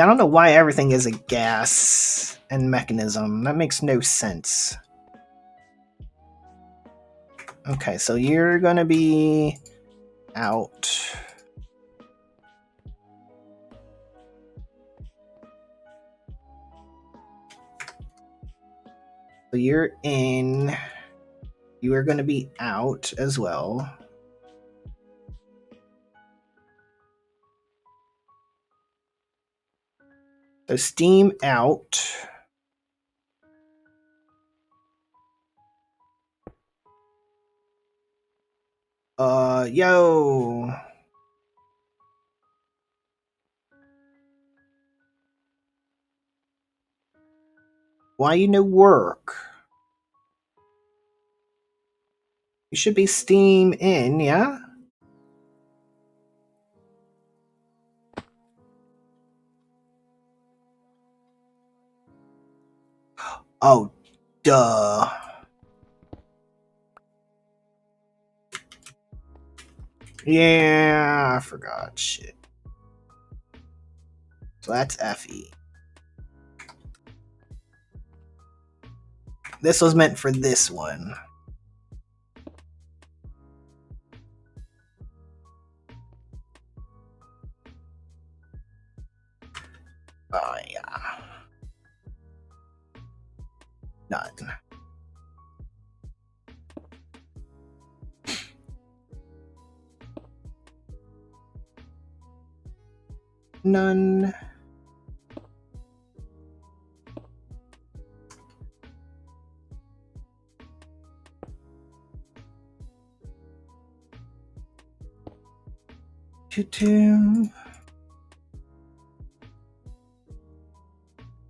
I don't know why everything is a gas and mechanism. That makes no sense. Okay, so you're gonna be out. So you're in. You are gonna be out as well. So steam out. Yo. Why you no work? You should be steam in, yeah? Oh, duh. Yeah, I forgot. Shit. So that's FE. This was meant for this one. Oh, yeah. None. None. Choo-choo.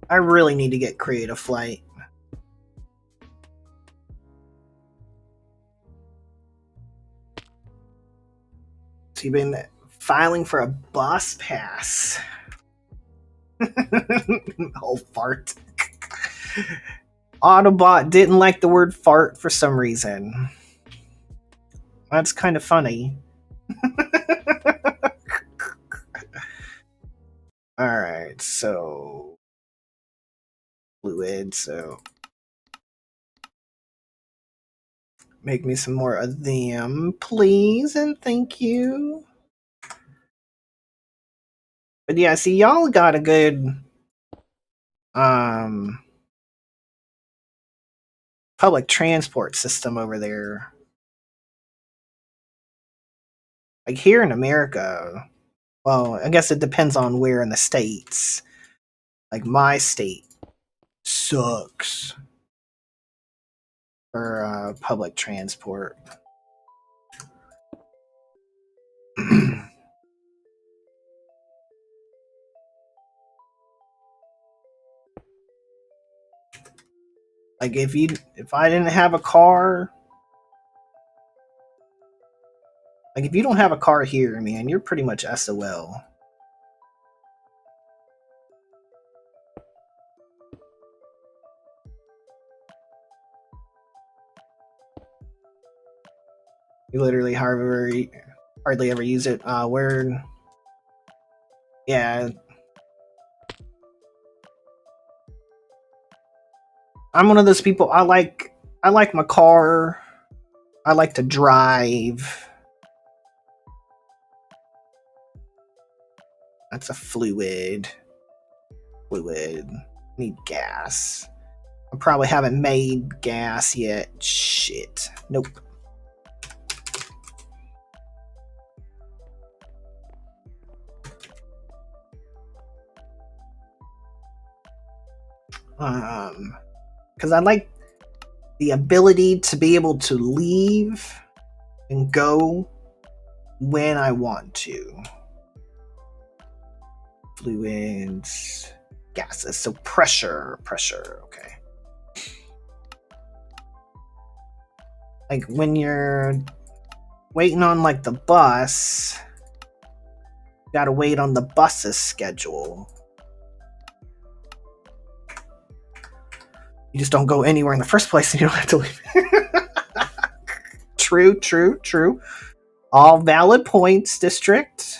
I really need to get creative flight. So you've been filing for a bus pass. Oh, fart. Autobot didn't like the word fart for some reason. That's kind of funny. Alright, so fluid, so Make me some more of them, please, and thank you. But yeah, see, y'all got a good public transport system over there. Like here in America, well, I guess it depends on where in the states. Like my state sucks for public transport. Like if I didn't have a car, like if you don't have a car here, man, you're pretty much SOL. You literally hardly ever use it. Yeah. I'm one of those people. I like my car. I like to drive. That's a fluid. Need gas. I probably haven't made gas yet. Shit. Nope. Because I like the ability to be able to leave and go when I want to. Fluids, gases. So pressure. Okay. Like when you're waiting on like the bus, you gotta wait on the bus's schedule. You just don't go anywhere in the first place and you don't have to leave. True. All valid points, district.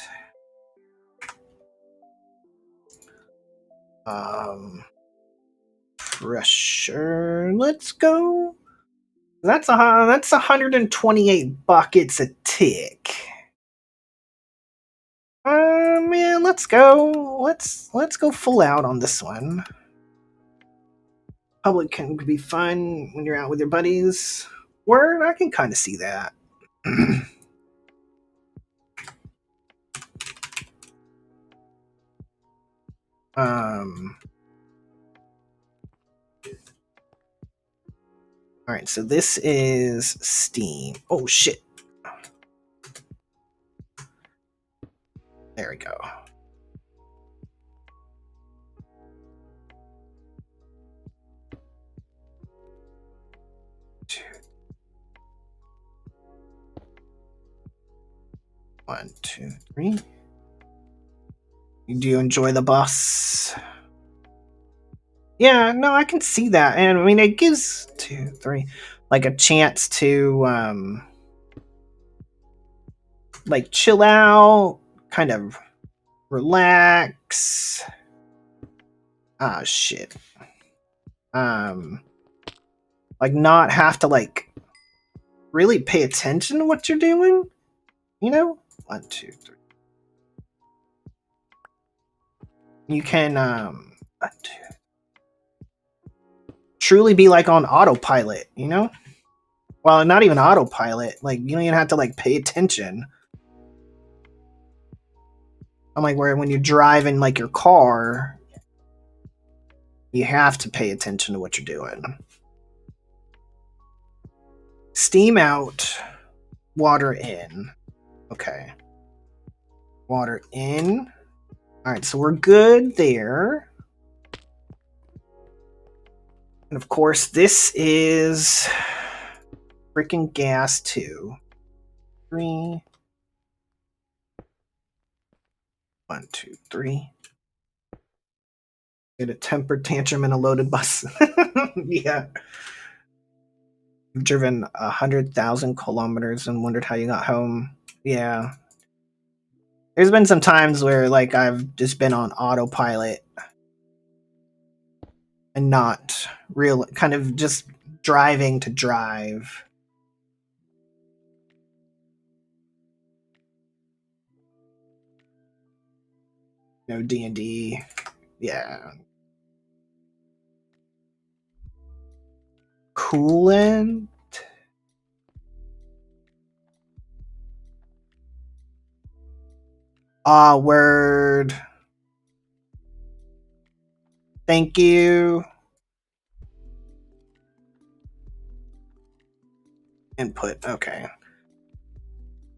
Pressure. Let's go. That's 128 buckets a tick. Man, let's go. Let's go full out on this one. Public can be fun when you're out with your buddies. Word, I can kind of see that. Alright, so this is Steam. Oh, shit. There we go. One, two, three. Do you enjoy the bus? Yeah, no, I can see that. And I mean, it gives 2, 3, like a chance to, like chill out, kind of relax. Ah, shit. Like not have to like really pay attention to what you're doing, you know? 1, 2, 3. You can, 1, 2. Truly be like on autopilot, you know? Well, not even autopilot. Like you don't even have to like pay attention. Unlike where when you drive in like your car, you have to pay attention to what you're doing. Steam out, water in. Okay. Water in. Alright, so we're good there. And of course, this is freaking gas 2. 3. 1, 2, 3. Get a temper tantrum in a loaded bus. Yeah. You've driven 100,000 kilometers and wondered how you got home. Yeah. There's been some times where like I've just been on autopilot and not real, kind of just driving to drive. No D&D. Yeah. Coolant. Word. Thank you. Input. Okay.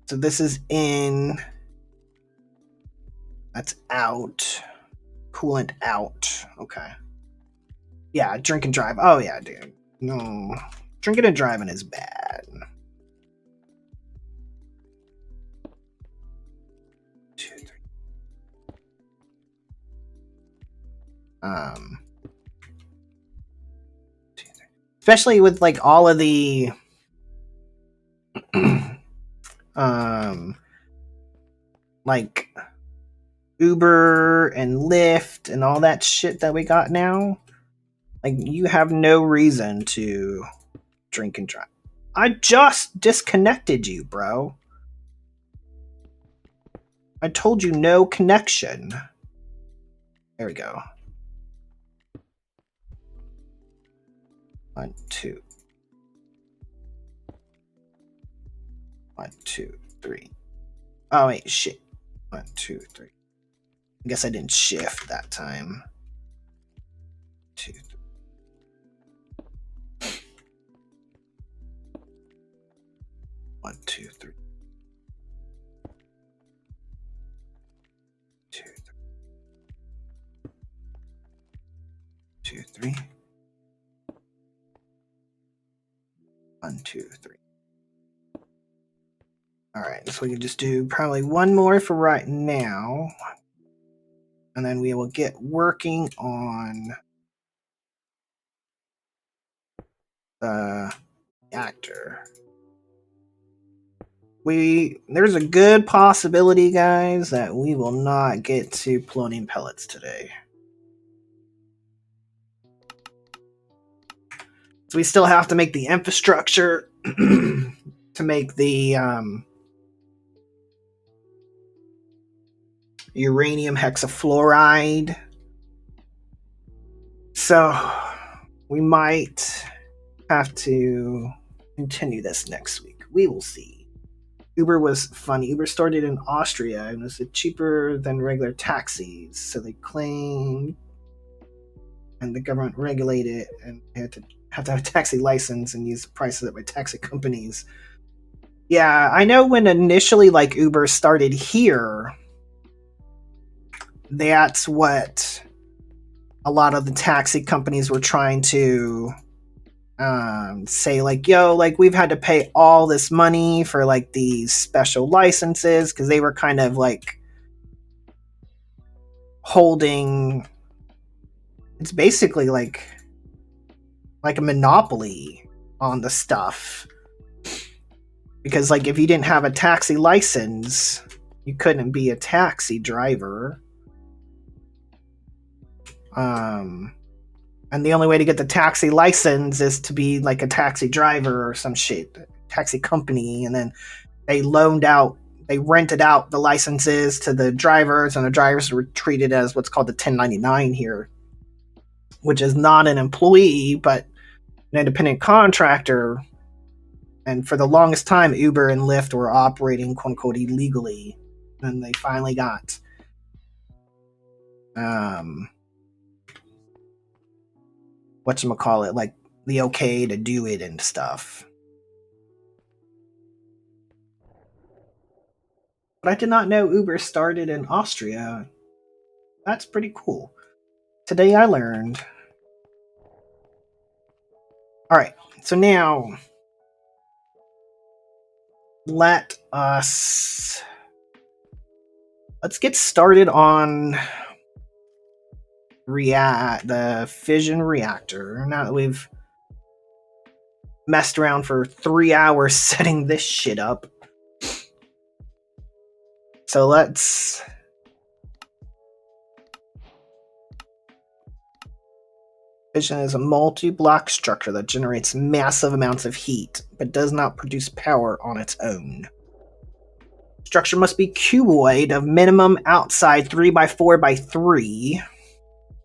So this is in. That's out. Coolant out. Okay. Yeah, drink and drive. Oh, yeah, dude. No. Drinking and driving is bad. 2, 3. 2, 3. Especially with like all of the like Uber and Lyft and all that shit that we got now. Like, you have no reason to drink and drive. I just disconnected you, bro. I told you no connection. There we go. 1, 2. 1, 2, 3. Oh, wait, shit. 1, 2, 3. I guess I didn't shift that time. 2, 3. 1, 2, 3. 2, 3. 2, 3. 1, 2, 3. Alright, so we can just do probably one more for right now. And then we will get working on the actor. There's a good possibility, guys, that we will not get to polonium pellets today. So we still have to make the infrastructure to make the uranium hexafluoride. So we might have to continue this next week. We will see. Uber was funny. Uber started in Austria and was cheaper than regular taxis. So they claimed, and the government regulated it, and they have to have a taxi license and use the prices by taxi companies. Yeah, I know when initially like Uber started here, that's what a lot of the taxi companies were trying to say, like, yo, like, we've had to pay all this money for like these special licenses, because they were kind of like holding, it's basically like a monopoly on the stuff, because like if you didn't have a taxi license, you couldn't be a taxi driver. And the only way to get the taxi license is to be like a taxi driver or some shit, taxi company, and then they rented out the licenses to the drivers, and the drivers were treated as what's called the 1099 here, which is not an employee, but an independent contractor. And for the longest time, Uber and Lyft were operating, quote unquote, illegally. And they finally got whatchamacallit, like the okay to do it and stuff. But I did not know Uber started in Austria. That's pretty cool. Today I learned. Alright, so now let's get started on the fission reactor. Now that we've messed around for 3 hours setting this shit up, so let's fission is a multi-block structure that generates massive amounts of heat but does not produce power on its own. Structure must be cuboid of minimum outside 3 by 4 by 3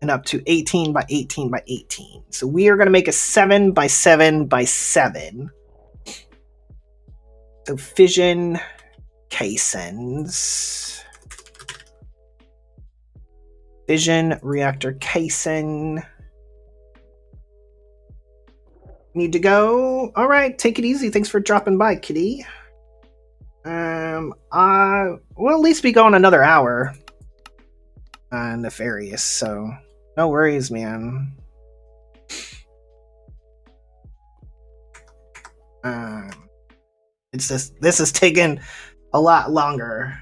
and up to 18 by 18 by 18. So we are going to make a 7 by 7 by 7. So fission caissons. Fission reactor caisson. Need to go? All right, take it easy. Thanks for dropping by, kitty. We'll at least be going another hour. Nefarious, so no worries, man. It's just this is taking a lot longer.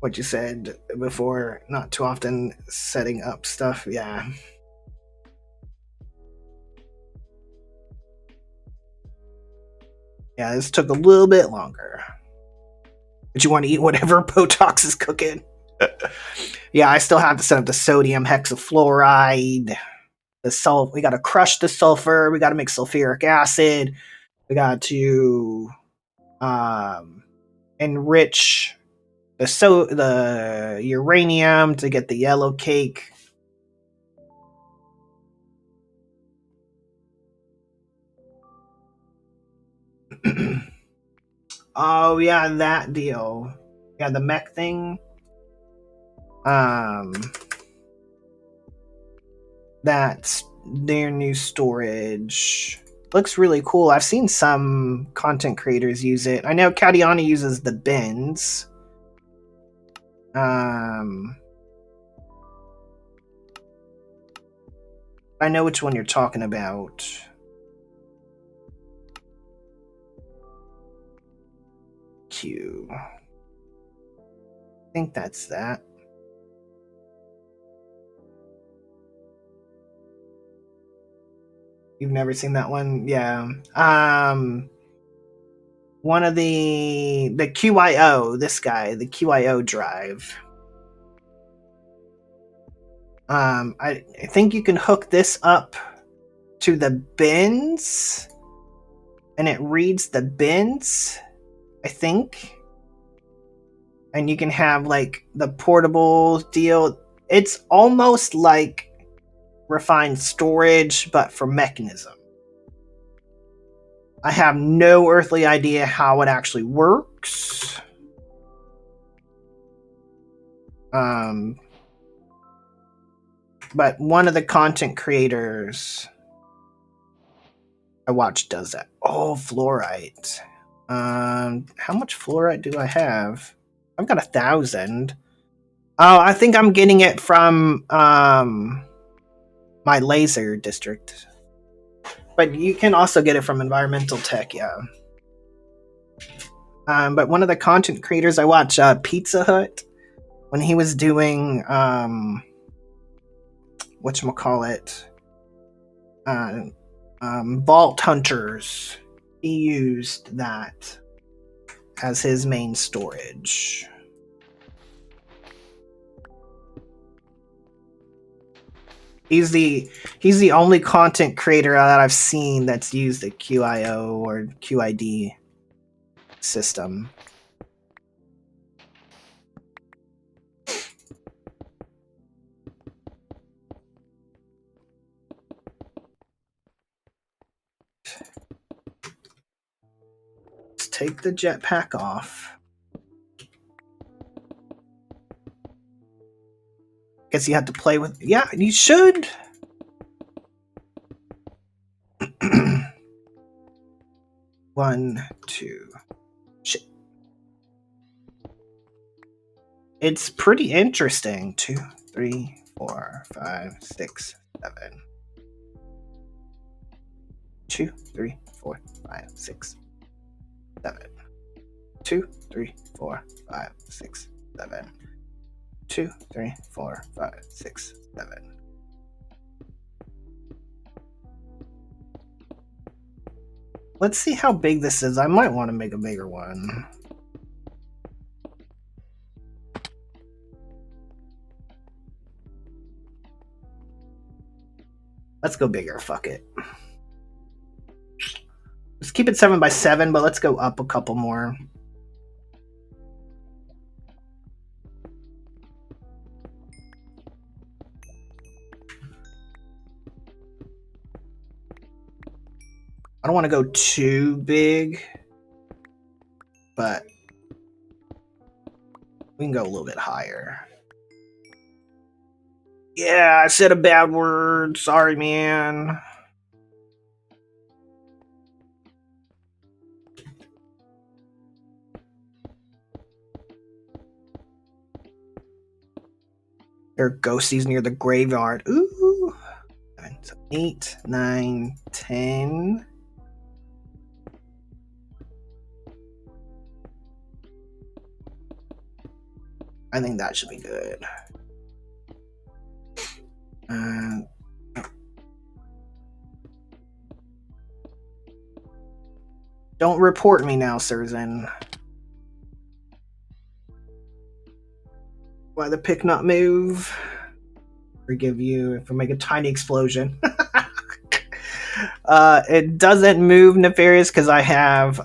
What you said before, not too often setting up stuff, yeah. Yeah, this took a little bit longer. But you want to eat whatever Botox is cooking. Yeah, I still have to set up the sodium hexafluoride. We got to crush the sulfur. We got to make sulfuric acid. We got to enrich the uranium to get the yellow cake. Oh yeah, that deal. Yeah, the mech thing. That's their new storage. Looks really cool. I've seen some content creators use it. I know Kadiani uses the bins. I know which one you're talking about. Q. I think that's that. You've never seen that one? Yeah. One of the QIO, this guy, the QIO drive. I think you can hook this up to the bins and it reads the bins, I think. And you can have like the portable deal. It's almost like refined storage, but for mechanism. I have no earthly idea how it actually works. But one of the content creators I watch does that. Oh, fluorite. How much fluorite do I have? I've got 1,000. Oh, I think I'm getting it from my laser district. But you can also get it from environmental tech, yeah. But one of the content creators I watch, Pizza Hut, when he was doing whatchamacallit, Vault Hunters, he used that as his main storage. He's the only content creator that I've seen that's used the QIO or QID system. Let's take the jetpack off. Guess you have to play with. Yeah, you should. One, two. Shit. It's pretty interesting. 2, 3, 4, 5, 6, 7. 2, 3, 4, 5, 6, 7. 2, 3, 4, 5, 6, 7. 2, 3, 4, 5, 6, 7. Let's see how big this is. I might want to make a bigger one. Let's go bigger. Fuck it. Let's keep it 7 by 7, but let's go up a couple more. I don't want to go too big, but we can go a little bit higher. Yeah, I said a bad word. Sorry, man. There are ghosties near the graveyard. Ooh. 8, 9, 10. I think that should be good. Don't report me now, Surzan. Why the pick not move? Forgive you if I make a tiny explosion. It doesn't move, Nefarious, because I have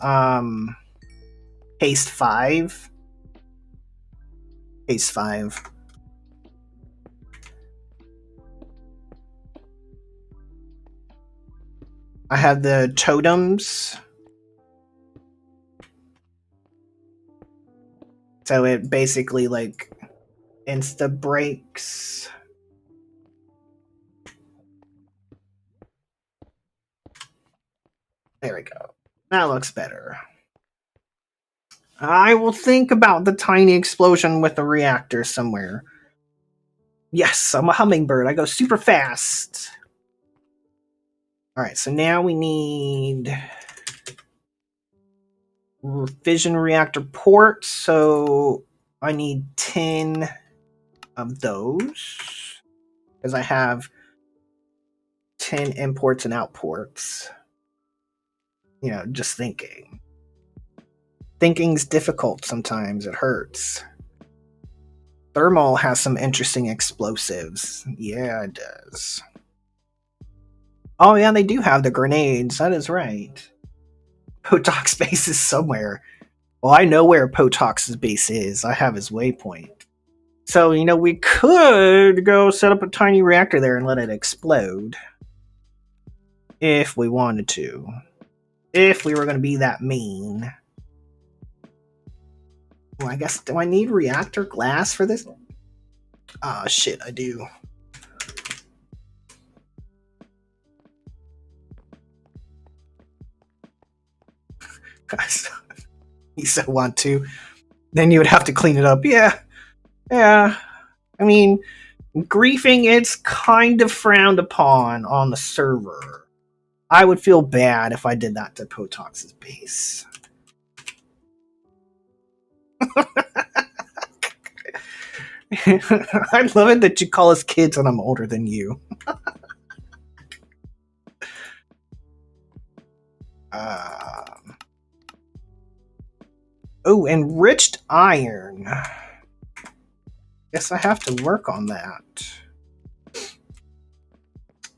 haste 5. Haste 5. I have the totems. So it basically like insta breaks. There we go. That looks better. I will think about the tiny explosion with the reactor somewhere. Yes, I'm a hummingbird. I go super fast. Alright, so now we need fission reactor ports. So I need 10 of those. Because I have 10 imports and outports. You know, just thinking. Thinking's difficult sometimes. It hurts. Thermal has some interesting explosives. Yeah, it does. Oh, yeah, they do have the grenades. That is right. Potok's base is somewhere. Well, I know where Potok's base is. I have his waypoint. So, you know, we could go set up a tiny reactor there and let it explode. If we wanted to. If we were going to be that mean. Well, I guess, do I need reactor glass for this? Ah, shit, I do. You so want to. Then you would have to clean it up. Yeah. I mean, griefing, it's kind of frowned upon on the server. I would feel bad if I did that to Potok's base. I love it that you call us kids and I'm older than you. Oh, enriched iron. Guess I have to work on that.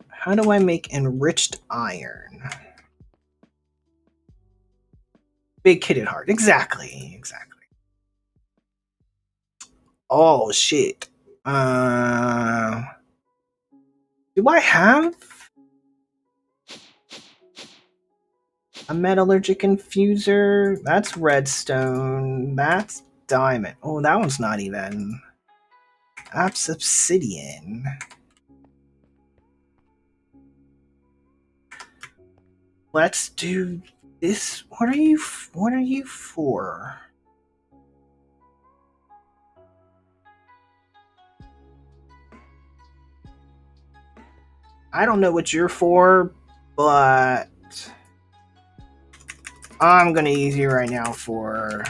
How do I make enriched iron? Big kitted heart. Exactly. Oh, shit. Do I have a metallurgic infuser? That's redstone. That's diamond. Oh, that one's not even. That's obsidian. Let's do this. What are you for? I don't know what you're for, but I'm gonna use you right now for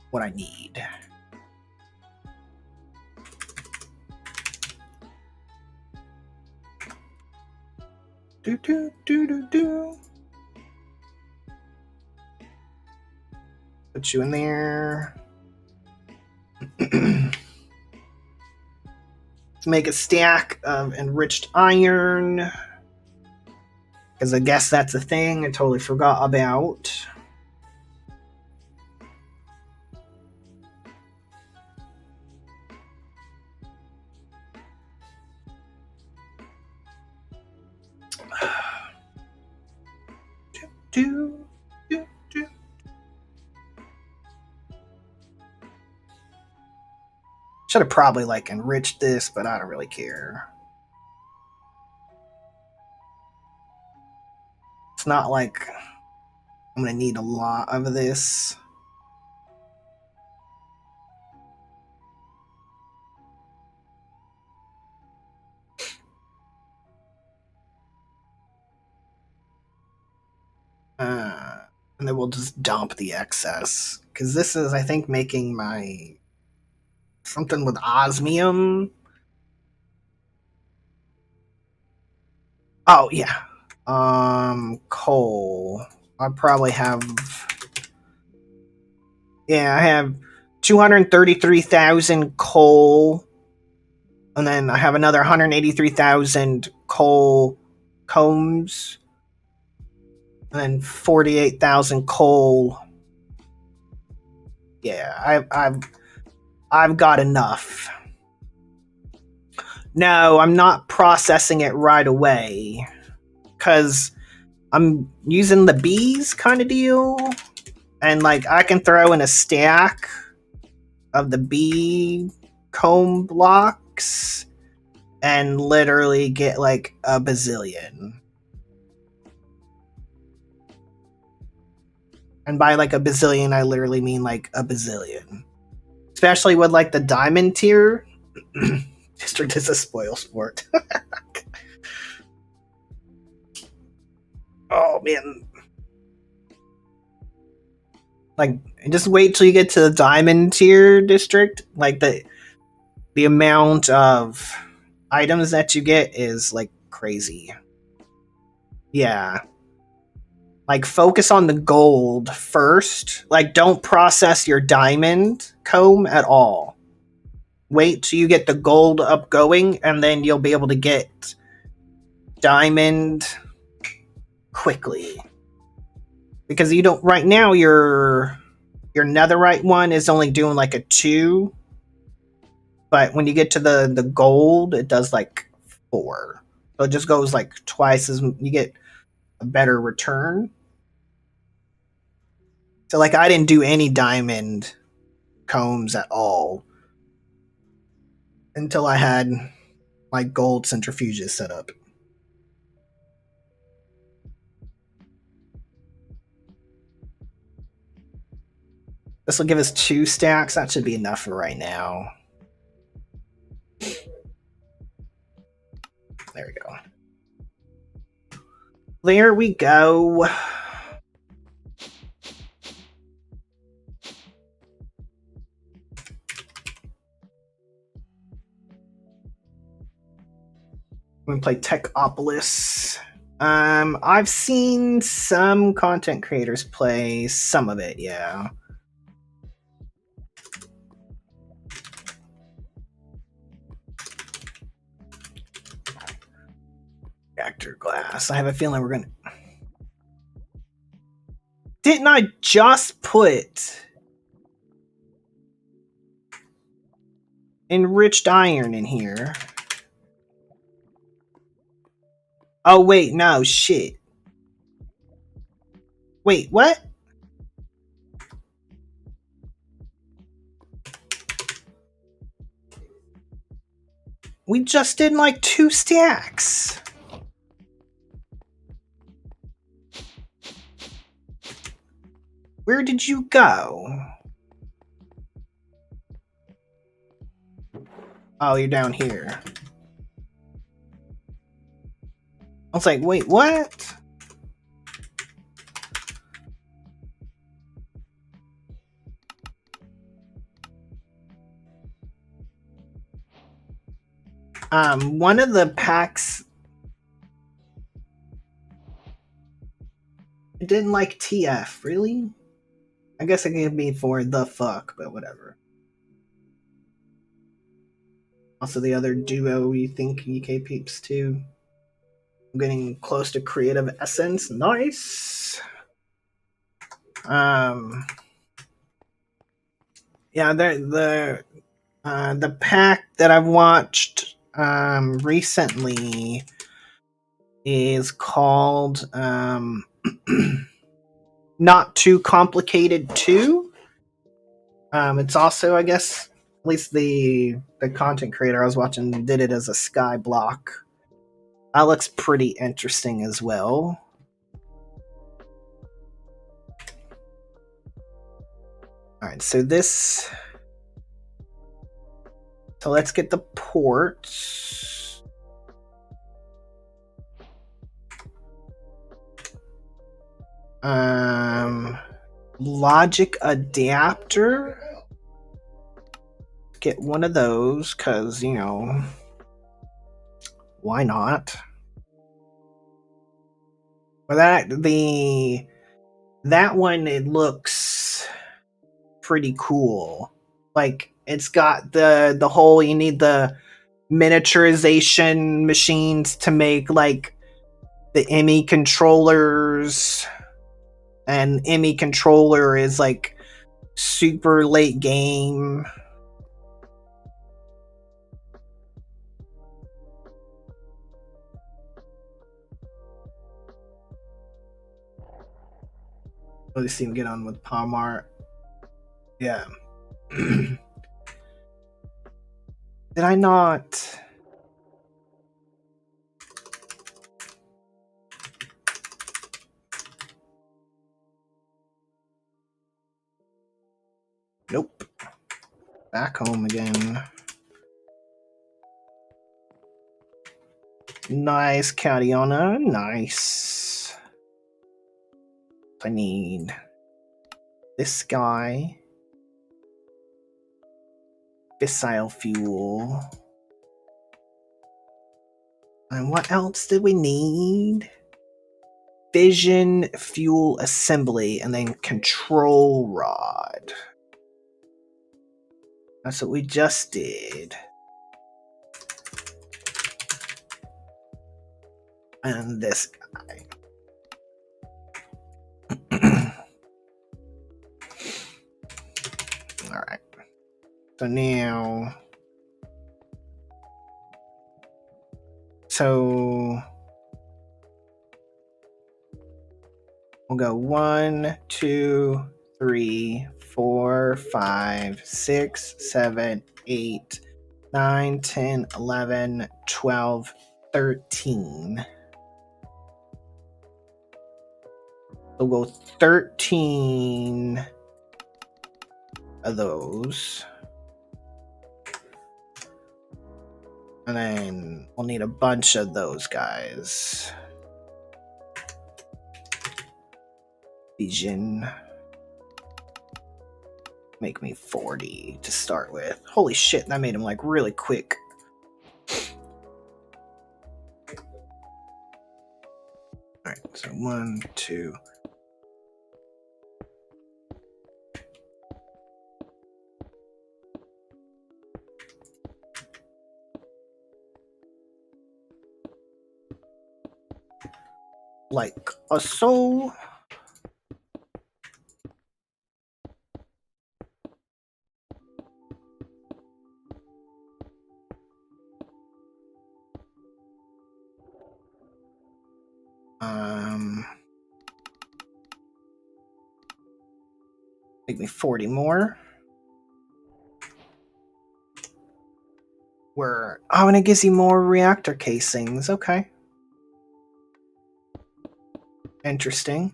what I need. Put you in there. Make a stack of enriched iron. Because I guess that's a thing I totally forgot about. Should have probably like enriched this, but I don't really care. It's not like I'm gonna need a lot of this. And then we'll just dump the excess. Because this is, I think, making my... something with osmium. Oh, yeah. Coal. I probably have... Yeah, I have 233,000 coal. And then I have another 183,000 coal combs. And then 48,000 coal. Yeah, I've got enough. No, I'm not processing it right away. Because I'm using the bees kind of deal. And like I can throw in a stack of the bee comb blocks and literally get like a bazillion. And by like a bazillion, I literally mean like a bazillion. Especially with like the diamond tier. District is a spoil sport. Oh man. Like, just wait till you get to the diamond tier district. Like the amount of items that you get is like crazy. Yeah. Like focus on the gold first. Like don't process your diamond comb at all. Wait till you get the gold up going and then you'll be able to get diamond quickly. Because you don't right now your netherite one is only doing like a 2. But when you get to the gold, it does like 4. So it just goes like twice as you get a better return. So like I didn't do any diamond combs at all until I had my gold centrifuges set up. This will give us 2 stacks. That should be enough for right now. There we go. There we go. I'm gonna play Techopolis. I've seen some content creators play some of it, yeah. Reactor glass. I have a feeling we're gonna... Didn't I just put enriched iron in here? Oh, wait, no, shit. Wait, what? We just did like 2 stacks. Where did you go? Oh, you're down here. I was like, wait, what? One of the packs... I didn't like TF, really? I guess it could be for the fuck, but whatever. Also the other duo you think EK peeps too. I'm getting close to creative essence. Nice. Yeah, the pack that I've watched recently is called Not Too Complicated 2. It's also, I guess, at least the content creator I was watching did it as a sky block. That looks pretty interesting as well. Alright, so this... So let's get the ports. Logic adapter. Get one of those, because, you know, why not? Well, that one, it looks pretty cool. Like, it's got the whole, you need the miniaturization machines to make, like, the ME controllers, and ME controller is, like, super late game. Let's see him get on with Palmar. Yeah. Did I not? Nope. Back home again. Nice, Catiana. Nice. I need this guy. Fissile fuel. And what else did we need? Fission fuel assembly, and then control rod. That's what we just did. And this guy. Alright. So now... So... We'll go 1, 2, 3, 4, 5, 6, 7, 8, 9, 10, 11, 12, 13. We'll go 13 of those. And then we'll need a bunch of those guys. Vision. Make me 40 to start with. Holy shit, that made him like really quick. Alright, so 1, 2. Like so. Make me 40 more. And it gives you more reactor casings. Okay. Interesting.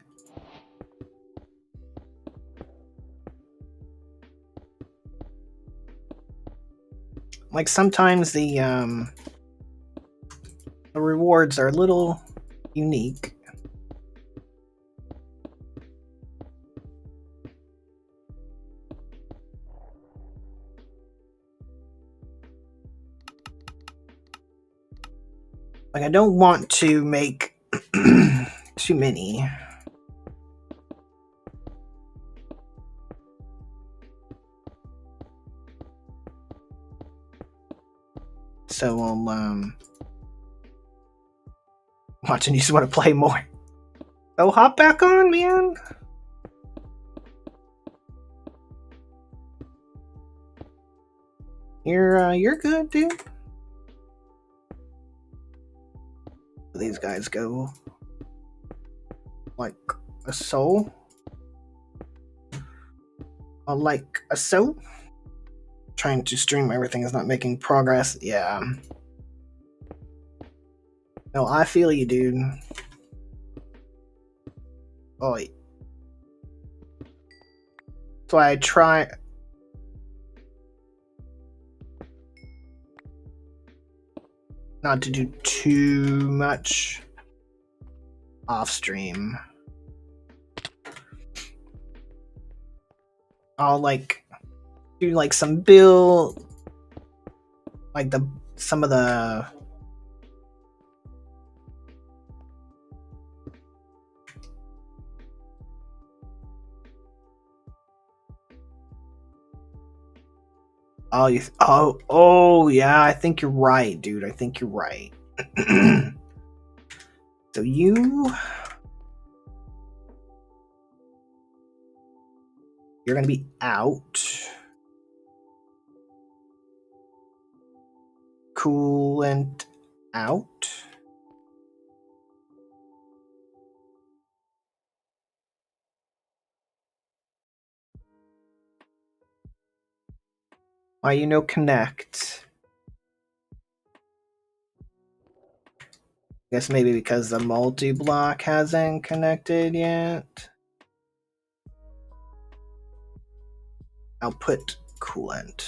Like sometimes the rewards are a little unique. Like, I don't want to make too many. So I'll Watching you just want to play more. So hop back on, man. You're good, dude. These guys go like a so. Like a so. Trying to stream everything is not making progress. Yeah. No, I feel you, dude. Oh, that's why I try. Not to do too much off stream. I'll like do like some build, like some of the oh yeah, I think you're right, dude. I think you're right. So you're gonna be out. Coolant out. Why you no connect? Guess maybe because the multi-block hasn't connected yet. Output coolant.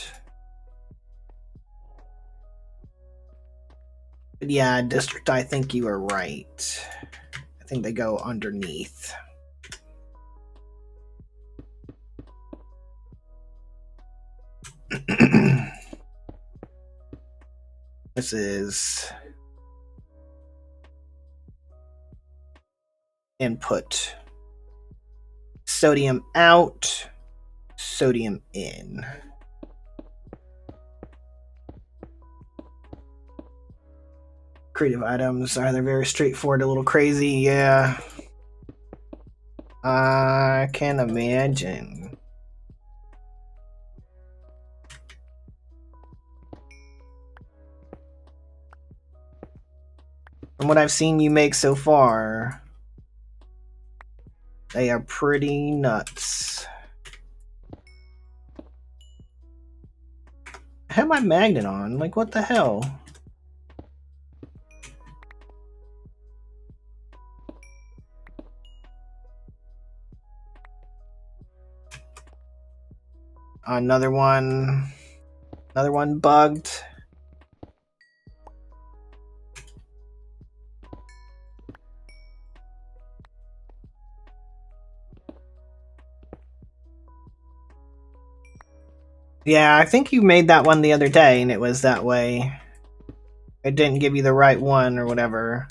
But yeah, district, I think you are right. I think they go underneath. This is input. Sodium out, sodium in. Creative items, are they very straightforward, a little crazy? Yeah. I can imagine. From what I've seen you make so far, they are pretty nuts. I have my magnet on, like what the hell? Another one bugged. Yeah, I think you made that one the other day and it was that way. It didn't give you the right one or whatever.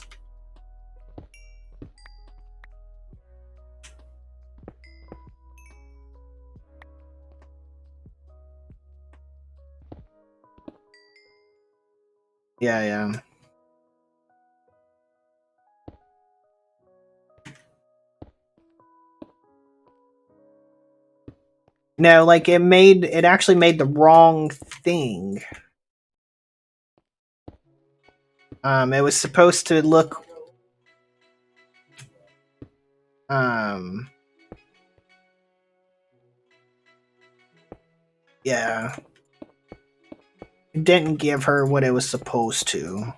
Yeah. No, like it actually made the wrong thing. It was supposed to look yeah. It didn't give her what it was supposed to.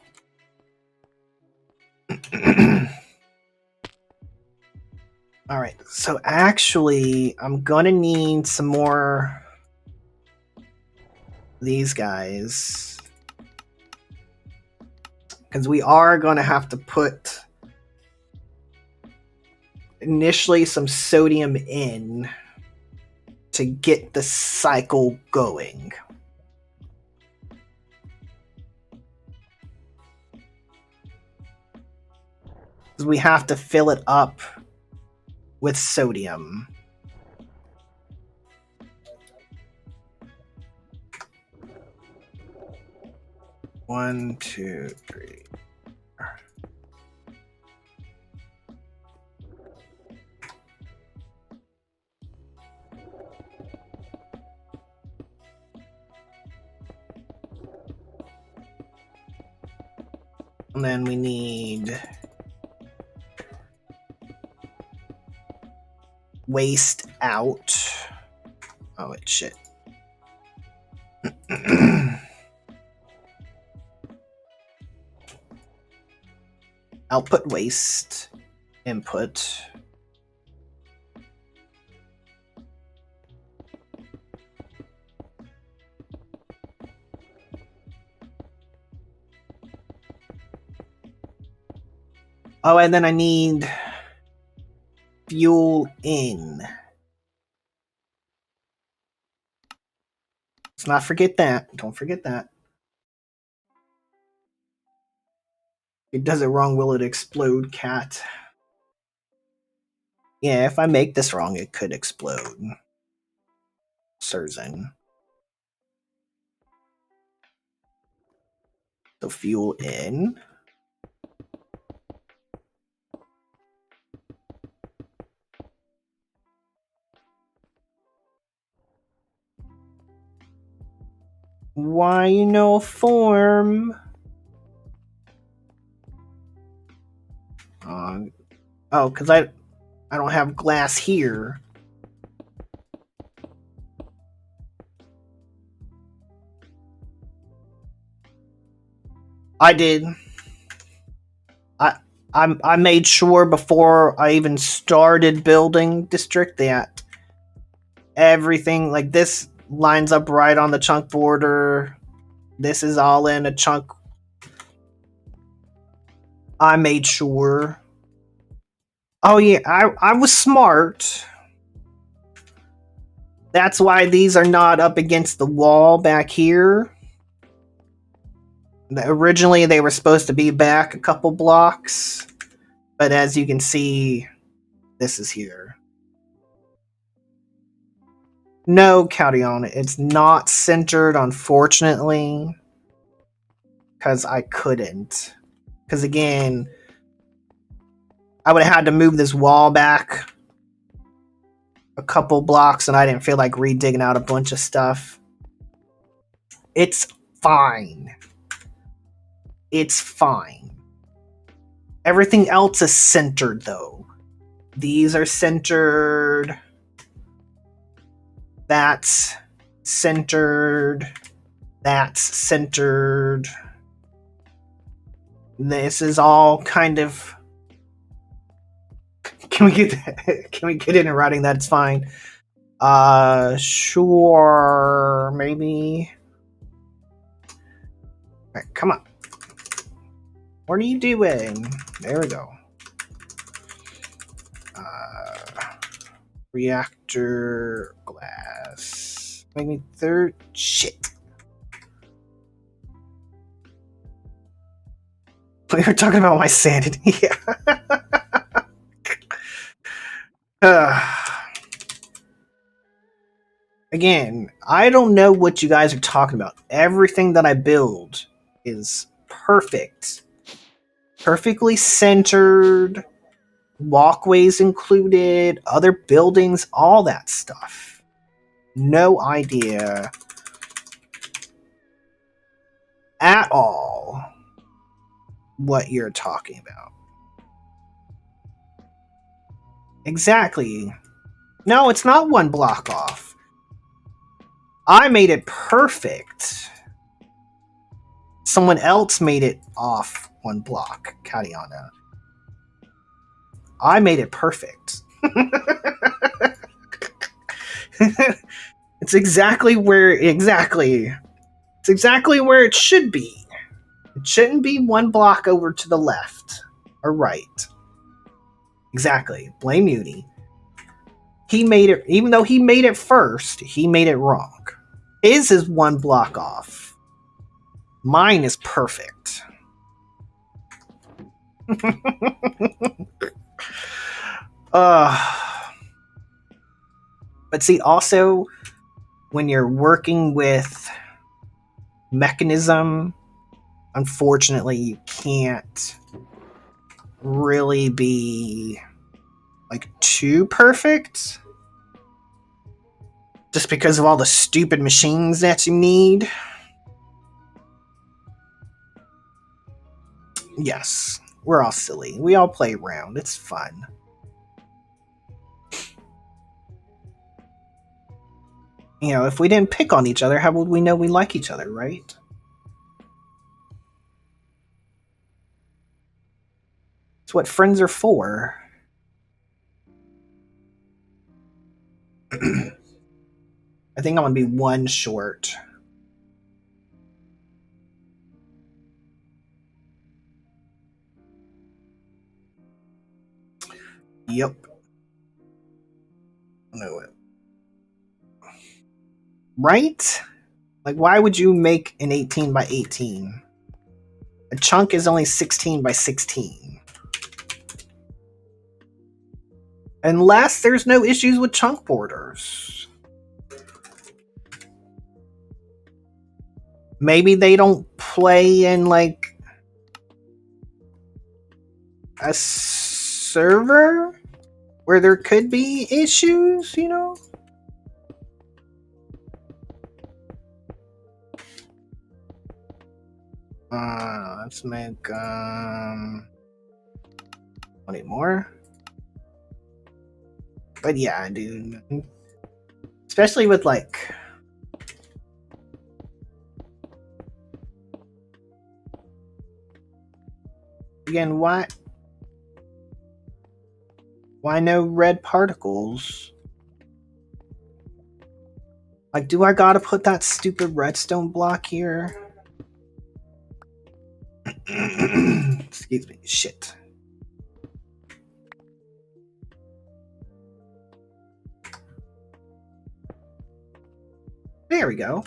Alright, so actually, I'm gonna need some more these guys. Because we are gonna have to put initially some sodium in to get the cycle going. Because we have to fill it up with sodium. One, two, three. And then we need waste out. Oh, wait, shit. Output waste. Input. Oh, and then I need fuel in. Let's not forget that. Don't forget that. If it does it wrong, will it explode, cat? Yeah, if I make this wrong, it could explode. Surzen. So fuel in. Why no form? Oh, because I don't have glass here. I did. I made sure before I even started building district that everything like this lines up right on the chunk border. This is all in a chunk. I made sure. Oh yeah, I was smart. That's why these are not up against the wall back here. Originally, they were supposed to be back a couple blocks, but as you can see, this is here. No, Caudion, it's not centered, unfortunately, because I couldn't. Because again, I would have had to move this wall back a couple blocks, and I didn't feel like redigging out a bunch of stuff. It's fine. It's fine. Everything else is centered, though. These are centered. That's centered. That's centered. This is all kind of... Can we get in and writing? That's fine. Sure, maybe. All right, come on. What are you doing? There we go. Reactor glass. Make me third. Shit. We were talking about my sanity. Again, I don't know what you guys are talking about. Everything that I build is perfect. Perfectly centered, walkways included, other buildings, all that stuff. No idea at all what you're talking about. Exactly. No, it's not one block off. I made it perfect. Someone else made it off one block, Kadiana. I made it perfect. It's exactly where it's exactly where it should be. It shouldn't be one block over to the left or right. Exactly. Blame Uni. He made it, even though he made it first, he made it wrong. His is one block off. Mine is perfect. But see, also, when you're working with mechanism, unfortunately, you can't really be like too perfect. Just because of all the stupid machines that you need. Yes, we're all silly. We all play around. It's fun. You know, if we didn't pick on each other, how would we know we like each other, right? It's what friends are for. I think I'm gonna be one short. Yep. Know it. Right? Like, why would you make an 18 by 18? A chunk is only 16 by 16. Unless there's no issues with chunk borders. Maybe they don't play in, like, a server where there could be issues, you know? Let's make 20 more. But yeah, dude. Especially with, like, again, why no red particles? Like, do I gotta put that stupid redstone block here? Excuse me. Shit. There we go.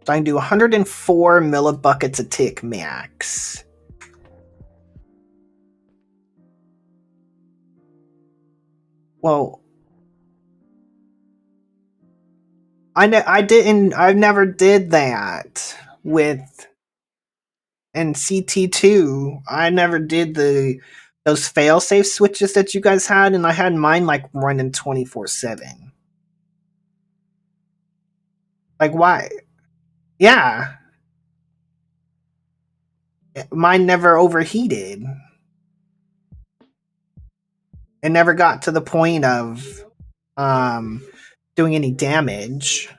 So I can do 104 millibuckets a tick max. Well, I never did that with in CT2. I never did those failsafe switches that you guys had, and I had mine like running 24/7. Like, why? Yeah, mine never overheated. It never got to the point of doing any damage.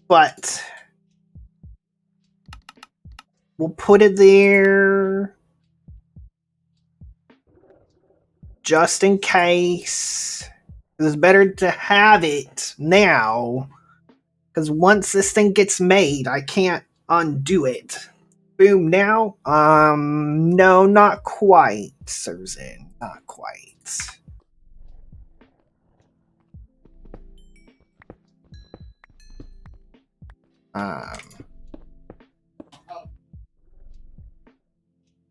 But we'll put it there just in case. It's better to have it now, because once this thing gets made, I can't undo it. Boom, now? No, not quite, Susan. Not quite.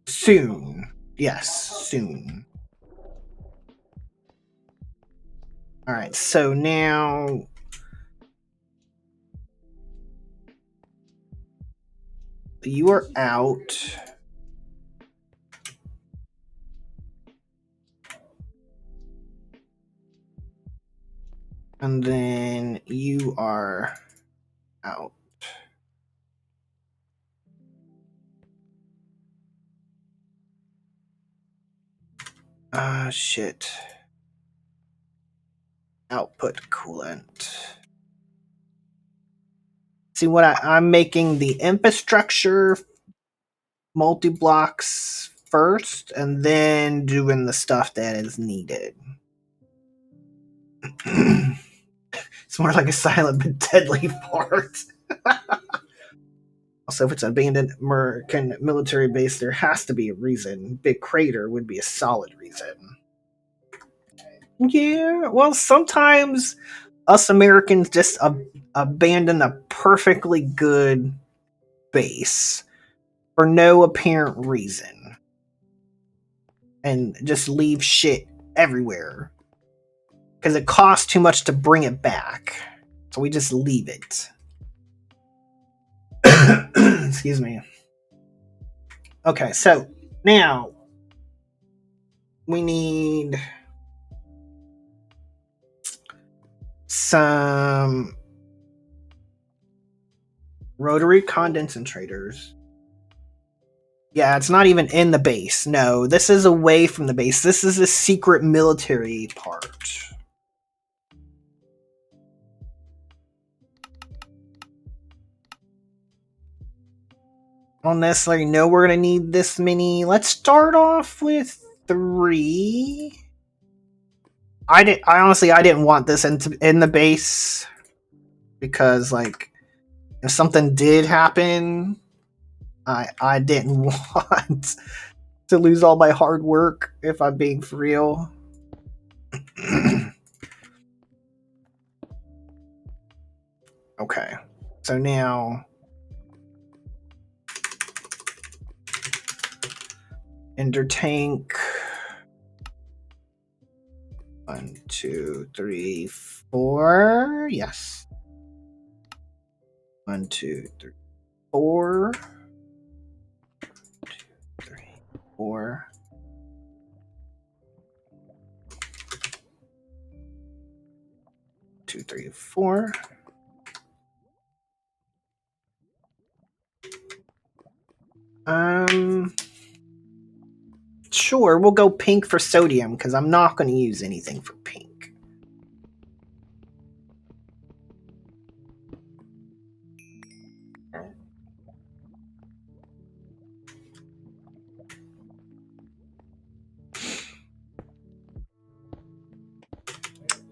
Soon. Yes, soon. Alright, so now you are out. And then you are out. Shit. Output coolant. See what I'm making the infrastructure multi-blocks first, and then doing the stuff that is needed. It's more like a silent but deadly fart. Also, if it's an abandoned American military base, there has to be a reason. Big crater would be a solid reason. Yeah, well, sometimes us Americans just abandon a perfectly good base for no apparent reason and just leave shit everywhere because it costs too much to bring it back, so we just leave it. Excuse me. Okay, so now we need some rotary condensators. Yeah, it's not even in the base. No, this is away from the base. This is a secret military part. I don't necessarily know we're going to need this many. Let's start off with 3. I honestly didn't want this in the base because like if something did happen, I didn't want to lose all my hard work, if I'm being for real. Okay, so now Ender tank. 1, 2, 3, 4. Yes. 1, 2, 3, 4. 2, 3, 4. 2, 3, 4. Sure, we'll go pink for sodium because I'm not going to use anything for pink.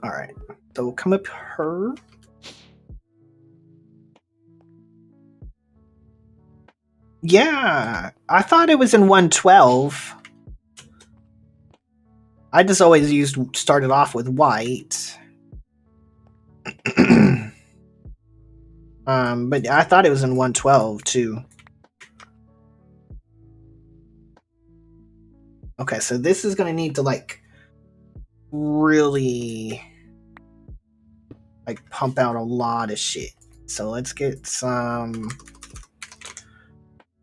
All right, so we'll come up her. Yeah, I thought it was in 112. I just always started off with white. But I thought it was in 112 too. Okay, so this is gonna need to like really like pump out a lot of shit. So let's get some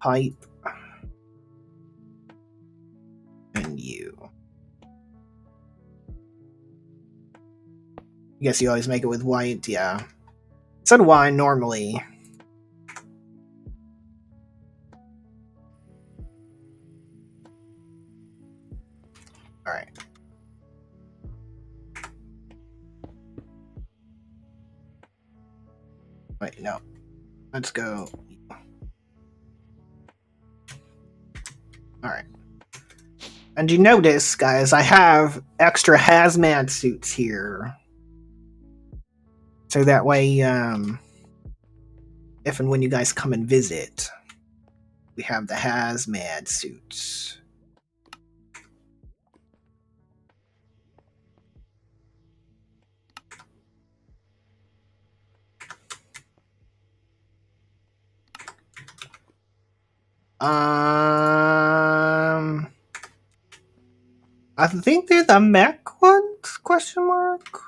pipe and you. I guess you always make it with white, yeah. So do I normally. Alright. Wait, no. Let's go. Alright. And you notice, guys, I have extra hazmat suits here. So that way, if and when you guys come and visit, we have the hazmat suits. I think they're the mech ones? Question mark?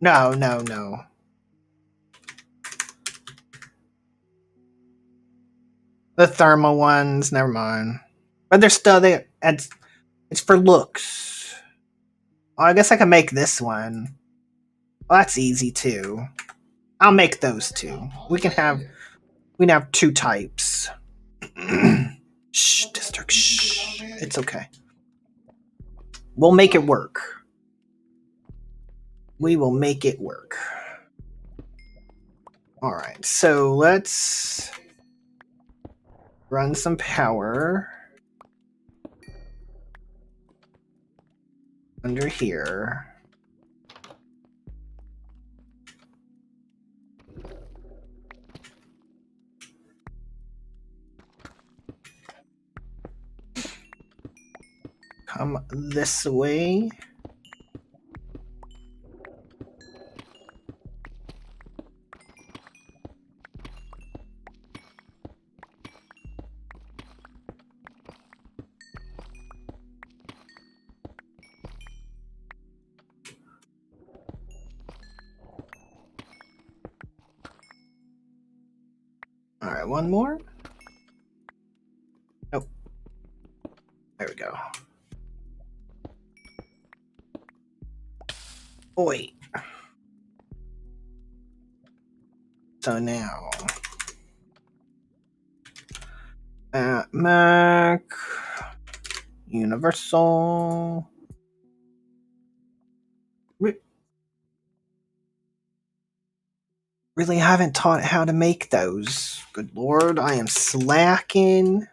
No. The thermal ones, never mind. But they're still there. It's for looks. Oh, I guess I can make this one. Well, that's easy too. I'll make those two. We can have 2 types. Shh, district. Shh. It's okay. We'll make it work. We will make it work. All right, so let's run some power under here. Come this way. Alright, one more. Nope. There we go. Oh, wait. So now... Mac... Universal... Really haven't taught how to make those. Good lord, I am slacking.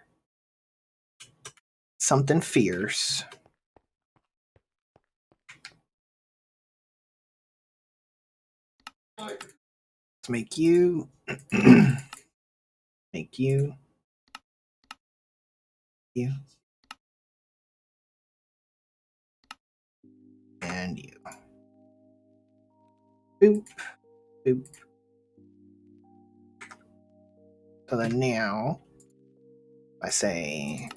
Something fierce. Let's make you. Make you. You. And you. Boop. Boop. So then now, I say,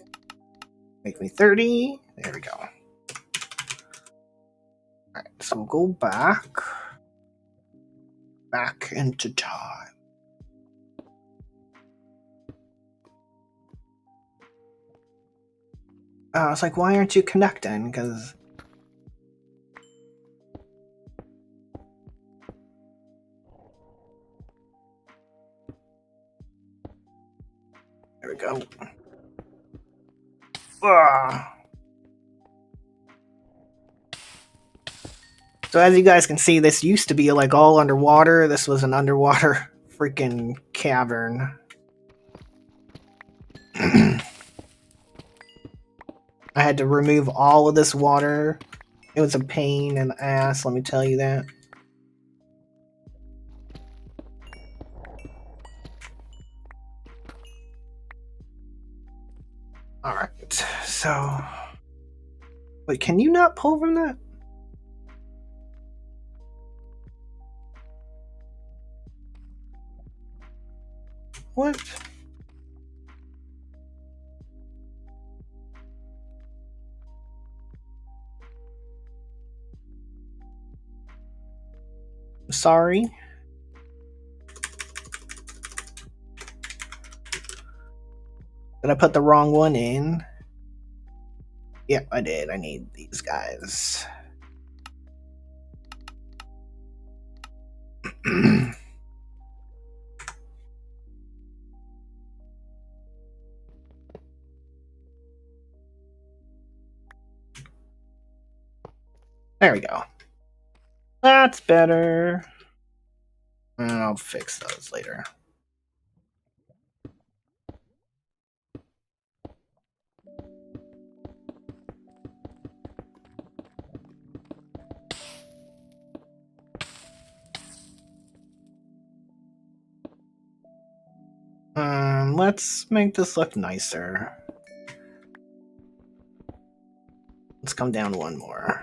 make me 30. There we go. Alright, so we'll go back into time. I was like, why aren't you connecting? Because... There we go. So as you guys can see, this used to be like all underwater. This was an underwater freaking cavern. I had to remove all of this water. It was a pain in the ass, let me tell you that. Alright, so... Wait, can you not pull from that? What? Sorry. Did I put the wrong one in? Yep, I did. I need these guys. There we go. That's better. I'll fix those later. Let's make this look nicer. Let's come down one more.